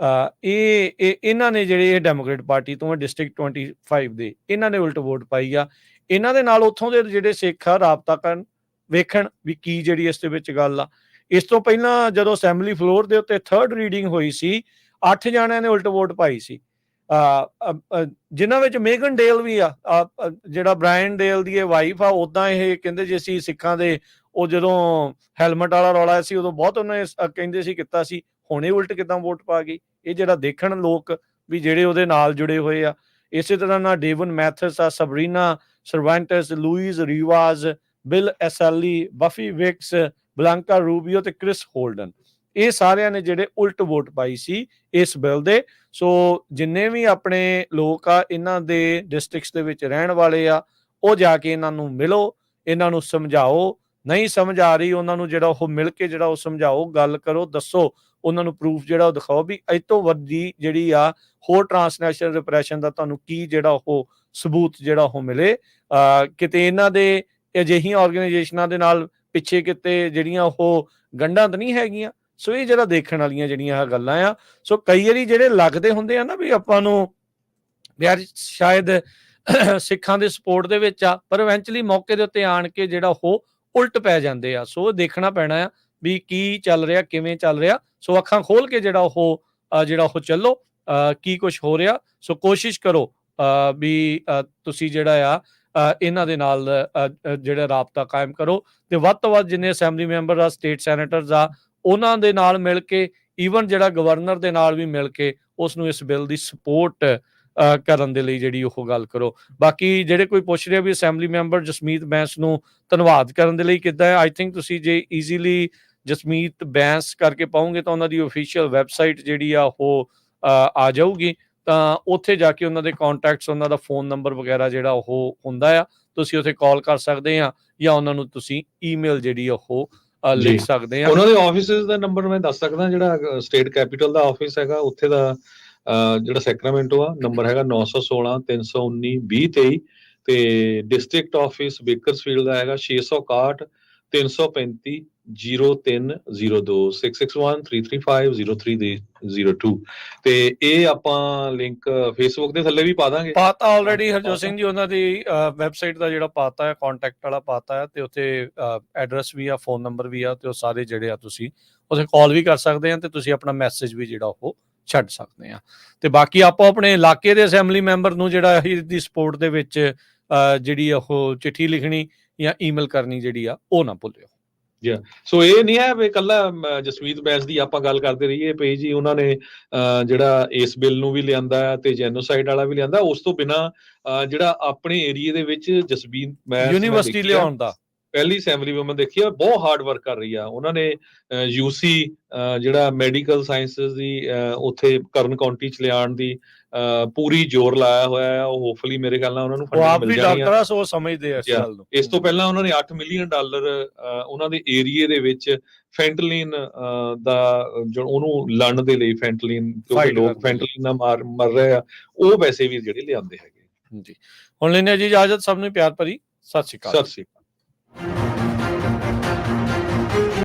ਇਹ ਇਹਨਾਂ ਨੇ ਜਿਹੜੇ ਡੈਮੋਕ੍ਰੇਟ ਪਾਰਟੀ ਤੋਂ ਡਿਸਟ੍ਰਿਕਟ 25 ਦੇ, ਇਹਨਾਂ ਨੇ ਉਲਟ ਵੋਟ ਪਾਈ ਆ। ਇਹਨਾਂ ਦੇ ਨਾਲ ਉੱਥੋਂ ਦੇ ਜਿਹੜੇ ਸਿੱਖ ਆ ਰਾਬਤਾ ਕਰਨ, ਵੇਖਣ ਵੀ ਕੀ ਜਿਹੜੀ ਇਸ ਦੇ ਵਿੱਚ ਗੱਲ ਆ। ਇਸ ਤੋਂ ਪਹਿਲਾਂ ਜਦੋਂ ਅਸੈਂਬਲੀ ਫਲੋਰ ਦੇ ਉੱਤੇ 3rd ਰੀਡਿੰਗ ਹੋਈ ਸੀ, 8 ਜਣਿਆਂ ਨੇ ਉਲਟ ਵੋਟ ਪਾਈ ਸੀ, ਜਿਨ੍ਹਾਂ ਵਿੱਚ ਮੇਗਨ ਡੇਲ ਵੀ ਆ, ਜਿਹੜਾ ਬ੍ਰਾਇਨ ਡੇਲ ਦੀ ਵਾਈਫ ਆ। ਉੱਦਾਂ ਇਹ ਕਹਿੰਦੇ ਜੇ ਅਸੀਂ ਸਿੱਖਾਂ ਦੇ ਉਹ ਜਦੋਂ ਹੈਲਮਟ ਵਾਲਾ ਰੌਲਾ ਸੀ ਉਦੋਂ ਬਹੁਤ ਉਹਨੇ ਕਹਿੰਦੇ ਸੀ ਕੀਤਾ ਸੀ, ਹੁਣ ਇਹ ਉਲਟ ਕਿੱਦਾਂ ਵੋਟ ਪਾ ਗਈ। ਇਹ ਜਿਹੜਾ ਦੇਖਣ ਲੋਕ ਵੀ ਜਿਹੜੇ ਉਹਦੇ ਨਾਲ ਜੁੜੇ ਹੋਏ ਆ। ਇਸੇ ਤਰ੍ਹਾਂ ਨਾਲ ਡੇਵਨ ਮੈਥਸ ਆ, ਸਬਰੀਨਾ ਸਰਵੈਂਟਸ, ਲੂਈਜ਼ ਰੀਵਾਜ਼, ਬਿਲ ਐਸੈਲੀ, ਬਫੀ ਵਿਕਸ, ਬਲਾਂਕਾ ਰੂਬੀਓ ਤੇ ਕ੍ਰਿਸ ਹੋਲਡਨ, ਇਹ ਸਾਰਿਆਂ ਨੇ ਜਿਹੜੇ ਉਲਟ ਵੋਟ ਪਾਈ ਸੀ ਇਸ ਬਿੱਲ ਦੇ। ਸੋ ਜਿੰਨੇ ਵੀ ਆਪਣੇ ਲੋਕ ਆ ਇਹਨਾਂ ਦੇ ਡਿਸਟ੍ਰਿਕਟਸ ਦੇ ਵਿੱਚ ਰਹਿਣ ਵਾਲੇ ਆ, ਉਹ ਜਾ ਕੇ ਇਹਨਾਂ ਨੂੰ ਮਿਲੋ, ਇਹਨਾਂ ਨੂੰ ਸਮਝਾਓ। ਨਹੀਂ ਸਮਝ ਆ ਰਹੀ ਉਹਨਾਂ ਨੂੰ ਜਿਹੜਾ ਉਹ ਮਿਲ ਕੇ ਜਿਹੜਾ ਉਹ ਸਮਝਾਓ, ਗੱਲ ਕਰੋ, ਦੱਸੋ, ਉਹਨਾਂ ਨੂੰ ਪ੍ਰੂਫ ਜਿਹੜਾ ਉਹ ਦਿਖਾਓ ਵੀ ਇਹ ਤੋਂ ਵੱਡੀ ਜਿਹੜੀ ਆ ਹੋਰ ਟਰਾਂਸਨੈਸ਼ਨਲ ਰਿਪਰੈਸ਼ਨ ਦਾ ਤੁਹਾਨੂੰ ਕੀ ਜਿਹੜਾ ਉਹ ਸਬੂਤ ਜਿਹੜਾ ਉਹ ਮਿਲੇ। ਕਿਤੇ ਇਹਨਾਂ ਦੇ ਅਜਿਹੀਆਂ ਆਰਗੇਨਾਈਜੇਸ਼ਨਾਂ ਦੇ ਨਾਲ ਪਿੱਛੇ ਕਿਤੇ ਜਿਹੜੀਆਂ ਉਹ ਗੰਢਾਂ ਤਾਂ ਨਹੀਂ ਹੈਗੀਆਂ। ਸੋ ਇਹ ਜਿਹੜਾ ਦੇਖਣ ਵਾਲੀਆਂ ਜਿਹੜੀਆਂ ਗੱਲਾਂ ਆ। ਸੋ ਕਈ ਵਾਰੀ ਜਿਹੜੇ ਲੱਗਦੇ ਹੁੰਦੇ ਆ ਨਾ ਵੀ ਆਪਾਂ ਨੂੰ ਯਾਰ ਸ਼ਾਇਦ ਸਿੱਖਾਂ ਦੇ ਸਪੋਰਟ ਦੇ ਵਿੱਚ ਆ, ਪਰ ਇਵੈਂਚੁਅਲੀ ਮੌਕੇ ਦੇ ਉੱਤੇ ਆਣ ਕੇ ਜਿਹੜਾ ਉਹ ਉਲਟ ਪੈ ਜਾਂਦੇ ਆ। ਸੋ ਦੇਖਣਾ ਪੈਣਾ ਆ ਵੀ ਕੀ ਚੱਲ ਰਿਹਾ, ਕਿਵੇਂ ਚੱਲ ਰਿਹਾ। ਸੋ ਅੱਖਾਂ ਖੋਲ ਕੇ ਜਿਹੜਾ ਉਹ ਚੱਲੋ, ਕੀ ਕੁਝ ਹੋ ਰਿਹਾ। ਸੋ ਕੋਸ਼ਿਸ਼ ਕਰੋ ਵੀ ਤੁਸੀਂ ਜਿਹੜਾ ਆ ਇਹਨਾਂ ਦੇ ਨਾਲ ਜਿਹੜਾ ਰਾਬਤਾ ਕਾਇਮ ਕਰੋ, ਤੇ ਵੱਧ ਤੋਂ ਵੱਧ ਜਿੰਨੇ ਅਸੈਂਬਲੀ ਮੈਂਬਰ ਆ, ਸਟੇਟ ਸੈਨੇਟਰਸ ਆ, ਉਹਨਾਂ ਦੇ ਨਾਲ ਮਿਲ ਕੇ, ਈਵਨ ਜਿਹੜਾ ਗਵਰਨਰ ਦੇ ਨਾਲ ਵੀ ਮਿਲ ਕੇ ਉਸ ਨੂੰ ਇਸ ਬਿੱਲ ਦੀ ਸਪੋਰਟ ਕਰਨ ਦੇ ਲਈ ਜਿਹੜੀ ਉਹ ਗੱਲ ਕਰੋ। ਬਾਕੀ ਜਿਹੜੇ ਕੋਈ ਪੁੱਛ ਰਿਹਾ ਵੀ ਅਸੈਂਬਲੀ ਮੈਂਬਰ ਜਸਮੀਤ ਬੈਂਸ ਨੂੰ ਧੰਨਵਾਦ ਕਰਨ ਦੇ ਲਈ ਕਿੱਦਾਂ ਹੈ, ਆਈ ਥਿੰਕ ਤੁਸੀਂ ਜੇ ਈਜ਼ੀਲੀ ਜਸਮੀਤ ਬੈਂਸ ਕਰਕੇ ਪਾਓਗੇ ਤਾਂ ਉਹਨਾਂ ਦੀ ਓਫੀਸ਼ੀਅਲ ਵੈਬਸਾਈਟ ਜਿਹੜੀ ਆ ਉਹ ਆ ਜਾਊਗੀ, ਤਾਂ ਉੱਥੇ ਜਾ ਕੇ ਉਹਨਾਂ ਦੇ ਕੰਟੈਕਟਸ, ਉਹਨਾਂ ਦਾ ਫੋਨ ਨੰਬਰ ਵਗੈਰਾ ਜਿਹੜਾ ਉਹ ਹੁੰਦਾ ਆ, ਤੁਸੀਂ ਉੱਥੇ ਕਾਲ ਕਰ ਸਕਦੇ ਆ, ਜਾਂ ਉਹਨਾਂ ਨੂੰ ਤੁਸੀਂ ਈਮੇਲ ਜਿਹੜੀ ਉਹ ਲਿਖ ਸਕਦੇ ਆ। ਉਹਨਾਂ ਦੇ ਆਫਿਸਿਸ ਦਾ ਨੰਬਰ ਮੈਂ ਦੱਸ ਸਕਦਾ, ਜਿਹੜਾ ਸਟੇਟ ਕੈਪੀਟਲ ਦਾ ਆਫਿਸ ਹੈਗਾ ਉੱਥੇ ਦਾ ਜਿਹੜਾ ਸੈਕਰਾਮੈਂਟੋ ਆ, ਨੰਬਰ ਹੈਗਾ 916 319 2023, ਤੇ ਡਿਸਟ੍ਰਿਕਟ ਆਫਿਸ ਬੇਕਰਸਫੀਲਡ ਦਾ ਹੈਗਾ 661 335 0302 661 335 0302। ਤੇ ਇਹ ਆਪਾਂ ਲਿੰਕ ਫੇਸਬੁੱਕ ਦੇ ਥੱਲੇ ਵੀ ਪਾ ਦਾਂਗੇ। ਪਾਤਾ ਆਲਰੇਡੀ ਹਰਜੋਤ ਸਿੰਘ ਜੀ, ਉਹਨਾਂ ਦੀ ਵੈਬਸਾਈਟ ਦਾ ਜਿਹੜਾ ਪਾਤਾ ਹੈ, ਕੰਟੈਕਟ ਵਾਲਾ ਪਾਤਾ ਹੈ, ਤੇ ਉੱਥੇ ਐਡਰੈਸ ਵੀ ਆ, ਫੋਨ ਨੰਬਰ ਵੀ ਆ, ਤੇ ਉਹ ਸਾਰੇ ਜਿਹੜੇ ਆ ਤੁਸੀਂ ਉੱਥੇ ਕਾਲ ਵੀ ਕਰ ਸਕਦੇ ਆ, ਤੇ ਤੁਸੀਂ ਆਪਣਾ ਮੈਸੇਜ ਵੀ ਜਿਹੜਾ ਉਹ ਛੱਡ ਸਕਦੇ ਆ। ਤੇ ਬਾਕੀ ਆਪੋ ਆਪਣੇ ਇਲਾਕੇ ਦੇ ਅਸੈਂਬਲੀ ਮੈਂਬਰ ਨੂੰ ਜਿਹੜਾ ਇਹਦੀ ਸਪੋਰਟ ਦੇ ਵਿੱਚ ਜਿਹੜੀ ਉਹ ਚਿੱਠੀ ਲਿਖਣੀ ਜਾਂ ਈਮੇਲ ਕਰਨੀ ਜਿਹੜੀ ਆ ਉਹ ਨਾ ਭੁੱਲਿਓ। ਸੋ ਇਹ ਨਹੀਂ ਹੈ ਵੀ ਇਕੱਲਾ ਜਸਵੀਤ ਬੈਂਸ ਦੀ ਆਪਾਂ ਗੱਲ ਕਰਦੇ ਰਹੀਏ ਪਈ ਜੀ ਉਹਨਾਂ ਨੇ ਜਿਹੜਾ ਇਸ ਬਿੱਲ ਨੂੰ ਵੀ ਲਿਆਂਦਾ ਤੇ ਜੈਨੋਸਾਈਡ ਵਾਲਾ ਵੀ ਲਿਆਂਦਾ। ਉਸ ਤੋਂ ਬਿਨਾਂ ਜਿਹੜਾ ਆਪਣੇ ਏਰੀਏ ਦੇ ਵਿੱਚ ਜਸਵੀਤ ਬੈਂਸ ਯੂਨੀਵਰਸਿਟੀ ਲਿਆਉਣ ਦਾ ਪਹਿਲੀ ਅਸੈਂਬਲੀ ਵੂਮਨ ਦੇਖੀ ਆ, ਬਹੁਤ ਹਾਰਡ ਵਰਕ ਕਰ ਰਹੀ ਆ। ਉਹਨਾਂ ਨੇ ਯੂਸੀ ਜਿਹੜਾ ਮੈਡੀਕਲ ਸਾਇੰਸਿਸ ਦੀ ਉੱਥੇ ਕਰਨ ਕਾਉਂਟੀ ਚ ਲਿਆਉਣ ਦੀ ਪੂਰੀ ਜ਼ੋਰ ਲਾਇਆ ਹੋਇਆ ਹੈ। ਉਹ ਹੋਪਫੁਲੀ ਮੇਰੇ ਖਿਆਲ ਨਾਲ ਉਹਨਾਂ ਨੂੰ ਫੰਡਿੰਗ ਮਿਲ ਜਾਣੀ ਆ। ਸੋ ਸਮਝਦੇ ਆ ਇਸ ਗੱਲ ਨੂੰ। ਇਸ ਤੋਂ ਪਹਿਲਾਂ ਉਹਨਾਂ ਨੇ $8 ਮਿਲੀਅਨ ਉਹਨਾਂ ਦੇ ਏਰੀਏ ਦੇ ਵਿੱਚ ਫੈਂਟਲਿਨ ਦਾ ਉਹਨੂੰ ਲੜਨ ਦੇ ਲਈ, ਫੈਂਟਲਿਨ ਕਿਉਂਕਿ ਲੋਕ ਫੈਂਟਲਿਨ ਨਾਲ ਮਰ ਰਹੇ ਆ, ਉਹ ਪੈਸੇ ਵੀ ਜਿਹੜੇ ਲਿਆਂਦੇ ਹੈਗੇ। ਜੀ ਹੁਣ ਲੈਣੇ ਜੀ ਇਜਾਜ਼ਤ, ਸਭ ਨੂੰ ਪਿਆਰ ਭਰੀ ਸਤਿ ਸ਼੍ਰੀ ਅਕਾਲ। ਸਤਿ ਸ਼੍ਰੀ ਅਕਾਲ।